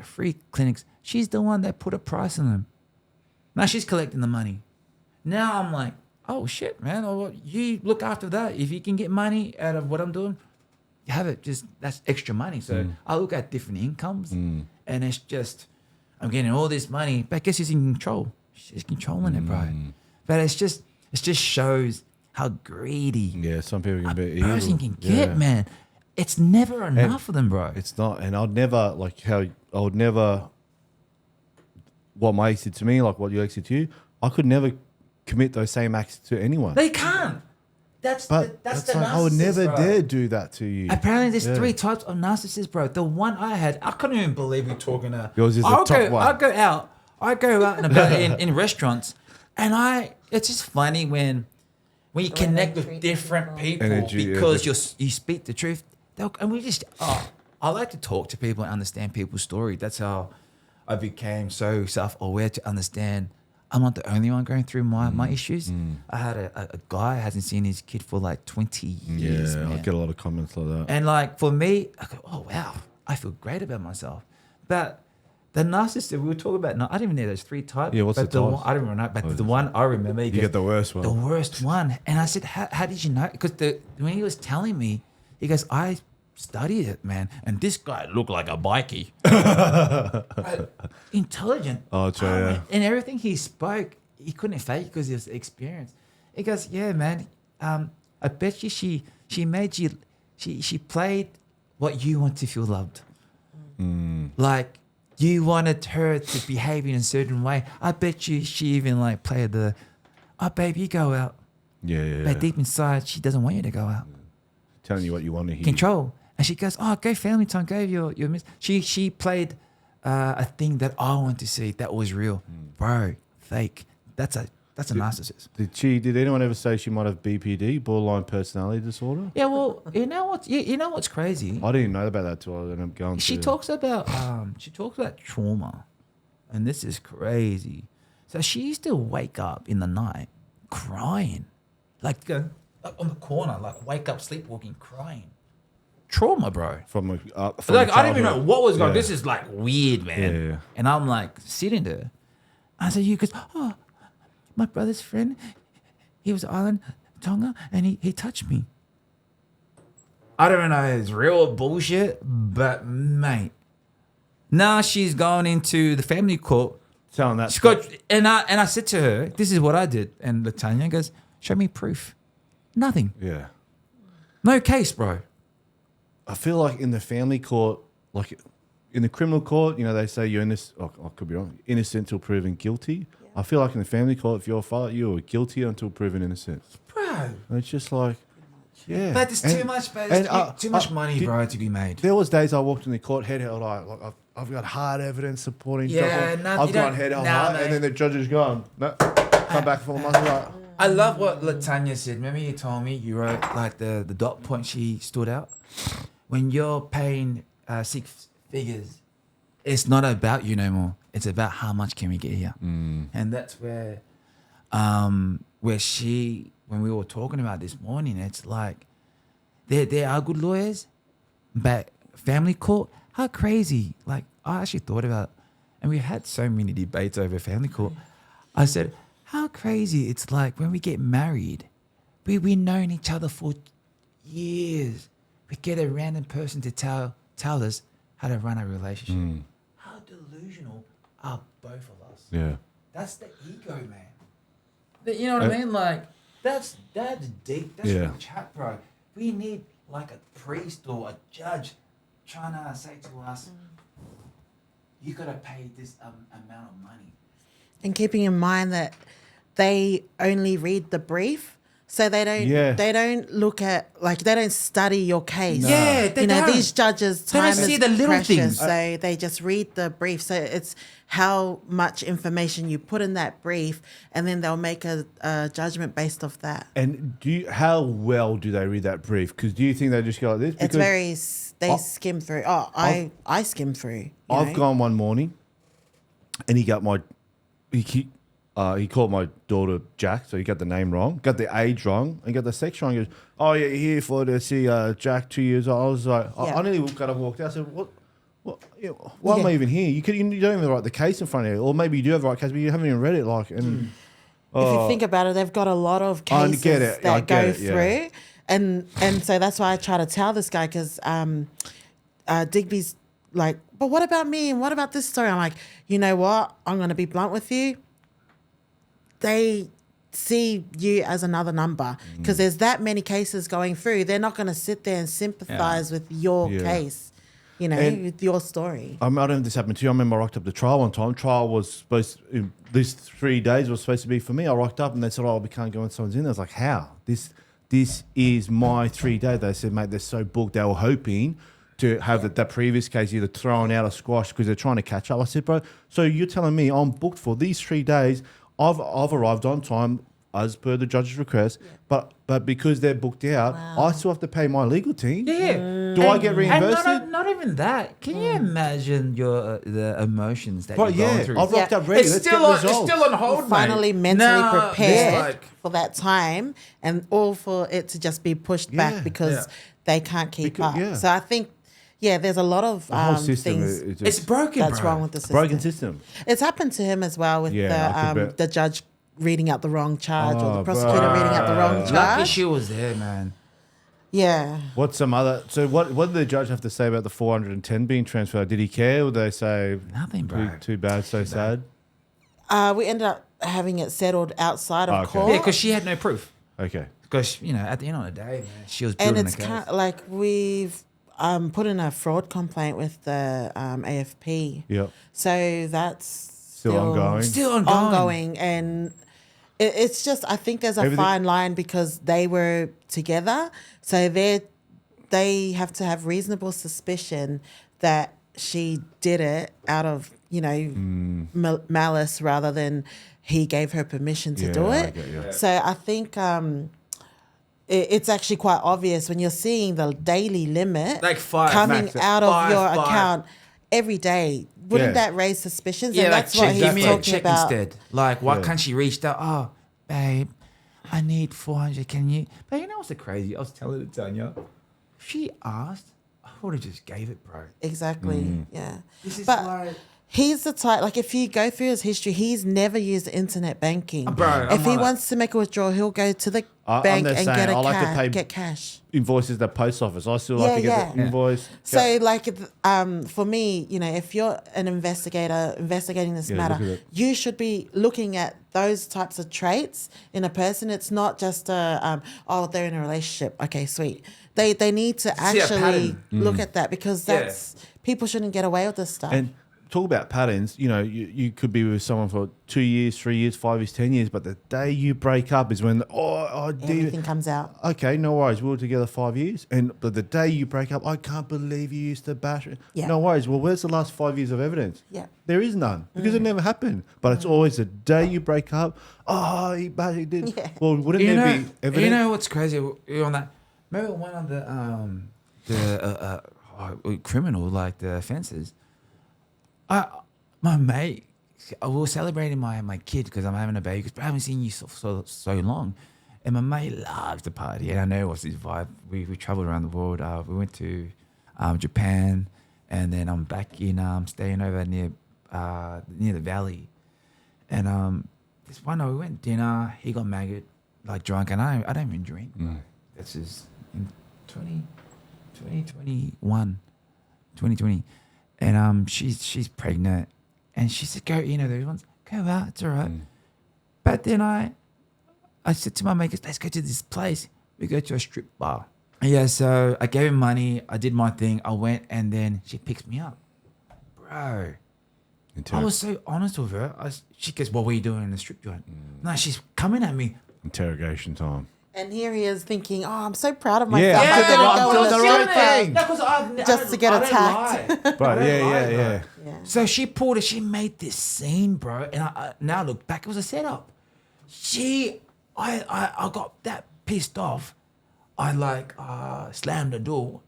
free clinics. She's the one that put a price on them. Now she's collecting the money. Now I'm like, oh shit, man. Oh, you look after that. If you can get money out of what I'm doing, you have it. Just that's extra money. So I look at different incomes, and it's just I'm getting all this money, but guess who's in control? She's controlling it, bro. But it just shows how greedy Some people can be a person evil. can get, man. It's never enough for them, bro. It's not, and I'd never what my ex did to me, like what your ex did to you. I could never commit those same acts to anyone. They can't. That's the like, narcissist, I would never bro. dare do that to you. Apparently, there's 3 types of narcissists, bro. The one I had, I couldn't even believe we're talking to. Yours is the top one. I go out and about in restaurants, and it's just funny when you connect with different people because you speak the truth. And we just, I like to talk to people and understand people's story. That's how I became so self-aware to understand I'm not the only one going through my issues. I had a guy who hasn't seen his kid for like 20 years. Yeah, man. I get a lot of comments like that. And like for me, I go, oh wow, I feel great about myself. But the narcissist, we were talking about, I didn't even know there's 3 types. Yeah, what's but the types? one, I don't even know, but the one I remember, You get the worst one. the worst one. And I said, how did you know? Because when he was telling me, he goes, I studied it, man. And this guy looked like a bikie. Intelligent. Oh, true, yeah. And everything he spoke, he couldn't fake because he was experienced. He goes, yeah, man, I bet you she made you, she played what you want to feel loved. Like, you wanted her to behave in a certain way. I bet you she even like played oh, babe, you go out. Yeah. But deep inside, she doesn't want you to go out. Telling you what you want to hear. Control. And she goes, oh, go family time, go your miss. She played a thing that I want to see that was real. Bro, fake. That's a narcissist. Did anyone ever say she might have BPD, borderline personality disorder? Yeah, well, you know what's crazy? I didn't know about that till I ended up going. She talks about trauma, and this is crazy. So she used to wake up in the night crying, like go on the corner, like wake up sleepwalking, crying. Trauma, bro. From Like I didn't even know what was going on. Yeah. This is like weird, man. Yeah. And I'm like sitting there. I said, "You," because my brother's friend, he was island Tonga, and he touched me. I don't know if it's real or bullshit, but mate, now she's gone into the family court. Telling that. She got, and I said to her, "This is what I did," and Latanya goes, "Show me proof." Nothing. Yeah. No case, bro. I feel like in the family court, like in the criminal court, you know, they say you're innocent. I could be wrong. Innocent until proven guilty. Yeah. I feel like in the family court, if you're a father, you're guilty until proven innocent. Bro. And it's just like, yeah. But there's too much, bro. There's too much money, bro, to be made. There was days I walked in the court head held high. Like I've got hard evidence supporting. Yeah, I've gone head held high, and then the judge is gone. No, come back 4 months. Like, I love what Latanya said. Remember you told me you wrote like the dot point she stood out? When you're paying 6 figures, it's not about you no more. It's about how much can we get here. And that's where she, when we were talking about this morning, it's like there are good lawyers, but family court, how crazy. Like I actually thought about it, and we had so many debates over family court. I said, how crazy it's like when we get married, we've known each other for years. We get a random person to tell us how to run a relationship. How delusional are both of us? yeah. That's the ego, man. You know what I mean? Like that's deep. That's real chat, bro. We need like a priest or a judge trying to say to us, you gotta pay this amount of money. And keeping in mind that they only read the brief, so they don't look at, like, they don't study your case. No. Yeah, they don't. These judges' time don't see is the little precious, things. so they just read the brief. So it's how much information you put in that brief, and then they'll make a judgment based off that. And how well do they read that brief? Because do you think they just go like this? It's they skim through. I skim through. I've gone one morning, and he called my daughter Jack, so he got the name wrong, got the age wrong, and got the sex wrong. He goes, "Oh yeah, you're here for to see Jack, 2 years old." I was like, I nearly kind of walked out. I said, "What? Why am I even here? You don't even write the case in front of you, or maybe you do have the right case, but you haven't even read it." Like, and if you think about it, they've got a lot of cases that go through, and so that's why I try to tell this guy, because Digby's like, "But what about me? And what about this story?" I'm like, you know what? I'm going to be blunt with you. They see you as another number, because there's that many cases going through. They're not going to sit there and sympathize with your case, with your story. I don't know if this happened to you. I remember I rocked up to trial one time. Trial was supposed to, these 3 days was supposed to be for me. I rocked up and they said, "Oh, we can't go when someone's in." I was like, "How? This is my 3 days." They said, "Mate, they're so booked." They were hoping to have that previous case either thrown out or squashed because they're trying to catch up. I said, "Bro, so you're telling me I'm booked for these 3 days? I've arrived on time as per the judge's request, but because they're booked out, I still have to pay my legal team." Yeah. Do I get reimbursed? And not even that. Can you imagine the emotions that you're going through? I've rocked up ready. It's Let's still get on, it's results. still on hold, mate. Finally mentally prepared like- for that time, and all for it to just be pushed back because they can't keep up. Yeah. So I think, there's a lot of The whole system things It's broken, that's bro. wrong with the system. broken system. It's happened to him as well with I could bet. the judge reading out the wrong charge, or the Oh, prosecutor bro. reading out the wrong Lucky charge. she was there, man. Yeah. What did the judge have to say about the 410 being transferred? Did he care, or did they say Nothing, bro. too bad, so sad? We ended up having it settled outside of Okay. court. Yeah, because she had no proof. Okay. Because, at the end of the day, man, she was And building it's a case. kind of like we've put in a fraud complaint with the AFP. Yep. So that's Still ongoing. Still ongoing. And it's just, I think there's a Everything- fine line, because they were together. So they have to have reasonable suspicion that she did it out of, malice, rather than he gave her permission to do I it. get you. So I think it's actually quite obvious when you're seeing the daily limit Like 5 coming max. out of 5, your 5. account every day. Wouldn't Yeah. that raise suspicions? Yeah, And like, that's what give he's me a talking check about. instead. Like, why Yeah. can't she reach out? "Oh, babe, I need 400. Can you?" But you know what's the crazy? I was telling it to Tanya. If she asked, I would have just gave it, bro. Exactly. Yeah. This is But like... He's the type, like if you go through his history, he's never used internet banking. Bro, if he wants to make a withdrawal, he'll go to the bank and get cash. Invoices at the post office. I still like to get the invoice. So like, for me, you know, if you're an investigator investigating this matter, you should be looking at those types of traits in a person. It's not just they're in a relationship. Okay, sweet. They need to actually look at that, because people shouldn't get away with this stuff. And talk about patterns. You know, you could be with someone for 2 years, 3 years, 5 years, 10 years, but the day you break up is when everything comes out. Okay, no worries. We were together 5 years, but the day you break up, I can't believe you used to bash it. Yeah. No worries. Well, where's the last 5 years of evidence? Yeah. There is none, because it never happened. But it's always the day you break up. Oh, he did. Yeah. Well, wouldn't there be evidence? You know what's crazy on that? Remember one of the criminal, like the offences. My mate, we were celebrating my kid because I'm having a baby. Because I haven't seen you so long, and my mate loves the party, and I know what's his vibe. We travelled around the world. We went to Japan, and then I'm back in staying over near the valley, and this one night we went dinner. He got maggot, like drunk, and I don't even drink. This is in 2020, and she's pregnant. And she said, go, those ones, go out, it's all right. But then I said to my mate, let's go to this place. We go to a strip bar. Yeah, so I gave him money. I did my thing. I went, and then she picks me up. Bro, I was so honest with her. She goes, what were you doing in the strip joint? No, she's coming at me. Interrogation time. And here he is thinking, I'm so proud of myself. I'm doing the right thing. Just to get attacked. But yeah. So she pulled it. She made this scene, bro. And I now look back, it was a setup. I got that pissed off. I slammed the door.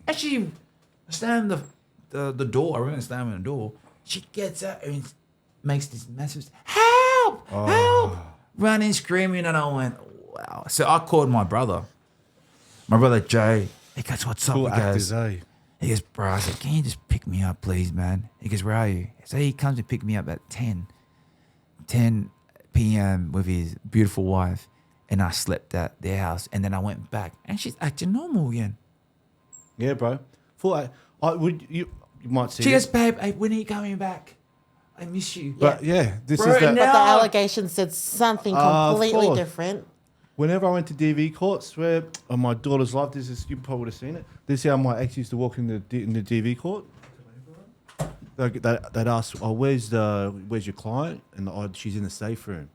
And she slammed the door. I remember slamming the door. She gets out and makes this massive, help, help, running, screaming. And I went, wow. So I called my brother Jay. He goes, what's up? He goes, bro, I said, can you just pick me up, please, man? He goes, where are you? So he comes to pick me up at 10 p.m. with his beautiful wife. And I slept at their house. And then I went back. And she's acting normal again. Yeah, bro. You might see. She goes, babe, hey, when are you coming back? I miss you. But this bro, is that. But the allegation said something completely different. Whenever I went to DV court, swear on my daughter's life, you probably would have seen it. This is how my ex used to walk in the DV court. They'd ask, where's your client? And she's in the safe room.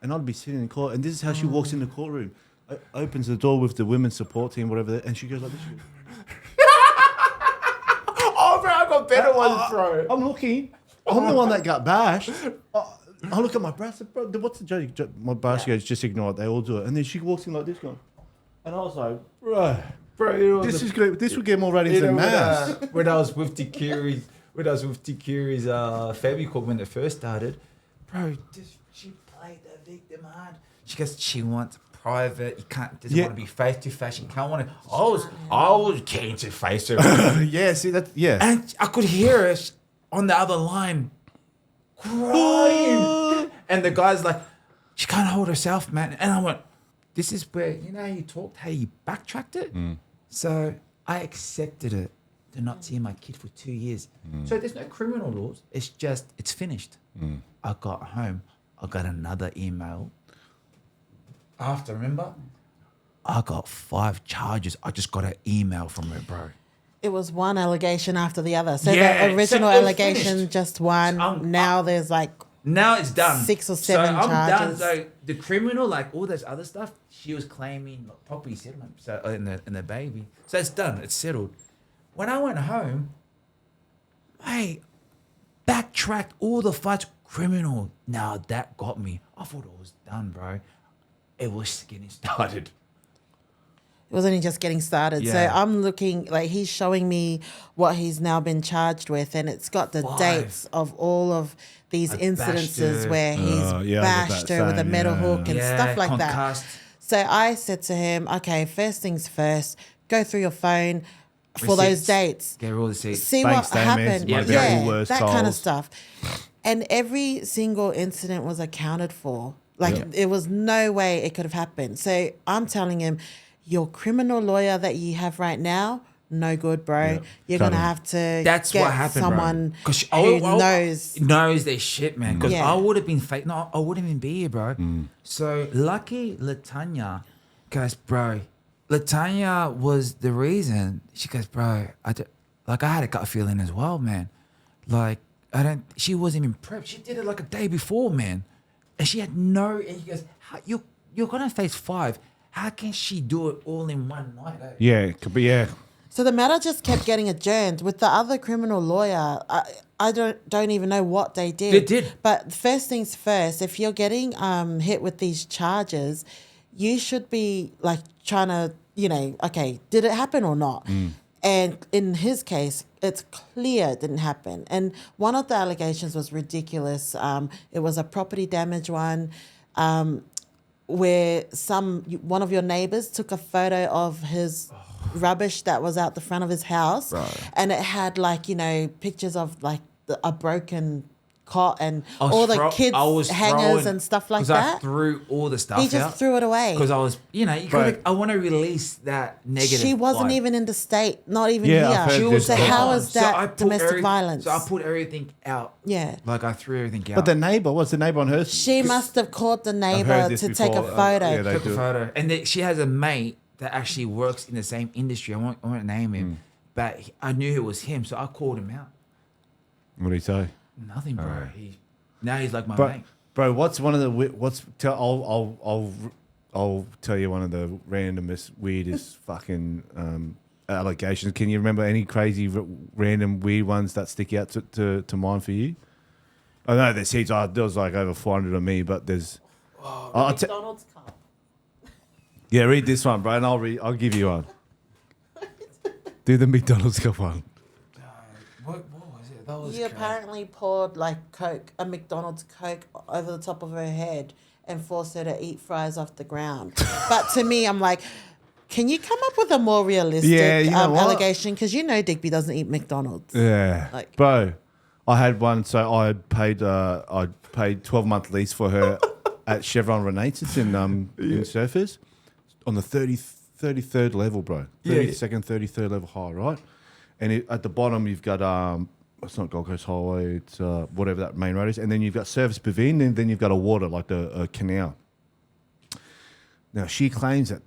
And I'd be sitting in court, and this is how she walks in the courtroom. Opens the door with the women's support team, whatever, and she goes like this. Oh, bro, I got better ones, bro. I'm looking. I'm the one that got bashed. I look at my bro. I said, bro, what's the joke? My bro, she goes, just ignore it. They all do it. And then she walks in like this, going, and I was like, bro, this is good. This will get more ratings than Mass. When I was with Tikiri's, Febicol when it first started, bro, she played the victim hard. She goes, she wants private. You can't. Doesn't want to be face to face. You can't want to. I was keen to face her. Yeah, see that. Yeah, and I could hear her on the other line crying, and the guy's like, she can't hold herself, man. And I went, this is where how you talked, how you backtracked it. So I accepted it to not see my kid for 2 years. So there's no criminal laws. It's just it's finished. I got home. I got another email. After, remember? I got 5 charges. I just got an email from her, bro. It was one allegation after the other. So the original allegation, finished. Just one. Now there's now it's done. 6 or 7 charges. charges. Done. So the criminal, all this other stuff, she was claiming property settlement. So in the baby. So it's done. It's settled. When I went home, hey, backtracked all the fights. Criminal. Now that got me. I thought it was done, bro. It was getting started. It was only just getting started. Yeah. So I'm looking, he's showing me what he's now been charged with, and it's got the dates of all of these incidences where he's bashed her with a metal hook and stuff like that. So I said to him, okay, first things first, go through your phone, for those dates. Get all the receipts. See Bank what statements, happened. yeah, Yeah, Woolworths, that kind of Coles. stuff. And every single incident was accounted for. Like, there was no way it could have happened. So I'm telling him, your criminal lawyer that you have right now, no good, bro. Yeah. You're Cut going to him. have to That's get what happened, someone bro. 'Cause who knows. their shit, man. Because Yeah. I would have been fake. No, I wouldn't even be here, bro. So lucky Latanya goes, bro. Latanya was the reason. She goes, bro. I had a gut feeling as well, man. Like she wasn't even prepped. She did it like a day before, man, and she had no. And he goes, you're gonna face 5. How can she do it all in one night? Eh? Yeah, it could be, yeah. So the matter just kept getting adjourned. With the other criminal lawyer, I don't even know what they did. They did. But first things first, if you're getting hit with these charges, you should be like trying to, okay, did it happen or not? And in his case, it's clear it didn't happen. And one of the allegations was ridiculous. It was a property damage one. Where one of your neighbors took a photo of his rubbish that was out the front of his house, and it had pictures of a broken cot and all the kids' hangers and stuff like that. I threw all the stuff. He just threw it away because I was, I want to release that negative. She wasn't vibe. even in the state, not even Yeah, I've here. heard this So before. how is So I that put domestic violence? So I put everything out. Yeah. Like I threw everything out. But the neighbour, what's the neighbour on her? She must have caught the heard neighbor this to take a before. photo. Yeah, they took a do it. photo, and she has a mate that actually works in the same industry. I won't name him, but I knew it was him, so I called him out. What do you say? Nothing, bro. Now he's like my Bro, mate. bro, what's one of the I'll tell you one of the randomest, weirdest fucking allegations. Can you remember any crazy, random, weird ones that stick out to mind for you? I know there's heaps. There was like over 400 of me, but there's. McDonald's cup. Yeah, read this one, bro, and I'll give you one. Do the McDonald's cup one. What was it? That was He apparently poured a McDonald's Coke over the top of her head and forced her to eat fries off the ground. But to me, I'm like, can you come up with a more realistic Yeah, you know what? allegation? Because Digby doesn't eat McDonald's. Yeah, bro, I had one. So I paid 12-month lease for her at Chevron Renaissance in Surfers on the 33rd level, bro. 32nd, 33rd level high, right? And at the bottom you've got it's not Gold Coast Highway, it's whatever that main road is, and then you've got Service Pavilion, and then you've got a water like a canal. Now she claims that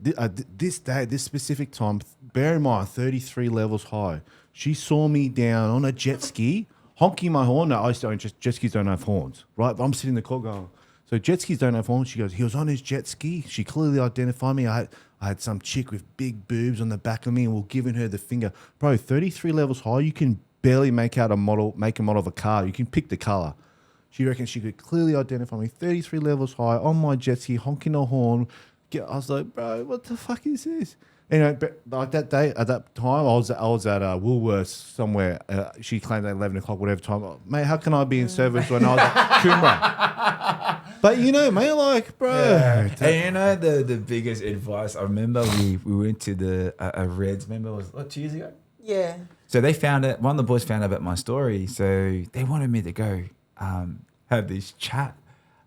this day, this specific time, bear in mind 33 levels high, she saw me down on a jet ski, honking my horn. Now jet skis don't have horns, right? But I'm sitting in the car going, so jet skis don't have horns. She goes, he was on his jet ski. She clearly identified me. I had some chick with big boobs on the back of me, and we're giving her the finger. Bro, 33 levels high, you can barely make a model of a car. You can pick the color. She reckons she could clearly identify me. 33 levels high on my jet ski, honking a horn. I was like, bro, what the fuck is this? Anyway, but like that day, at that time, I was at Woolworths somewhere. She claimed at 11 o'clock, whatever time. Mate, how can I be in service when I was at Coomera? But mate, like, bro. Yeah. And the biggest advice, I remember we went to the Reds, remember, was 2 years ago? Yeah. So they found it, one of the boys found out about my story. So they wanted me to go have this chat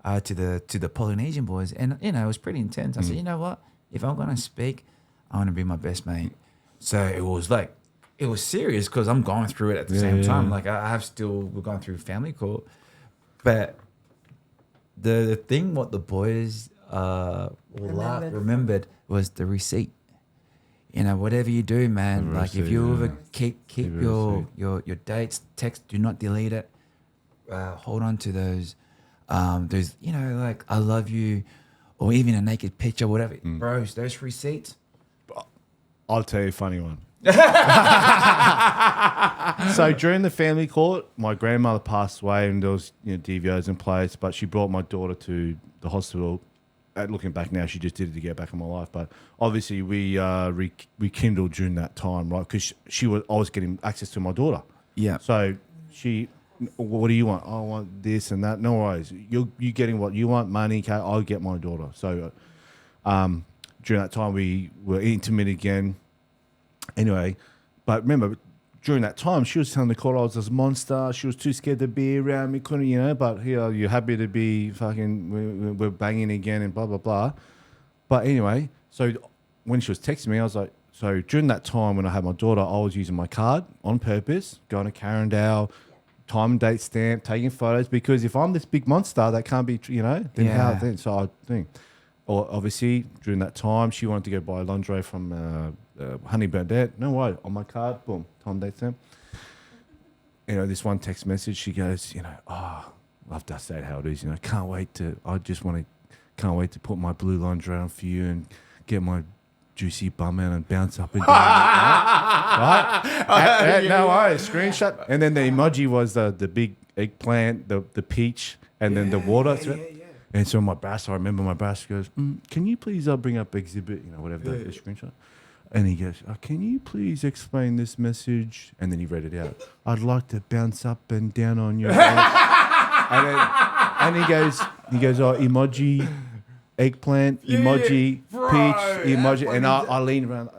to the Polynesian boys. And, it was pretty intense. I said, you know what? If I'm going to speak, I want to be my best mate. So it was serious because I'm going through it at the same time. Like we're going through family court. But the thing what the boys remembered was the receipt. Whatever you do, man, like if you ever keep your dates, text, do not delete it. Hold on to those, like I love you, or even a naked picture, whatever. Bros, those receipts. I'll tell you a funny one. So during the family court, my grandmother passed away, and there was DVOs in place, but she brought my daughter to the hospital. Looking back now, she just did it to get back in my life. But obviously, we rekindled during that time, right? Because I was getting access to my daughter. Yeah. So what do you want? I want this and that. No worries. You getting what you want? Money. Okay, I'll get my daughter. So during that time, we were intimate again. Anyway, But remember, during that time, she was telling the court I was this monster. She was too scared to be around me, couldn't, you know. But here, you're happy to be fucking, we're banging again and blah, blah, blah. But anyway, so when she was texting me, I was like, so during that time when I had my daughter, I was using my card on purpose, going to Carindale, time and date stamp, taking photos, because if I'm this big monster that can't be, you know, then how then? So I think, or obviously during that time, she wanted to go buy lingerie from Honey Burnett. No way, on my card, boom, time and date stamp. You know, this one text message, she goes, you know, love to say how it is, you know, can't wait to put my blue lingerie on for you and get my juicy bum out and bounce up and down. Right? No worries, screenshot. And then the emoji was the big eggplant, the peach, and then the water. And so my boss, I remember my boss goes, can you please bring up exhibit, you know, whatever the screenshot. And he goes, can you please explain this message? And then he read it out. I'd like to bounce up and down on your and he goes, emoji, eggplant, emoji, peach, emoji. And I lean around.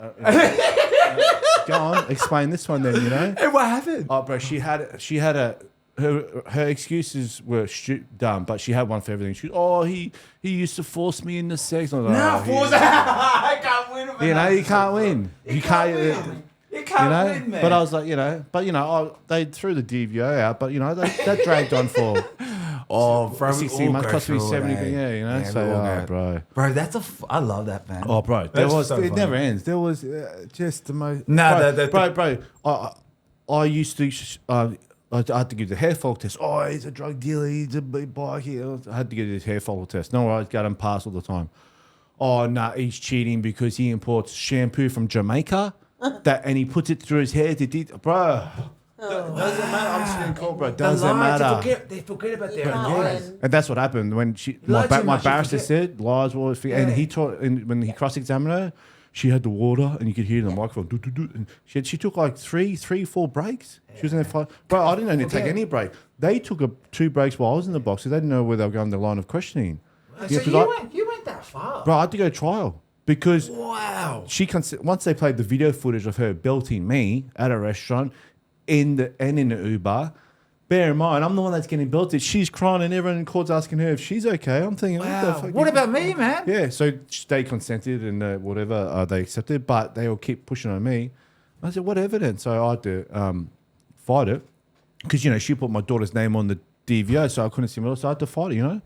Go on, explain this one then, you know. And what happened? Oh, bro, she had her excuses were dumb, but she had one for everything. She goes, he used to force me into sex. I was like, force. I can't win. You know, you can't win. You can't win. You can't win, man. But I was like, you know, they threw the DVO out, but you know, that dragged on for 16 months, cost me 70. Yeah, you know. Yeah, bro, that's I love that, man. Oh, bro, it never ends. There was just the most. Bro. I used to. I had to give the hair follicle test. Oh, he's a drug dealer. He's a big bike. I had to get his hair follicle test. No worries, got him passed all the time. Oh, no, he's cheating because he imports shampoo from Jamaica and he puts it through his hair to bro. Doesn't matter. I'm just in court, bro. Doesn't matter. They forget about their lies. And that's what happened when my barrister said lies were, and he taught, and when he cross-examined her, she had the water, and you could hear the microphone. And she took like 4 breaks. She was in there 5. Bro, I didn't need to take any break. They took 2 breaks while I was in the box because they didn't know where they were going the line of questioning. So you went that far, bro. I had to go to trial because she once they played the video footage of her belting me at a restaurant in the Uber. Bear in mind, I'm the one that's getting belted. She's crying, and everyone in court's asking her if she's okay. I'm thinking, what about me, man? Yeah, so they consented and whatever they accepted, but they will keep pushing on me. I said, what evidence? So I had to fight it because she put my daughter's name on the DVO, so I couldn't see me. So I had to fight it,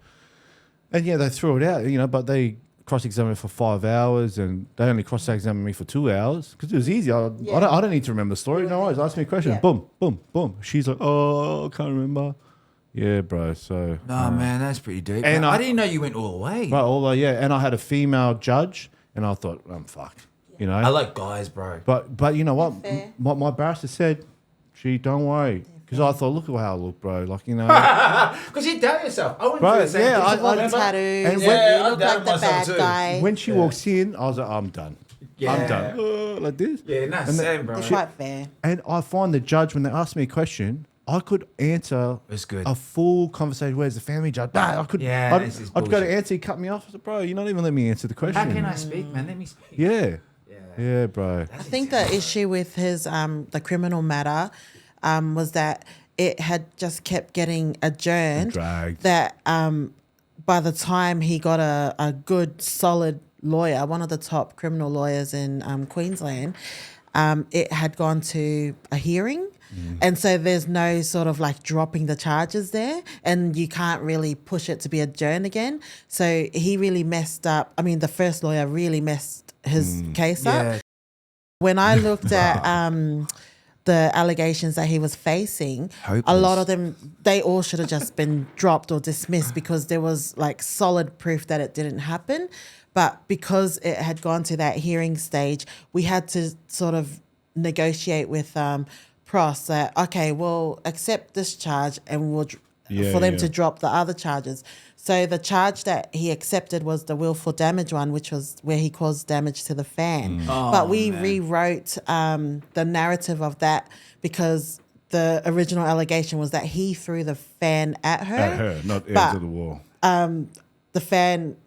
And yeah, they threw it out, but they cross-examined me for 5 hours, and they only cross-examined me for 2 hours because it was easy. I don't need to remember the story. No worries. Ask me a question. Yeah. Boom, boom, boom. She's like, oh, I can't remember. Yeah, bro. So man, that's pretty deep. And I didn't know you went all the way. Right, all the way. Yeah, and I had a female judge, and I thought, fuck. I like guys, bro. But you know what? What my barrister said, don't worry. Because I thought, look at how I look, bro. Because you doubt yourself. I wouldn't do the same thing. I tattoos. You look like the bad guy. When she walks in, I was like, I'm done. Yeah. I'm done. Like this. Yeah, same, bro. It's quite fair. And I find the judge, when they ask me a question, I could answer a full conversation. Where's the family judge? I'd go to answer, he cut me off. I said, bro, you're not even letting me answer the question. How can I speak, man? Let me speak. Yeah, bro. I think the issue with his the criminal matter was that it had just kept getting adjourned. Dragged. That by the time he got a good, solid lawyer, one of the top criminal lawyers in Queensland, it had gone to a hearing. And so there's no sort of like dropping the charges there, and you can't really push it to be adjourned again. So he really messed up. I mean, the first lawyer really messed his case up. When I looked at the allegations that he was facing, a lot of them, they all should have just been dropped or dismissed because there was like solid proof that it didn't happen. But because it had gone to that hearing stage, we had to sort of negotiate with Pros that, okay, we'll accept this charge and we'll for them to drop the other charges. So the charge that he accepted was the willful damage one, which was where he caused damage to the fan. But we rewrote the narrative of that because the original allegation was that he threw the fan at her. At her, not into the wall. The fan,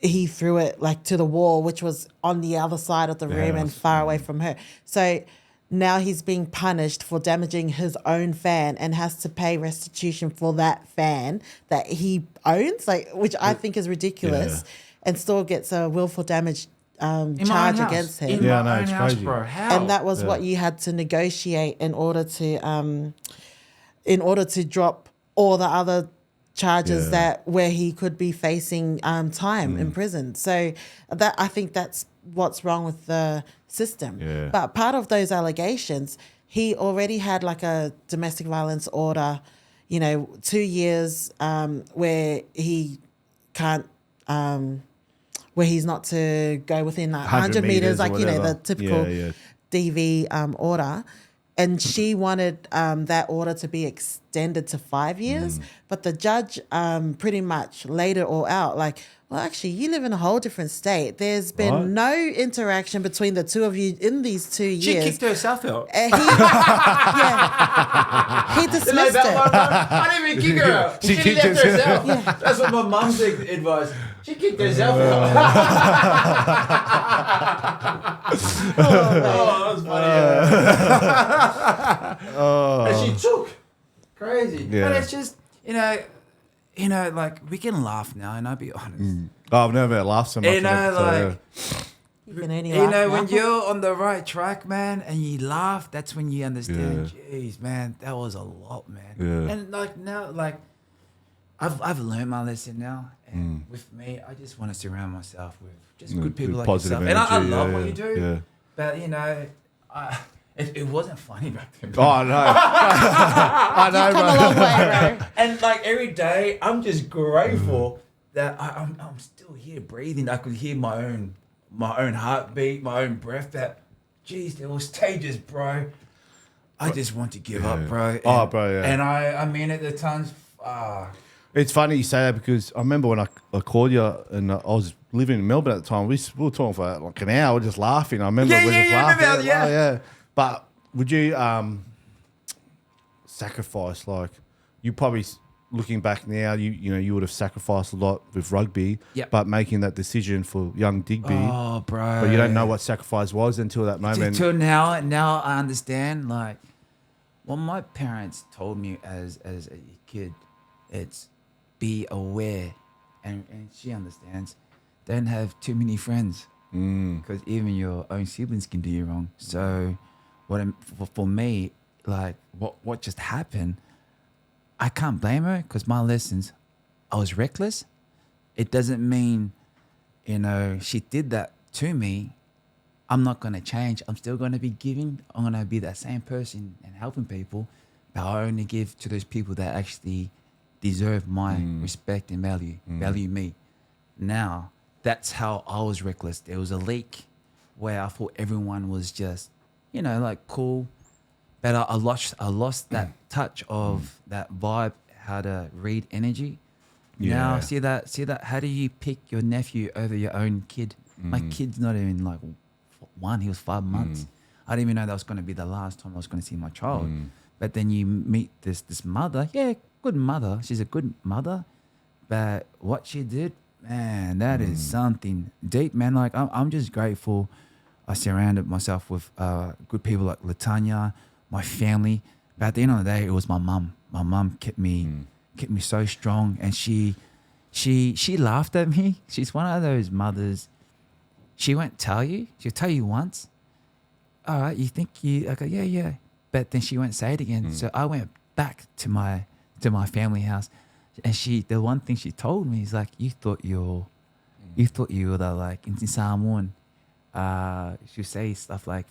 he threw it like to the wall, which was on the other side of the room and far away from her. So now he's being punished for damaging his own fan and has to pay restitution for that fan that he owns, like, which I think is ridiculous, and still gets a willful damage charge against him. In my own house, crazy. bro. How? And that was what you had to negotiate in order to drop all the other charges where he could be facing time in prison. So that, I think that's what's wrong with the system. Yeah. But part of those allegations, he already had like a domestic violence order, 2 years where he can't, where he's not to go within 100 meters, like, the typical DV order. And she wanted that order to be extended to 5 years. But the judge pretty much laid it all out. Like, well, actually, you live in a whole different state. There's been no interaction between the two of you in these 2 years. She kicked herself out. He dismissed it. I didn't even kick her out. She left herself. That's what my mum's advice. She kicked herself out. That was funny. And she took. Crazy. Yeah. But it's just, like, we can laugh now, and I'll be honest. Oh, I've never laughed so much. You can only laugh now. When you're on the right track, man, and you laugh, that's when you understand. Jeez, man, that was a lot, man. Yeah. And like now, like I've learned my lesson now, and with me, I just want to surround myself with just good people like yourself. Energy, And I love what you do, Yeah. but it wasn't funny back then. Oh, no. I know, Come a long way, bro. And like every day, I'm just grateful that I'm still here breathing. I could hear my own heartbeat, my own breath. That, geez, there were stages, bro. I just want to give up, bro. And, And I mean it at times. It's funny you say that because I remember when I called you and I was living in Melbourne at the time. We were talking for like an hour, just laughing. I remember we were just laughing. Yeah. But would you sacrifice, like, you probably, looking back now, you would have sacrificed a lot with rugby, but making that decision for young Digby. Oh, bro. But you don't know what sacrifice was until that moment. Until now I understand, like, what my parents told me as a kid, it's be aware, and she understands. Don't have too many friends, because even your own siblings can do you wrong. So, for me, like what just happened, I can't blame her, because my lessons, I was reckless. It doesn't mean, she did that to me. I'm not going to change. I'm still going to be giving. I'm going to be that same person and helping people, but I only give to those people that actually deserve my respect and value me. Now, that's how I was reckless. There was a leak where I thought everyone was just, like, cool. But I lost that touch of that vibe, how to read energy. Now, see that, how do you pick your nephew over your own kid? My kid's not even like 1, he was 5 months. I didn't even know that was going to be the last time I was going to see my child. But then you meet this mother, good mother. She's a good mother. But what she did, man, that is something deep, man. Like, I'm just grateful I surrounded myself with good people like Latanya, my family. But at the end of the day, it was my mum. My mum kept me so strong, and she laughed at me. She's one of those mothers. She won't tell you. She'll tell you once. All right, you think I go, yeah. But then she won't say it again. So I went back to my family house, and the one thing she told me is like, you thought you were the, like, in Samoan. She'll say stuff like,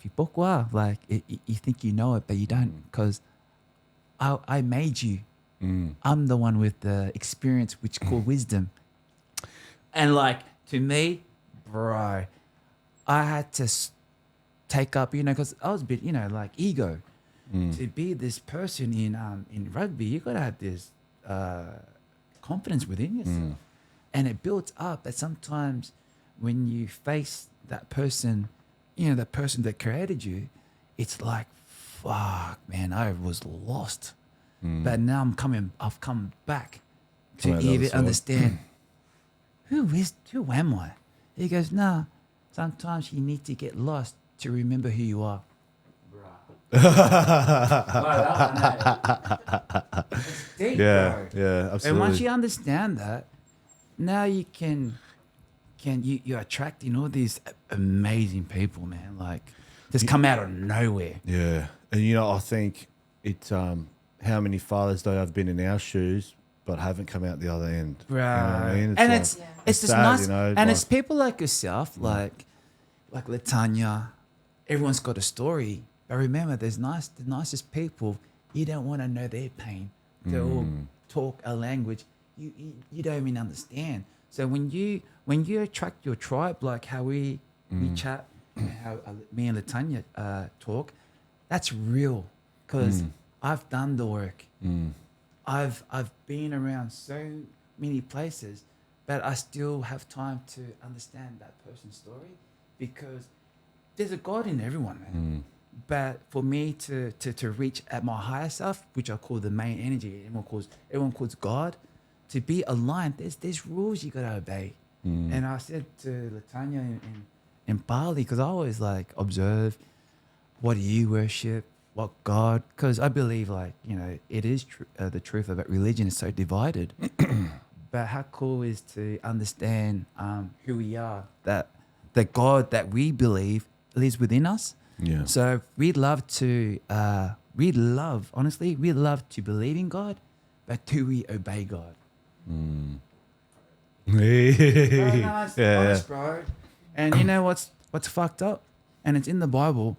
like, you think you know it, but you don't, because I made you. I'm the one with the experience, which called wisdom. And, like, to me, bro, I had to take up, because I was a bit, like, ego. To be this person in rugby, you got to have this confidence within yourself. And it builds up that sometimes when you face that person, that person that created you, it's like, fuck, man, I was lost. But now I've come back to even understand who am I? He goes, nah, sometimes you need to get lost to remember who you are. It's deep, Yeah, bro. yeah, absolutely. And once you understand that, now you you're attracting all these amazing people, man. Like, just come out of nowhere. Yeah, and you know, I think it's how many fathers though have been in our shoes but haven't come out the other end. Right. You know what I mean? And like- it's just sad, nice, you know, and like- it's people like yourself, like Latanya. Everyone's got a story, but remember, the nicest people. You don't want to know their pain. They all talk a language you don't even understand. So when you attract your tribe, like how we chat, and how me and Latanya talk, that's real, because I've done the work. I've been around so many places, but I still have time to understand that person's story, because there's a God in everyone, man. But for me to reach at my higher self, which I call the main energy, everyone calls God, to be aligned, there's rules you gotta obey. And I said to Latanya in Bali, because I always like observe, what do you worship? What God? Because I believe, like, you know, it is the truth about religion is so divided. But how cool is to understand who we are, that the God that we believe lives within us. Yeah. So honestly, we'd love to believe in God, but do we obey God? yeah. Honest, bro. And you know what's fucked up? And it's in the Bible.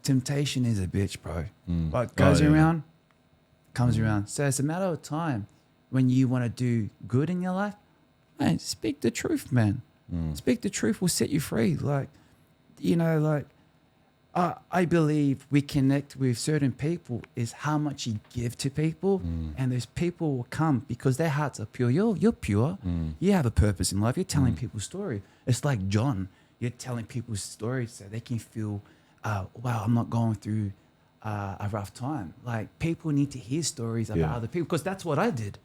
Temptation is a bitch, bro. What goes around, comes around. So it's a matter of time when you want to do good in your life. Man, speak the truth, man. Speak the truth will set you free. Like, you know, like, I believe we connect with certain people is how much you give to people, and those people will come because their hearts are pure. You're pure. You have a purpose in life. You're telling people story. It's like John. You're telling people stories so they can feel, wow, I'm not going through a rough time. Like, people need to hear stories about other people, because that's what I did.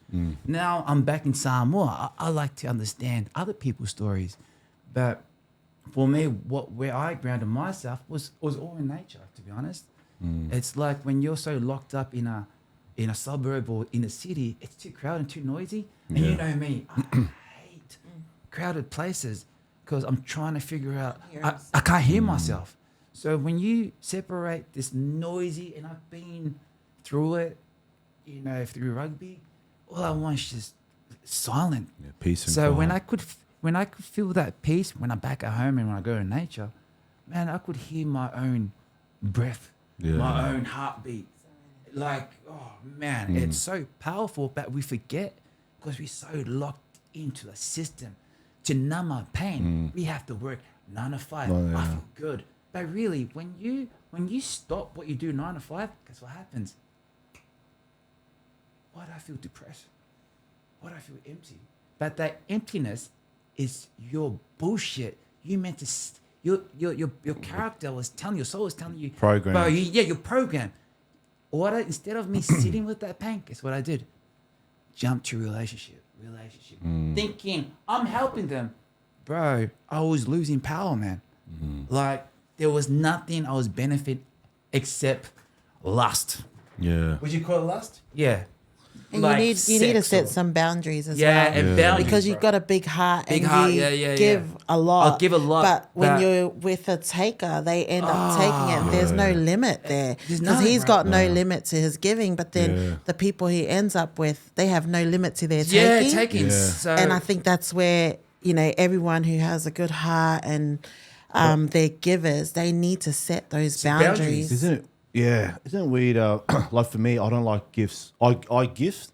Now I'm back in Samoa. I like to understand other people's stories, but for me, where I grounded myself was all in nature. To be honest, it's like when you're so locked up in a suburb or in a city, it's too crowded and too noisy. And you know me, I hate crowded places because I'm trying to figure out. I can't hear myself. So when you separate this noisy, and I've been through it, you know, through rugby, all I want is just silent. Yeah, peace and so calm. when I could feel that peace when I'm back at home and when I go in nature, man, I could hear my own breath, my own heartbeat. Like, oh man, it's so powerful, but we forget because we're so locked into a system. To numb our pain, we have to work 9 to 5. I feel good. But really, when you stop what you do 9 to 5, guess what happens? Why do I feel depressed? Why do I feel empty? But that emptiness is your bullshit. You meant to. Your character was telling, your soul was telling you. Program. Bro, you're programmed. Instead of me sitting with that pain, guess what I did? Jump to relationship. Thinking I'm helping them. Bro, I was losing power, man. Like, there was nothing I was benefiting except lust. Yeah. Would you call it lust? Yeah. And Like you need to sex set or- some boundaries as Yeah, well. and boundaries, because you've bro. got a big heart Big and heart, you yeah. give a lot. I'll give a lot, But when but- you're with a taker, they end up taking it. There's no limit there. There's Because nothing, he's bro. got no limit to his giving, but then the people he ends up with, they have no limit to their taking. Yeah, taking. Yeah. So, And I think that's where, you know, everyone who has a good heart and they're givers, they need to set those boundaries. boundaries. Isn't it? Yeah. Isn't it weird? Like for me, I don't like gifts. I gift.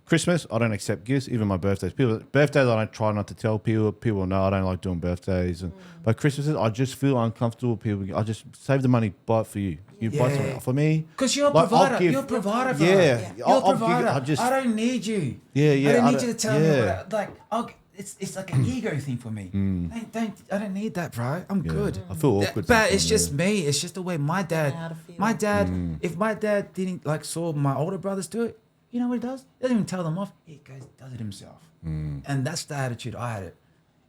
Christmas, I don't accept gifts. Even my birthdays. Birthdays, I don't try not to tell people. People know I don't like doing birthdays. But Christmases, I just feel uncomfortable. People, I just save the money, buy it for you. You buy something for me. because you're a Like, I'll provider. give- You're a provider. For Yeah. us. You're I'll a give it- provider. I just- I don't need you. Yeah, I don't I need don't- you to tell me yeah. what. It's like an ego thing for me. I don't need that, bro. I'm good. I feel awkward. But it's sometimes, just me. It's just the way my dad. how to feel. My dad. If my dad didn't like saw my older brothers do it, you know what he does? He doesn't even tell them off. He goes does it himself. And that's the attitude I had. It.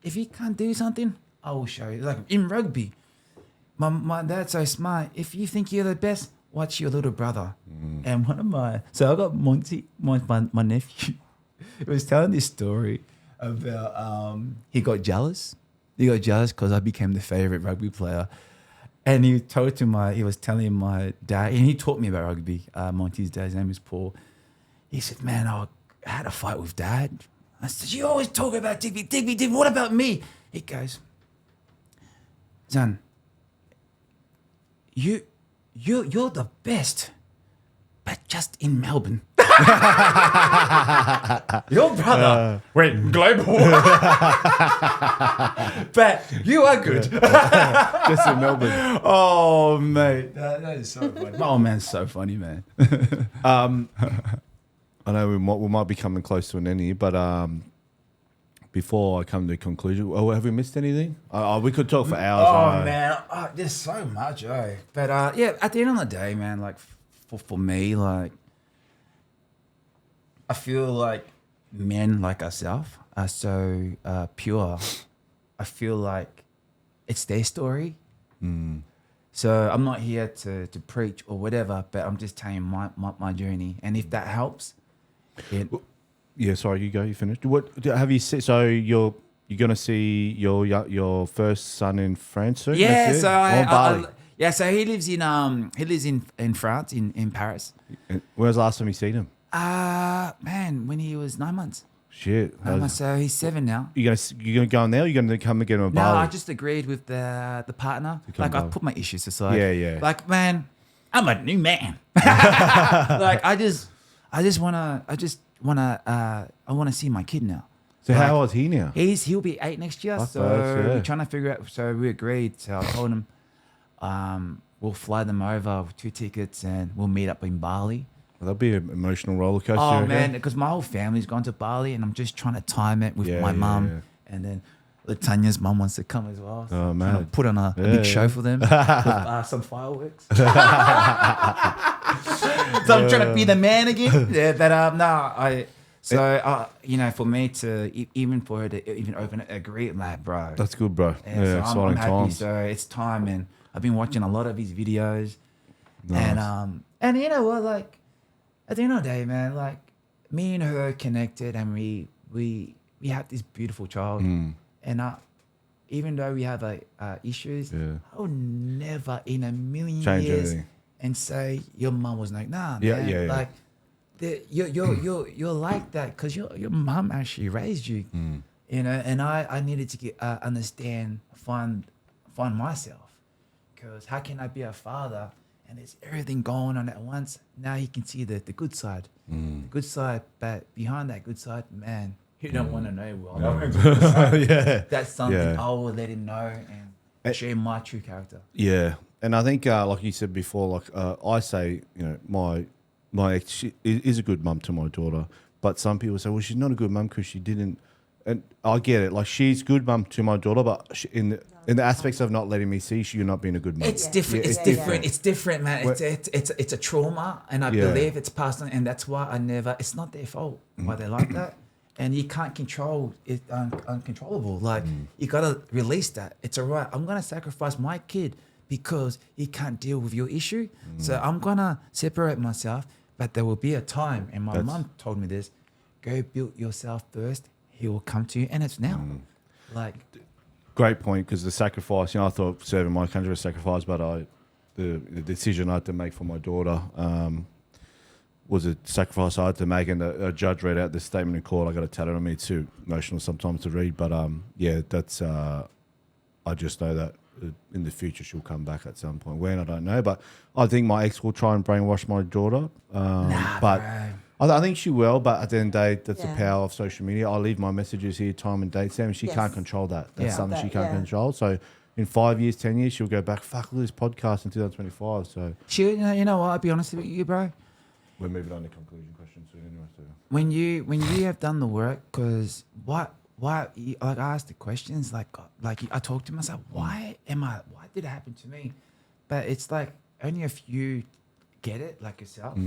If you can't do something, I will show you. Like in rugby, my dad's so smart. If you think you're the best, watch your little brother. And so I got Monty, my nephew, he was telling this story about he got jealous. He got jealous because I became the favorite rugby player. And he was telling my dad, and he taught me about rugby. Monty's dad, his name is Paul. He said, man, I had a fight with Dad. I said, you always talk about Digby, what about me? He goes, son, you're the best, but just in Melbourne. Your brother went global. But you are good. Just in Melbourne. Oh, mate. That is so funny. Oh, man, so funny, man. I know we might be coming close to an end here, but before I come to a conclusion, have we missed anything? We could talk for hours. Oh, man. There's so much, But, yeah, at the end of the day, man, like, for me, like, I feel like men like ourselves are so pure. I feel like it's their story. So I'm not here to preach or whatever, but I'm just telling my journey. And if that helps, yeah. Sorry, you finished. What have you seen? So you're gonna see your first son in France soon? Yeah. That's it? So Bali. yeah. So he lives in France in Paris. When was the last time you seen him? Man, when he was 9 months. Shit. 9 months. So he's 7 now. You gonna go in there? Or you gonna come and get him in No, Bali? I just agreed with the partner. Like, I put my issues aside. Yeah. Like, man, I'm a new man. Like, I wanna see my kid now. So Like, how old is he now? He'll be 8 next year. Fuck So those, yeah. we're trying to figure out. So we agreed. So I told him, we'll fly them over with 2 tickets and we'll meet up in Bali. That'll be an emotional roller coaster. Oh, okay? man, because my whole family's gone to Bali and I'm just trying to time it with my mum. Yeah. And then Latanya's mum wants to come as well. So Oh, I'm trying to man. put on a big show for them with some fireworks. So I'm trying to be the man again. Yeah, but for me to even for her to even open it, agree, I'm like, bro. That's good, bro. Yeah, Yeah, so exciting I'm happy. times. So it's time, and I've been watching a lot of his videos. Nice. And you know what, like, at the end of the day, man, like, me and her connected, and we have this beautiful child. And even though we have issues, I would never in a million Change years anything. and say your mum was like, nah, Yeah, man, yeah. like, you're like that because your mum actually raised you, you know. And I needed to get understand, find myself, because how can I be a father and there's everything going on at once? Now he can see the good side, but behind that good side, man, you don't want to know. Well, Yeah. that's something Yeah. I will let him know and share my true character. Yeah, and I think, like you said before, like I say, you know, my ex is a good mum to my daughter, but some people say, well, she's not a good mum because she didn't. And I get it, like she's good mum to my daughter, but in the aspects of not letting me see, you're not being a good mum. It's different. Yeah, It's different. It's different, man. Well- It's a trauma, and I believe it's passed on, and that's why it's not their fault why they're like that, and you can't control it. Uncontrollable. Like you gotta release that. It's alright. I'm gonna sacrifice my kid because he can't deal with your issue, so I'm gonna separate myself. But there will be a time, and my mum told me this: go build yourself first. He will come to you, and it's now. Like. Great point, because the sacrifice, you know, I thought serving my country was a sacrifice, but the decision I had to make for my daughter was a sacrifice I had to make, and a judge read out this statement in court. I got it tatted on me. It's too emotional sometimes to read, but yeah, that's I just know that in the future she'll come back at some point. When, I don't know, but I think my ex will try and brainwash my daughter. But I think she will, but at the end of the day, that's the power of social media. I leave my messages here, time and date, Sam. She can't control that. That's something she can't control. So in 5 years, 10 years, she'll go back, fuck, look at this podcast in 2025. So You know what? I'll be honest with you, bro. we're moving on to conclusion questions soon anyway. So. When you have done the work, because why like I asked the questions, like I talked to myself, why did it happen to me? But it's like only if you get it, like yourself.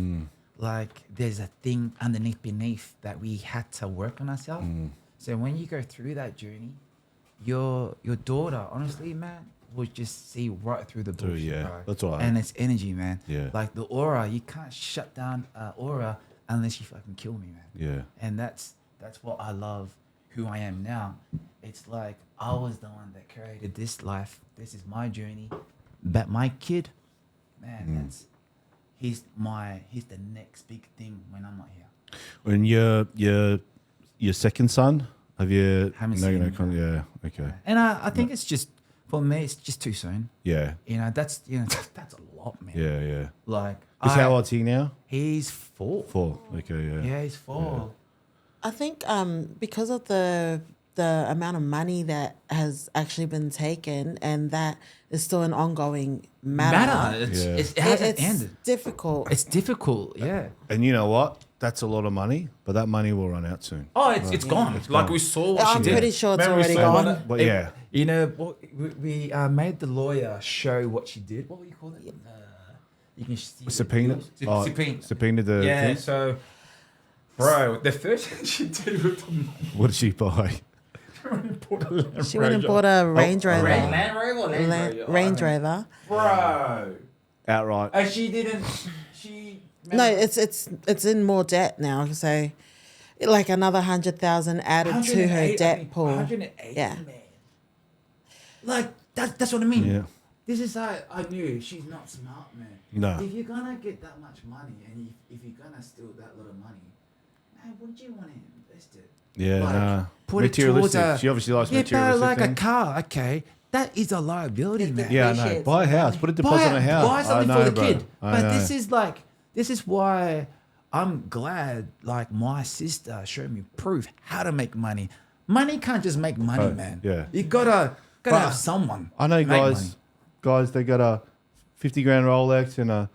Like there's a thing beneath that we had to work on ourselves. So when you go through that journey, your daughter, honestly, man, will just see right through the bullshit. yeah, bro. that's right. And it's energy, man. Yeah. Like the aura, you can't shut down aura unless you fucking kill me, man. Yeah. And that's what I love. Who I am now. It's like I was the one that created this life. This is my journey. But my kid, man, he's the next big thing when I'm not here. When your second son, have you? Haven't seen him. Yeah. Okay. And I think it's just for me, it's just too soon. Yeah. That's that's a lot, man. Yeah. Yeah. Like How old's he now? He's 4. 4. Okay. Yeah. Yeah, he's 4. I think because of the amount of money that has actually been taken, and that is still an ongoing matter. It hasn't it's ended. difficult. It's difficult, yeah. And you know what? That's a lot of money, but that money will run out soon. Oh, it's gone. It's like gone. we saw what I'm she did. pretty sure it's Remember we already saw gone. one- But yeah. You know, what we made the lawyer show what she did. What do you call it? You can see the Subpoena. deals. Subpoena. Subpoena the. Yeah, thing? so, bro, the first thing she did with the money, What did she buy? She went and bought a Range Rover. Land Rover or Land Rover? Range Rover. Bro. Outright. And she didn't, she... No, it's in more debt now. So, like another 100,000 added to her debt pool. 180, Yeah. man. Like, that's what I mean. Yeah. This is how I knew she's not smart, man. No. If you're gonna get that much money and if you're gonna steal that lot of money, man, wouldn't you want to invest it? Yeah. Like, Nah. put it towards Materialistic. She obviously likes yeah, materialistic. but like a things. car, okay, that is a liability, man. Yeah, I know. Appreciates Buy a house. Put a deposit on a house. Buy something I know, for the bro. kid. I But know. this is why I'm glad like my sister showed me proof how to make money. Money can't just make money, Oh, man. yeah. You gotta But have someone. I know to make money. guys, they got a 50 grand Rolex and a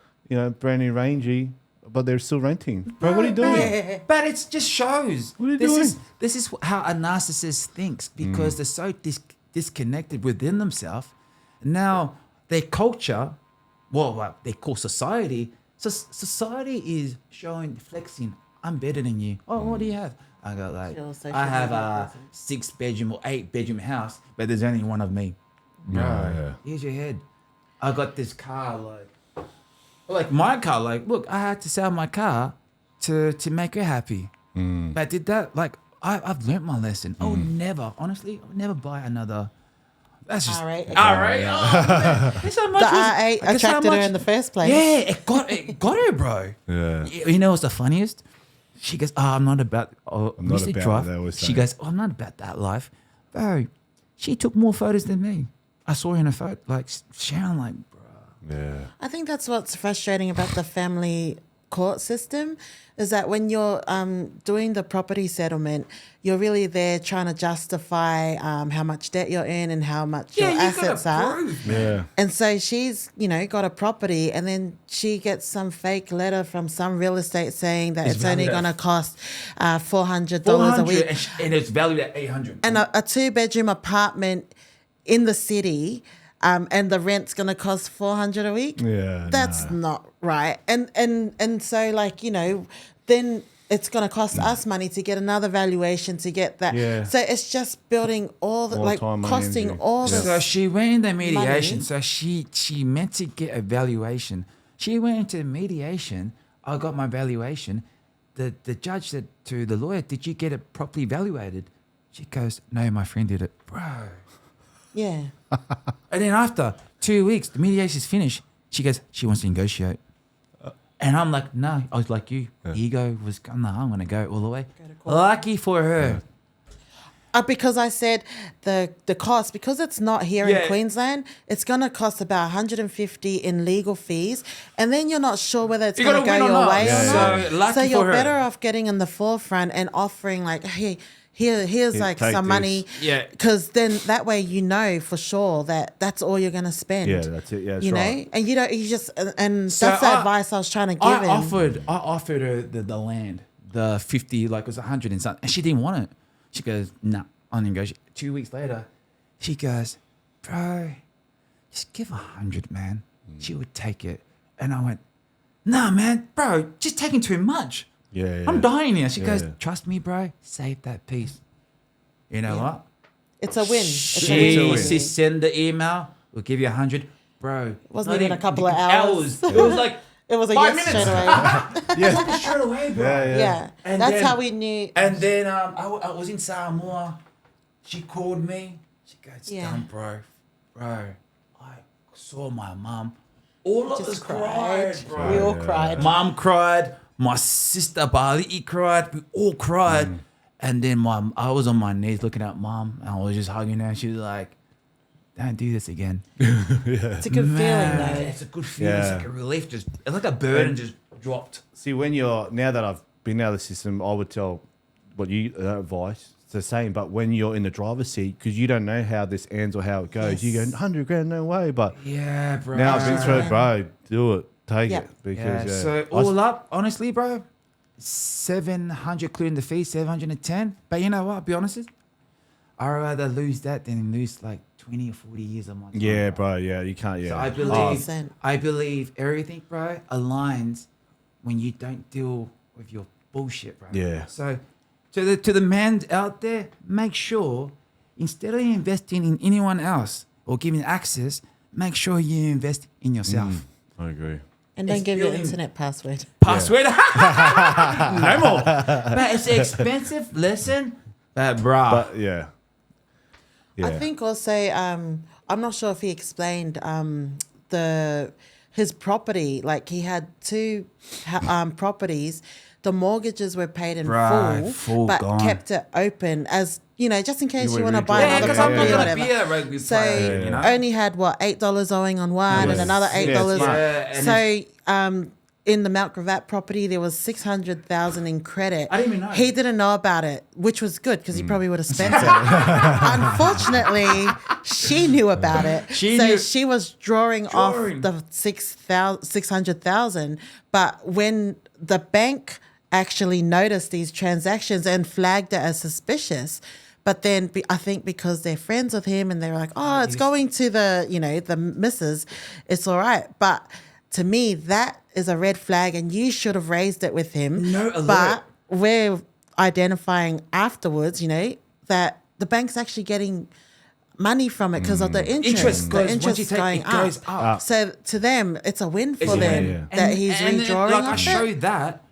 brand new Rangy, but they're still renting. Bro, what are you doing? But it just shows. What are you this doing? This is how a narcissist thinks because they're so disconnected within themselves. Now their culture, what they call society. So society is showing, flexing. I'm better than you. Oh, what do you have? I got like Feel social I have media a 6-bedroom or 8-bedroom house, but there's only one of me. Bro, Yeah. here's your head. I got this car like my car. Like, look, I had to sell my car to make her happy. But I did that. Like, I've learned my lesson. I would never, honestly, I would never buy another. That's just R8. R8. Oh, man. There's so much The R8 there's so attracted her much- in the first place. Yeah, it got her, bro. Yeah. You know what's the funniest? She goes, "Oh, I'm not about I'm not music about drive." it, they always She say. goes, "Oh, I'm not about that life, bro." She took more photos than me. I saw her in a photo, like sharing, like, bro. Yeah. I think that's what's frustrating about the family court system is that when you're doing the property settlement, you're really there trying to justify how much debt you're in and how much your assets are. Yeah. And so she's, got a property and then she gets some fake letter from some real estate saying that it's only valued at going to cost $400 a 400 week. and it's valued at 800. And a 2-bedroom apartment in the city and the rent's going to cost $400 a week. Yeah. That's not right. And so then it's going to cost us money to get another valuation to get that. Yeah. So it's just building all the More time, money, costing energy. all So this. she went into mediation. Money. So she meant to get a valuation. She went into mediation. I got my valuation. The judge said to the lawyer, "Did you get it properly evaluated?" She goes, "No, my friend did it." Bro. Yeah. And then after 2 weeks, the mediation's finished. She goes, she wants to negotiate. And I'm like, no. I was like you. Ego was, no, I'm going to go all the way. Lucky for her. Because I said the cost, because it's not here in Queensland, it's going to cost about $150 in legal fees. And then you're not sure whether it's You going to gotta go win or your not. way Yeah, or yeah. not. So lucky So you're for her. better off getting in the forefront and offering like, hey, here's like take some this. money. Yeah. Because then that way you know for sure that that's all you're going to spend. Yeah, that's it. Yeah, that's you know, right. and you just, and So that's the I- advice I was trying to give I him. offered her the land, the 50, like it was 100 and something. And she didn't want it. She goes, nah, I'll negotiate. 2 weeks later, she goes, bro, just give 100, man. She would take it. And I went, nah, man, bro, just taking too much. Yeah. I'm dying here. She goes, Yeah. trust me, bro, save that piece. You know what? It's a win. It's a She win. sent the email. we'll give you 100, bro. Wasn't not even a couple of hours. It was like It was a 5 yes minutes. straight away. straight away, bro. Yeah. And That's then- how we knew. And then I was in Samoa. She called me. She goes, Yeah. "Dumb, bro. I saw my mum. All of us Just cried, bro. We all cried. Mum cried. My sister Bali'i cried. We all cried. And then I was on my knees looking at mum, and I was just hugging her. She was like, "Don't do this again." It's a good feeling, though. It's a good feeling. It's Yeah. like a relief. It's like a burden just dropped. See, now that I've been out of the system, I would tell what you advice. It's the same, but when you're in the driver's seat, because you don't know how this ends or how it goes, you go 100 grand, no way. But Yeah, bro. now I've been through it, bro. Do it, take Yeah. it, because So all up, honestly, bro, 700 including the fee, 710. But you know what? I'll be honest, I'd rather lose that than lose like 20 or 40 years of my time. yeah, bro, yeah, you can't, yeah. So I Oh, believe, 100%. I believe everything, bro, aligns when you don't deal with your bullshit, bro. Yeah. So to the man out there, make sure instead of investing in anyone else or giving access, make sure you invest in yourself. I agree. And don't It's give your building- internet password. Password? No more. But it's an expensive lesson. Bruh. But yeah. I think also, I'm not sure if he explained his property. Like he had two properties. The mortgages were paid in Right, full, full but gone. kept it open as just in case You you would want to buy redraw. yeah, another because I'm property not or going to whatever. be a rugby So player, you know? only had $8 owing on one and Yes. another $8. Yeah, and So in the Mount Gravatt property, there was 600,000 in credit. I didn't even know. He didn't know about it, which was good because he probably would have spent it. Unfortunately, she knew about it, She so knew- she was drawing off Drawing. the 600,000. But when the bank actually noticed these transactions and flagged it as suspicious. But then I think because they're friends with him and they're like, oh, it's going to the missus, it's all right. But to me, that is a red flag and you should have raised it with him. No alert. But we're identifying afterwards, that the bank's actually getting money from it because of the interest. goes- The once interest you is take- going it goes up. So to them, it's a win for It's- them yeah. that he's redrawing like I off it. showed that.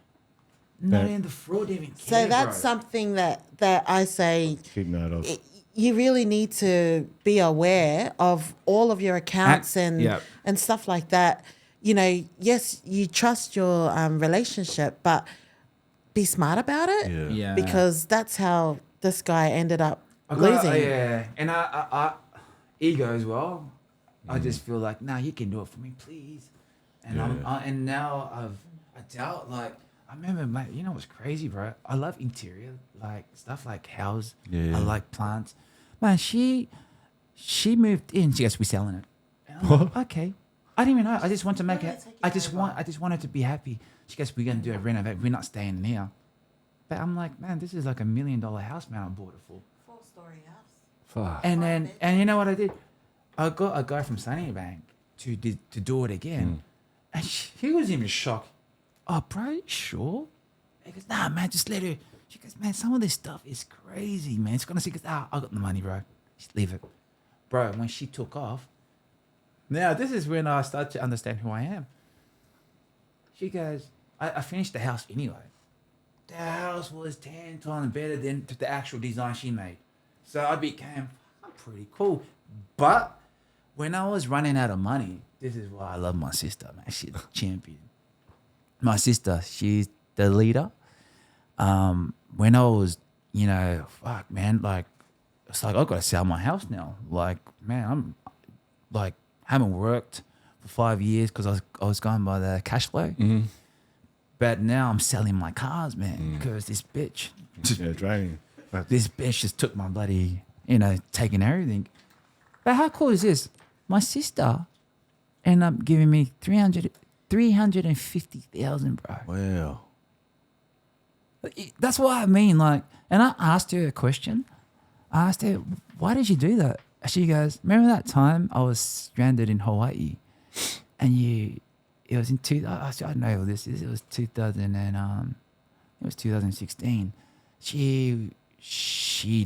Not Yeah. in the fraud even So care, that's bro. something that I say Keep note of. you really need to be aware of all of your accounts and Yep. and stuff like that. Yes, you trust your relationship, but be smart about it. Yeah. Yeah. Because that's how this guy ended up I got- losing. yeah, and I ego as well. I just feel like, nah, you can do it for me, please. And and now I doubt, like, I remember, mate, you know what's crazy, bro? I love interior, like stuff like house. Yeah. I like plants. Man, she moved in. She goes, we're selling it. And I'm like, okay. I didn't even know. I just want to make it. I just want her to be happy. She goes, we're gonna do a renovate. We're not staying in here. But I'm like, man, this is like $1 million house, man. I bought it for. 4-story house. Fuck. And you know what I did? I got a guy from Sunnybank to do it again, and he was even shocked. Oh, bro, you sure? He goes, nah, man, just let her. She goes, man, some of this stuff is crazy, man. It's gonna see. Goes, I got the money, bro. Just leave it, bro. When she took off, now this is when I start to understand who I am. She goes, I finished the house anyway. The house was 10 times better than the actual design she made. So I became pretty cool. But when I was running out of money, this is why I love my sister, man. She's a champion. My sister, she's the leader. When I was, fuck, man, like, it's like, I've got to sell my house now. Like, man, I'm like, haven't worked for 5 years because I was going by the cash flow. Mm-hmm. But now I'm selling my cars, man, because this bitch, Yeah, draining. this bitch just took my bloody, taking everything. But how cool is this? My sister ended up giving me 350,000, bro. Wow. That's what I mean. Like, and I asked her a question. I asked her, why did you do that? She goes, remember that time I was stranded in Hawaii, and it was in I don't know what this is. It was 2016. She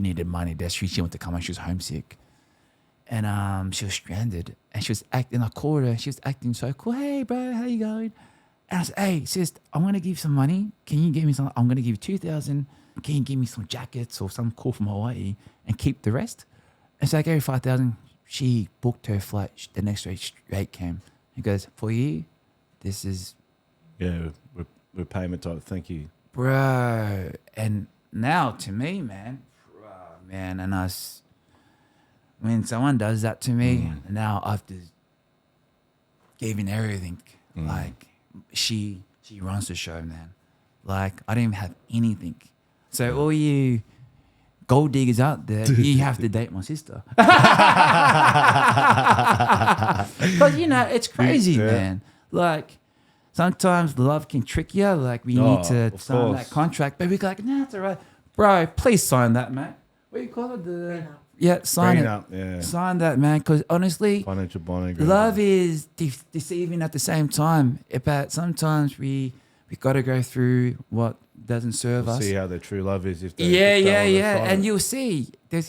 needed money. She wanted to come and she was homesick. and she was stranded, and she was acting. I called her. She was acting so cool. Hey, bro, how you going? And I said, hey, sis, I'm gonna give you some money. Can you give me some? I'm gonna give you 2,000. Can you give me some jackets or some cool from Hawaii and keep the rest? And so I gave her 5,000. She booked her flight. The next day straight came. He goes, for you, this is repayment type. Thank you, bro. And now to me, man, and us. When someone does that to me, now after giving everything, like she runs the show, man. Like I don't even have anything. So all you gold diggers out there, you have to date my sister. Because it's crazy, man. Like sometimes love can trick you. Like we need to sign that contract, but we're like, nah, it's all right, bro. Please sign that, man. What do you call it? Sign it. Yeah. Sign that, man. Because honestly, Financial bonding agreement. love is deceiving at the same time. But sometimes we got to go through what doesn't serve us. See how their true love is. If they And you'll see. There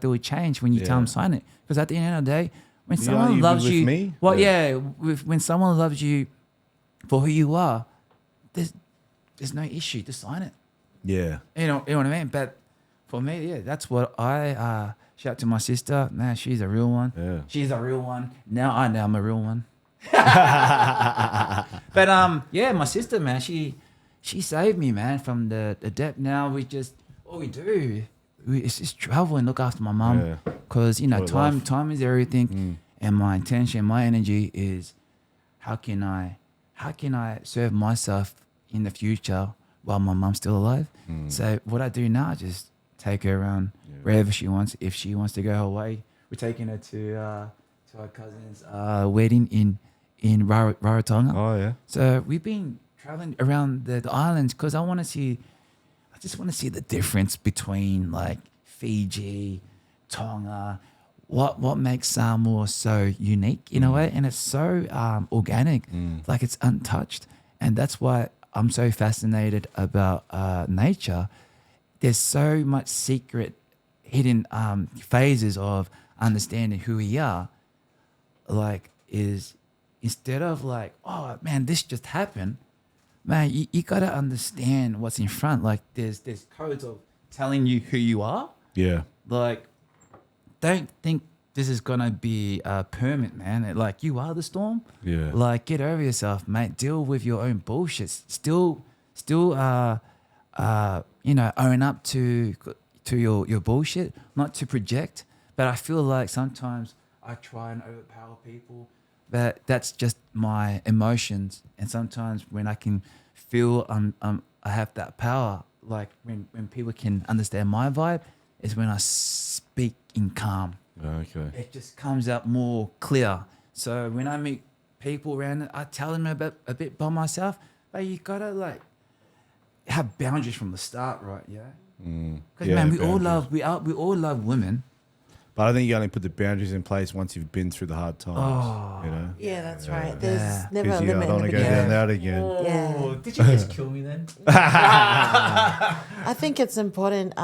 will change when you tell them sign it. Because at the end of the day, when someone loves you, when someone loves you for who you are, there's no issue. Just sign it. Yeah. You know what I mean? But for me, that's what I shout out to my sister. Man, she's a real one. Yeah. She's a real one. Now I know I'm a real one. But my sister, man, she saved me, man, from the debt. Now all we do is just travel and look after my mum. Because time is everything. And my intention, my energy is how can I serve myself in the future while my mum's still alive. So what I do now, just take her around wherever she wants. If she wants to go Hawaii, we're taking her to our cousin's wedding in Rarotonga. Oh yeah. So we've been traveling around the islands because I just want to see the difference between like Fiji, Tonga, what makes Samoa so unique in a way, and it's so organic, like it's untouched, and that's why I'm so fascinated about nature. There's so much secret, hidden phases of understanding who we are. Like is instead of like, oh man, this just happened, man, you gotta understand what's in front. Like there's codes of telling you who you are. Yeah. Like, don't think this is gonna be permanent, man. Like you are the storm. Yeah. Like get over yourself, mate. Deal with your own bullshit. Still, own up to your bullshit, not to project. But I feel like sometimes I try and overpower people, but that's just my emotions. And sometimes when I can feel I have that power, like when people can understand my vibe, is when I speak in calm. Okay. It just comes out more clear. So when I meet people around it, I tell them a bit by myself, but you gotta like have boundaries from the start, right? Yeah. Because man, we all love women. But I think you only put the boundaries in place once you've been through the hard times. Yeah, that's right. There's never a I limit don't in want the to go beginning. down that again. Yeah. Did you just kill me then? I think it's important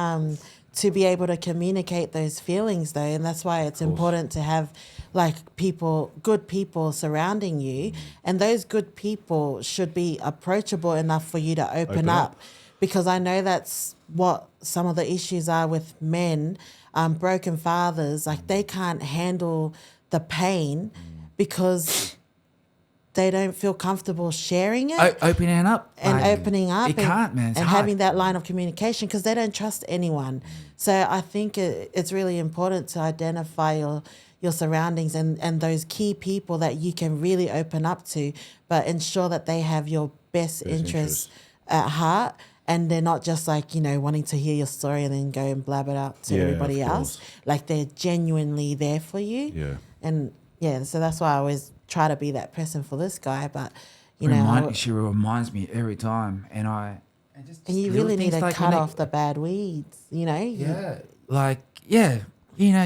to be able to communicate those feelings though, and that's why it's important to have like good people surrounding you, and those good people should be approachable enough for you to open up. Because I know that's what some of the issues are with men, broken fathers, like they can't handle the pain because they don't feel comfortable sharing it. Opening up. Opening up. You can't, man. It's and hard. having that line of communication because they don't trust anyone. So I think it's really important to identify your surroundings and those key people that you can really open up to, but ensure that they have your best interests at heart. And they're not just like, wanting to hear your story and then go and blab it out to everybody else. Like they're genuinely there for you. Yeah. And so that's why I always try to be that person for this guy. But, she reminds me every time. And you really need to cut off the bad weeds, Yeah.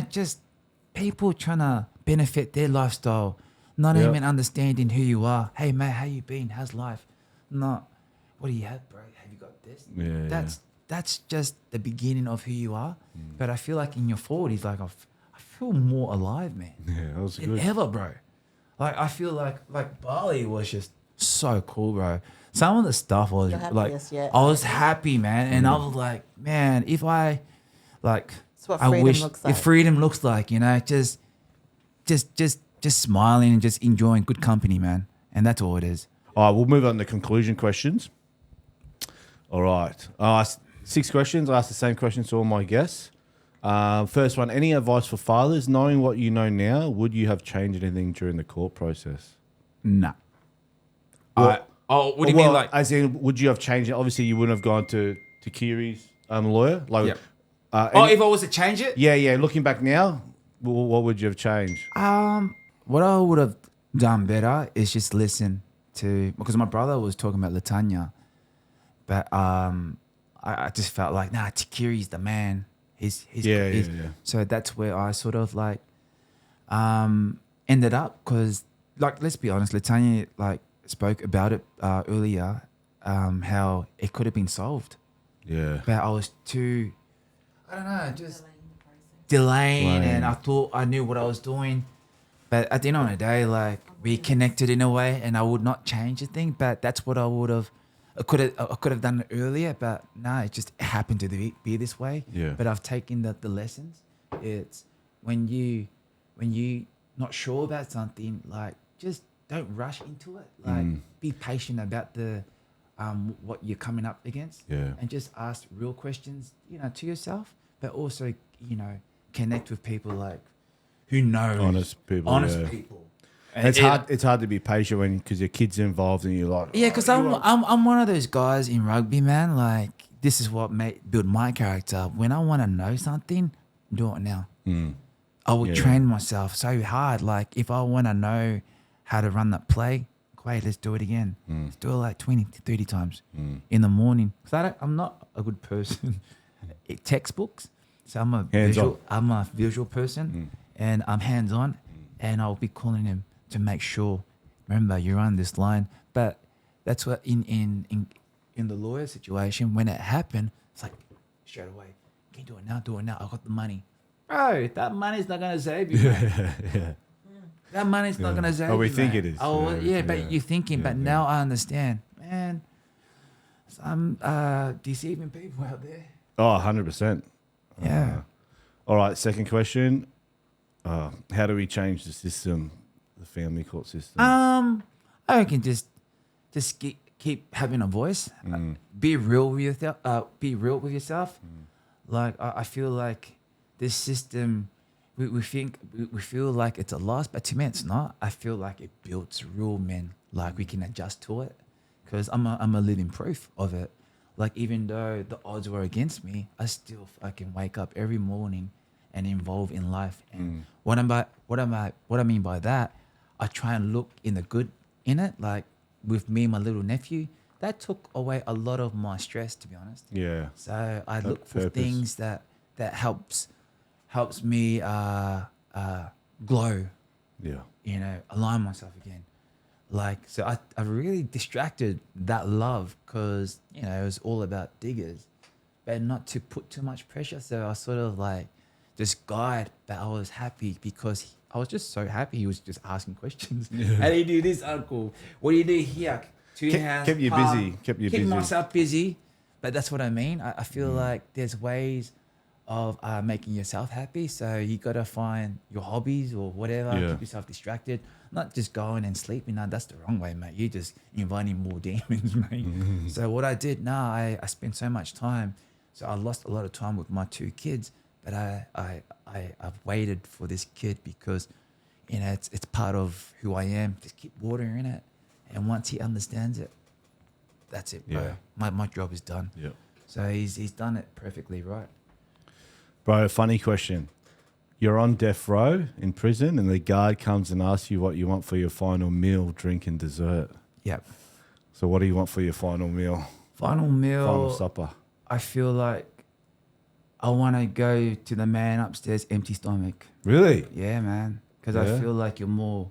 Just people trying to benefit their lifestyle, not even understanding who you are. Hey, mate, how you been? How's life? Not, what do you have, bro? Have you got this? That's just the beginning of who you are. But I feel like in your 40s, like I feel more alive, man. Yeah, that was than good. ever, bro. Like I feel like Bali was just so cool, bro. Some of the stuff was You're like happiest yet. I was happy, man, and I was like, man, if I like, It's what I freedom wish looks the like. freedom looks like, you know, just smiling and just enjoying good company, man, and that's all it is. All right, we'll move on to conclusion questions. All right. I asked 6 questions. I asked the same questions to all my guests. First one, any advice for fathers? Knowing what you know now, would you have changed anything during the court process? Nah. Well- what do you mean, like? As in, would you have changed it? Obviously, you wouldn't have gone to Kiri's lawyer. Like, Yeah. any- If I was to change it? yeah. Looking back now, what would you have changed? What I would have done better is just listen to, because my brother was talking about Latanya, but I just felt like, nah, Tikiri's the man. He's Yeah. So that's where I sort of like ended up, because like, let's be honest, Latanya like spoke about it earlier, how it could have been solved, Yeah. but I was too, I don't know, just delaying, and I thought I knew what I was doing. But at the end of the day, like, we connected in a way, and I would not change a thing. But that's what I would have. I could have done it earlier, but no, it just happened to be this way. Yeah. But I've taken the lessons. It's when you not sure about something, like, just don't rush into it. Like, be patient about the what you're coming up against. Yeah. And just ask real questions, you know, to yourself, but also, you know, connect with people like who knows, Honest people, yeah. people. It's hard. It's hard to be patient because your kid's involved and you're like, Yeah, because I'm one of those guys in rugby, man. Like, this is what build my character. When I want to know something, do it now. I will train myself so hard. Like, if I want to know how to run that play, great, let's do it again. Let's do it like 20 to 30 times in the morning. Because I'm not a good person at textbooks. So I'm a visual person, and I'm hands-on, and I'll be calling him to make sure, remember, you're on this line. But that's what in the lawyer situation, when it happened, it's like straight away, can you do it now, I got the money. Bro, that money's not gonna save you, man. That money's not gonna save you. Oh, we think man. it is. Oh but you're thinking, but now I understand, man. Some deceiving people out there. Oh, 100%. Yeah. All right, second question. How do we change the system, the family court system? I reckon just keep having a voice. Be real with yourself. Like, I feel like this system, we feel like it's a loss, but to me it's not. I feel like it builds real men. Like, we can adjust to it, because I'm a living proof of it. Like, even though the odds were against me, I still fucking wake up every morning and involve in life. And what I mean by that, I try and look in the good in it. Like, with me and my little nephew, that took away a lot of my stress, to be honest. Yeah. So I look for purpose. things that helps me glow. Yeah. You know, align myself again. Like, so I really distracted that love, because, you know, it was all about diggers, but not to put too much pressure. So I sort of like just guide, but I was happy because I was just so happy. He was just asking questions. How do you do this, uncle? What do you do here? Two hands. Kept you palm. busy. Kept you Keep busy. myself busy. But that's what I mean. I feel like there's ways of making yourself happy. So you got to find your hobbies or whatever. Yeah. Keep yourself distracted. Not just going and sleeping. No, that's the wrong way, mate. You're just inviting more demons, mate. So what I did now, I spent so much time. So I lost a lot of time with my 2 kids. But I've waited for this kid because, you know, it's part of who I am. Just keep watering it. And once he understands it, that's it, bro. Yeah. My job is done. Yeah. So he's done it perfectly right. Bro, funny question. You're on death row in prison and the guard comes and asks you what you want for your final meal, drink and dessert. Yep. So what do you want for your final meal? Final meal. Final supper. I feel like I want to go to the man upstairs, empty stomach. Really? Yeah, man. Because I feel like you're more,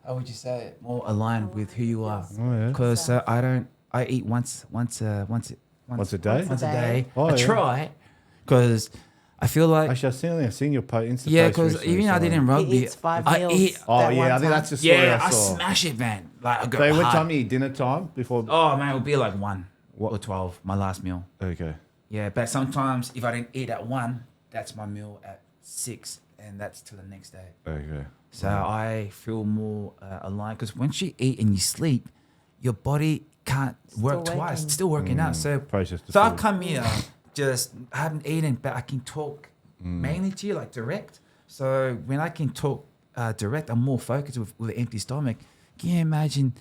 how would you say it? More aligned with who you are. Oh, yeah. Because I eat once a day. Once a day? Once a day. Oh, I yeah. try, because I feel like Actually, I've seen your Insta yeah, post because recently, even I so- didn't rugby. He eats 5 I meals. eat. Oh that yeah, one I think time. that's the story Yeah, I I saw. smash it, man. Like I go So what hard. time you eat dinner time before? Oh man, it would be like 1 What? or 12. My last meal. Okay. Yeah, but sometimes if I didn't eat at 1, that's my meal at 6, and that's till the next day. Okay. So I feel more aligned because once you eat and you sleep, your body can't work twice. working. It's still working out. So, Process the so I've food. come here, just I haven't eaten, but I can talk mainly to you like direct. So when I can talk direct, I'm more focused with an empty stomach. Can you imagine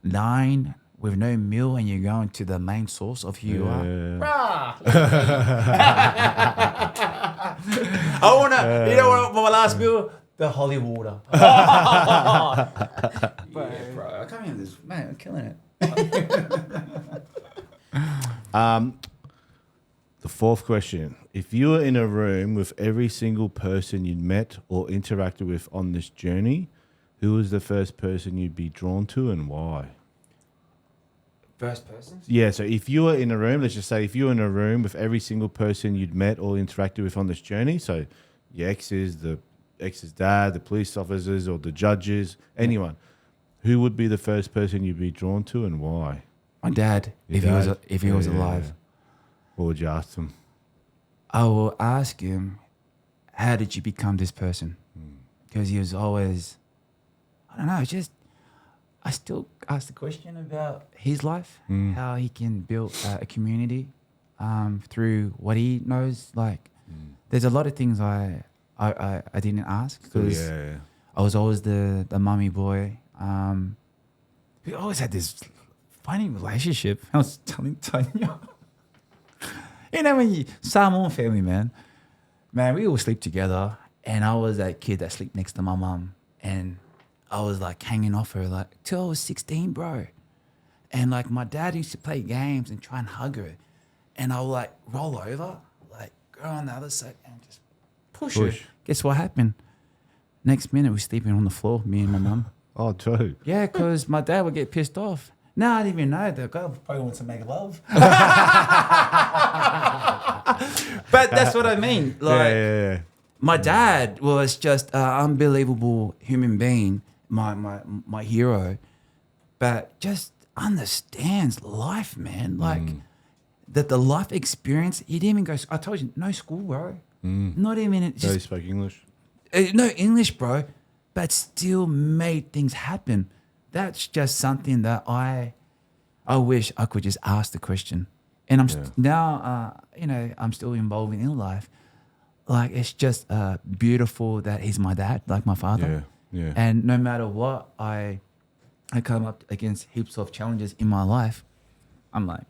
9 with no meal and you're going to the main source of who you are? I wanna, you know what? My last meal, the holy water. Bro, I can't even this, man. I'm killing it. The fourth question: if you were in a room with every single person you'd met or interacted with on this journey, who was the first person you'd be drawn to and why? First person. Yeah, so if you were in a room, let's just say if you were in a room with every single person you'd met or interacted with on this journey, so your exes, the ex's dad, the police officers or the judges, anyone, who would be the first person you'd be drawn to and why? My dad, Your if he was dad? if he was Yeah. alive, What would you ask them? I will ask him, "How did you become this person?" Because he was always, I don't know, just I still ask the question about his life, how he can build a community through what he knows. Like, there's a lot of things I didn't ask because Yeah. I was always the mummy boy. We always had this funny relationship. I was telling Tanya. You know, when you Samoan family, man, we all sleep together, and I was that kid that slept next to my mum, and I was like hanging off her like till I was 16, bro. And like my dad used to play games and try and hug her, and I would like roll over, like go on the other side and just push her. Guess what happened? Next minute, we're sleeping on the floor, me and my mum. Oh, true. Yeah, because my dad would get pissed off. No, I didn't even know. The guy probably wants to make love. But that's what I mean. Like, Yeah. my dad was just an unbelievable human being, my hero, but just understands life, man. Like, that the life experience, he didn't even go, I told you, no school, bro. Not even, So he just, spoke English? no English, bro, but still made things happen. That's just something that I wish I could just ask the question. And I'm now, I'm still involved in life. Like, it's just beautiful that he's my dad, like my father. Yeah. And no matter what, I come up against heaps of challenges in my life. I'm like,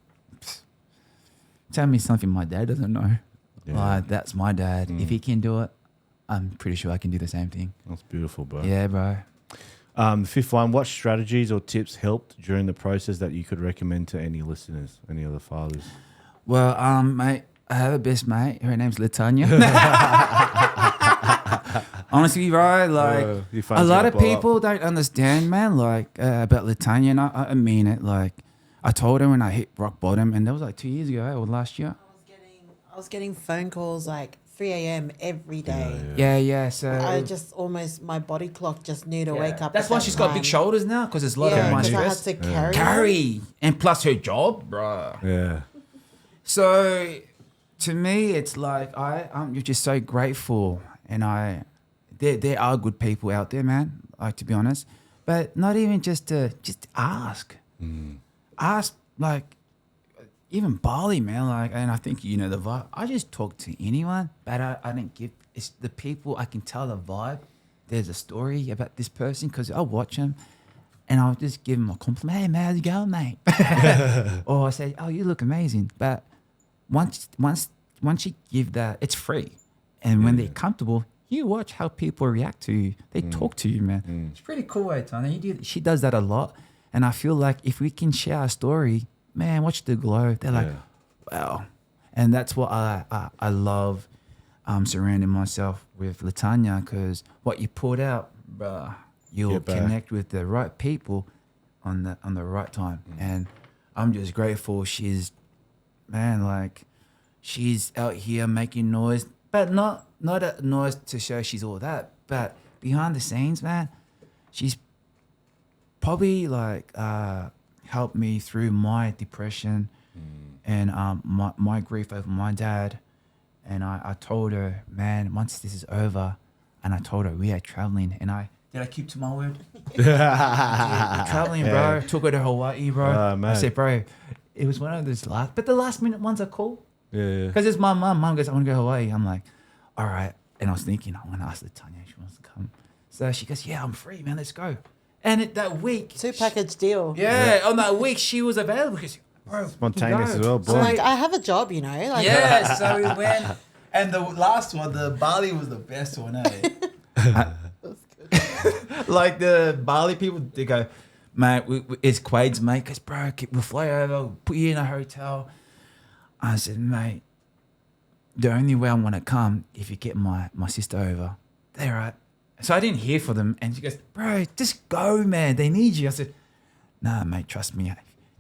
tell me something my dad doesn't know. Yeah. Like, that's my dad. If he can do it, I'm pretty sure I can do the same thing. That's beautiful, bro. Yeah, bro. The fifth one, what strategies or tips helped during the process that you could recommend to any listeners, any other fathers? Well, mate, I have a best mate. Her name's Latanya. Honestly, bro, like your a phone's lot gonna of blow up. people don't understand, man, like about Latanya, and I mean it. Like, I told her when I hit rock bottom, and that was like 2 years ago or last year. I was getting phone calls like 3 a.m. every day. Yeah. So I just almost, my body clock just knew to wake up. that's at why that she's got big time. shoulders now, because there's a lot Yeah, of my because I had stress. to Carry, and plus her job, bro. Yeah. So to me, it's like I'm just so grateful, and there are good people out there, man. Like, to be honest, but not even just ask, ask, like even Bali, man. Like, and I think you know the vibe. I just talk to anyone, but I don't give. It's the people I can tell the vibe. There's a story about this person because I'll watch them. And I'll just give them a compliment. Hey, man, how's it going, mate? Or I say, oh, you look amazing. But once you give that, it's free. And when they're comfortable, you watch how people react to you. They talk to you, man. It's pretty cool, Tanya. She does that a lot. And I feel like if we can share our story, man, watch the glow. They're like, wow. And that's what I love surrounding myself with Latanya, because what you put out, bruh, you'll connect with the right people on the right time. And I'm just grateful she's out here making noise. but not a noise to show she's all that. But behind the scenes, man, she's probably like helped me through my depression and my grief over my dad. And I told her, man, once this is over, and I told her we are traveling, and did I keep to my word? We're traveling, bro. Took her to Hawaii, bro. I said, bro, it was one of those but the last minute ones are cool. Yeah. Because it's my mum. Mum goes, I want to go to Hawaii. I'm like, all right. And I was thinking, I'm going to ask Latanya if she wants to come. So she goes, yeah, I'm free, man. Let's go. And that week. 2-package deal. Yeah, on that week, she was available. Because, bro, spontaneous as well, bro. So like, I have a job, you know. Like, yeah, so we went. And the last one, the Bali was the best one, eh? Like the Bali people, they go, mate, it's Quaid's mate, because bro, we'll fly over, we'll put you in a hotel. I said, mate, the only way I want to come if you get my sister over. They're right. So I didn't hear from them, and she goes, bro, just go, man. They need you. I said, nah, mate, trust me.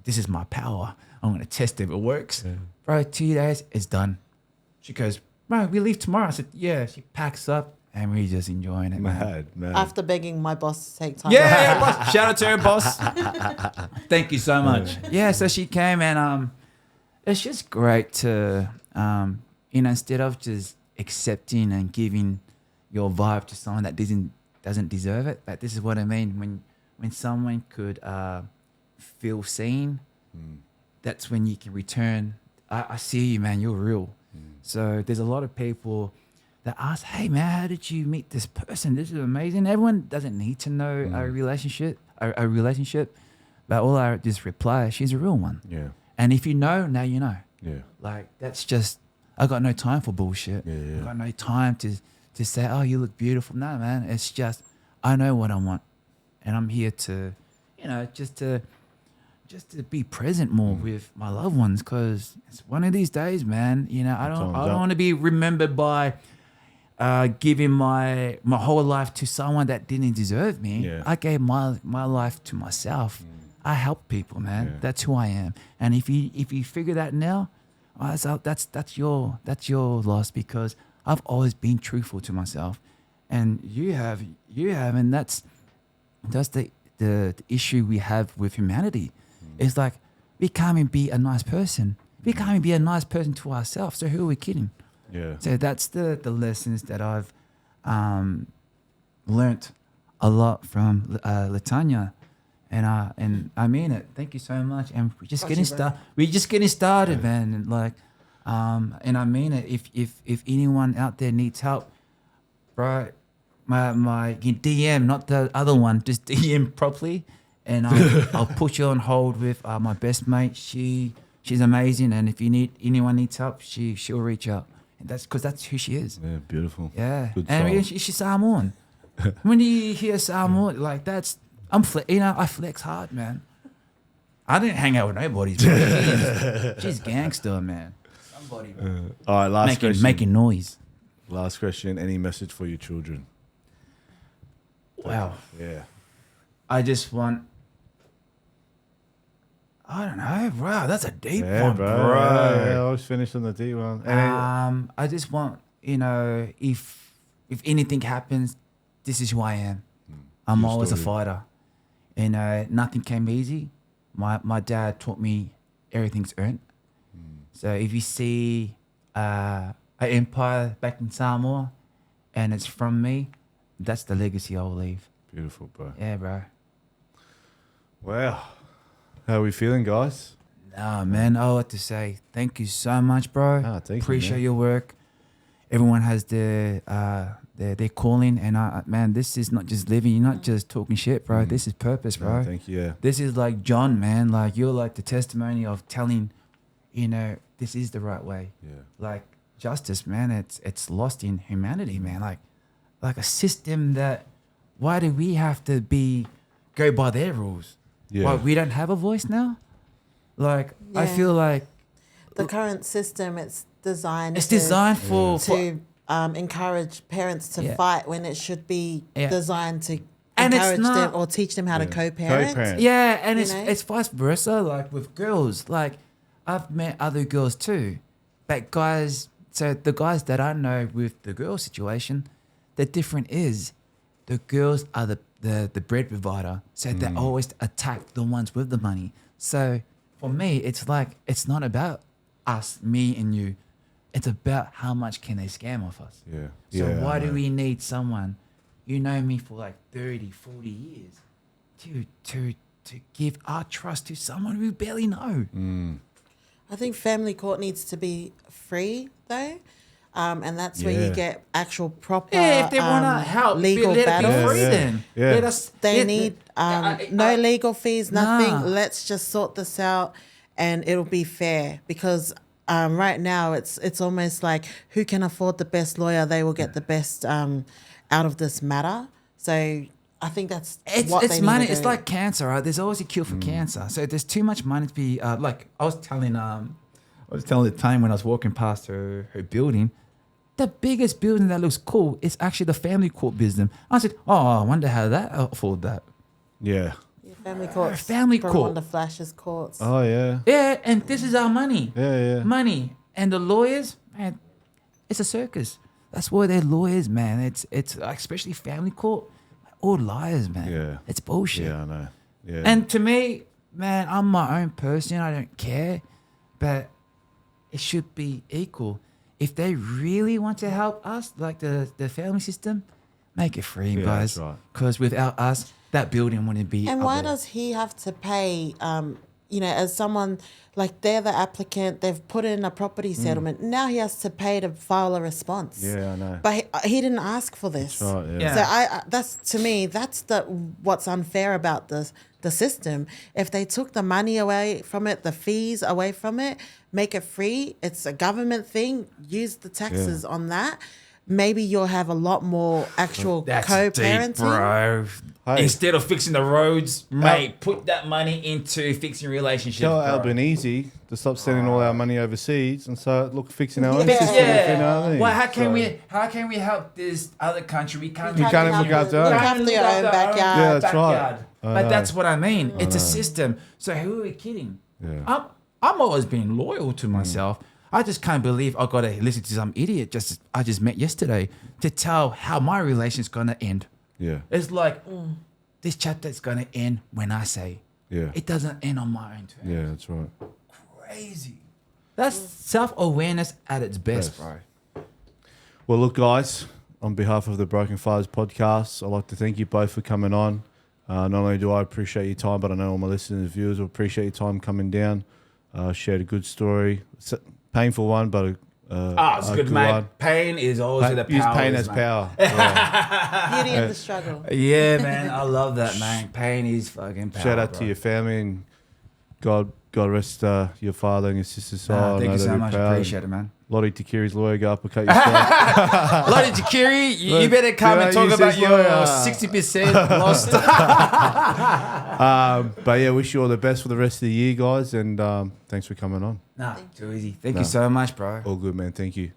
This is my power. I'm going to test if it works. Yeah. Bro, 2 days, it's done. She goes, bro, we leave tomorrow. I said, yeah. She packs up. And we're just enjoying it, man. After begging my boss to take time. Yeah, boss. Shout out to her, boss. Thank you so much. Yeah, so she came, and it's just great to, instead of just accepting and giving your vibe to someone that doesn't deserve it. But this is what I mean. When someone could feel seen, that's when you can return. I see you, man. You're real. So there's a lot of people that ask, hey man, how did you meet this person? This is amazing. Everyone doesn't need to know our relationship, but all I just reply, she's a real one. Yeah. And if you know, now you know. Yeah. Like that's just, I got no time for bullshit. Yeah. I got no time to say, oh, you look beautiful. No, man. It's just, I know what I want, and I'm here to, just to be present more with my loved ones, because it's one of these days, man. I don't want to be remembered by giving my whole life to someone that didn't deserve me. Yeah. I gave my life to myself. I help people, man. Yeah. That's who I am. And if you figure that now, that's your loss, because I've always been truthful to myself, and you have, and that's the issue we have with humanity. It's like we can't even be a nice person. We can't even be a nice person to ourselves. So who are we kidding? Yeah. So that's the lessons that I've learnt a lot from Latanya, and I mean it. Thank you so much. And we're just getting started. We're just getting started, man. And like, and I mean it. If anyone out there needs help, bro, my DM, not the other one, just DM properly, and I'll put you on hold with my best mate. She's amazing, and if anyone needs help, she'll reach out. And that's because that's who she is. Yeah, beautiful. Yeah, and she's Samoan. When you hear Samoan, like I flex hard, man. I didn't hang out with nobody. She's gangster, man. Somebody. All right, last question. Making noise. Last question. Any message for your children? Wow. Yeah. I just want. I don't know, bro. That's a deep one, bro. Yeah, I was finished on the deep one. I just want, if anything happens, this is who I am. I'm always a fighter. Nothing came easy. My dad taught me everything's earned. So if you see an empire back in Samoa, and it's from me, that's the legacy I will leave. Beautiful, bro. Yeah, bro. Wow. How are we feeling, guys? Nah, man, I want to say thank you so much, bro. Thank Appreciate you, your work. Everyone has their calling, and man, this is not just living. You're not just talking shit, bro. This is purpose, bro. Thank you. Yeah. This is like John, man. Like you're like the testimony of telling, this is the right way. Yeah. Like justice, man. It's lost in humanity, man. Like a system that. Why do we have to go by their rules? Yeah. Why we don't have a voice now? Like I feel like the current system, it's designed to encourage parents to fight when it should be designed to and encourage them or teach them how to co-parent. Yeah, and it's vice versa. Like with girls, like I've met other girls too, but guys So the guys that I know with the girl situation, the difference is the girls are the bread provider. So they always attack the ones with the money. So for me, it's like, it's not about us, me and you. It's about how much can they scam off us. Yeah. So Yeah, why I do know. we need someone, you know me for like 30, 40 years, to give our trust to someone we barely know? I think family court needs to be free though. And that's where you Yeah. get actual proper Yeah, if they want to help, legal let it battles. be free Yeah, then. yeah. Let us, They need no legal fees, nothing. Nah. Let's just sort this out, and it'll be fair. Because right now it's almost like who can afford the best lawyer, they will get the best out of this matter. So I think that's what It's they money. need to It's do. like cancer, right? There's always a cure for cancer. So there's too much money to be like I was telling the time when I was walking past her building. The biggest building that looks cool is actually the family court building. I said, oh, I wonder how that afford that. Yeah. Yeah, family courts. Family from court. one of the Flash's courts. Oh yeah. Yeah, and this is our money. Yeah. Money. And the lawyers, man, it's a circus. That's why they're lawyers, man. It's like, especially family court, all liars, man. Yeah. It's bullshit. Yeah, I know. Yeah. And to me, man, I'm my own person. I don't care, but it should be equal. If they really want to help us, like the family system, make it free, Yeah, guys. that's right. Because without us, that building wouldn't be. And up why there. does he have to pay, as someone, like they're the applicant, they've put in a property settlement. Now he has to pay to file a response. Yeah, I know. But he didn't ask for this. That's right, yeah. Yeah. So that's, to me, that's what's unfair about the system. If they took the money away from it, the fees away from it, make it free, it's a government thing, use the taxes on that, maybe you'll have a lot more actual That's co-parenting. deep, bro. Hey. Instead of fixing the roads, mate, put that money into fixing relationships. Tell bro. Albanese to stop sending all our money overseas and start fixing our own Yeah. system. Yeah. You know what I mean? Well, how can So- we help this other country? We can't. You can't even look after our own. Look after your own backyard. Yeah, that's right. backyard. I But know. that's what I mean. It's a system. So who are we kidding? Yeah. I'm always being loyal to myself. I just can't believe I got to listen to some idiot I just met yesterday to tell how my relation's gonna end. Yeah. It's like this chapter's gonna end when I say. Yeah. It doesn't end on my own terms. Yeah, that's right. Crazy. That's self-awareness at its best, Yes. bro. Well, look, guys, on behalf of the Broken Fathers podcast, I'd like to thank you both for coming on. Not only do I appreciate your time, but I know all my listeners and viewers will appreciate your time coming down. Shared a good story. It's a painful one, but It's good, mate. one. Pain is always the power. Use pain as power. Yeah. Beauty of the struggle. Yeah, man. I love that, man. Pain is fucking power. Shout out bro. to your family and God rest your father and your sister's soul. I Thank know you that so you're much. proud. Appreciate it, man. Lottie Takiri's lawyer go up and cut your stuff. Lottie Takiri, you better come and talk you about says your lawyer. 60% lost. But yeah, wish you all the best for the rest of the year, guys, and thanks for coming on. Nah, too easy. Thank you so much, bro. All good, man. Thank you.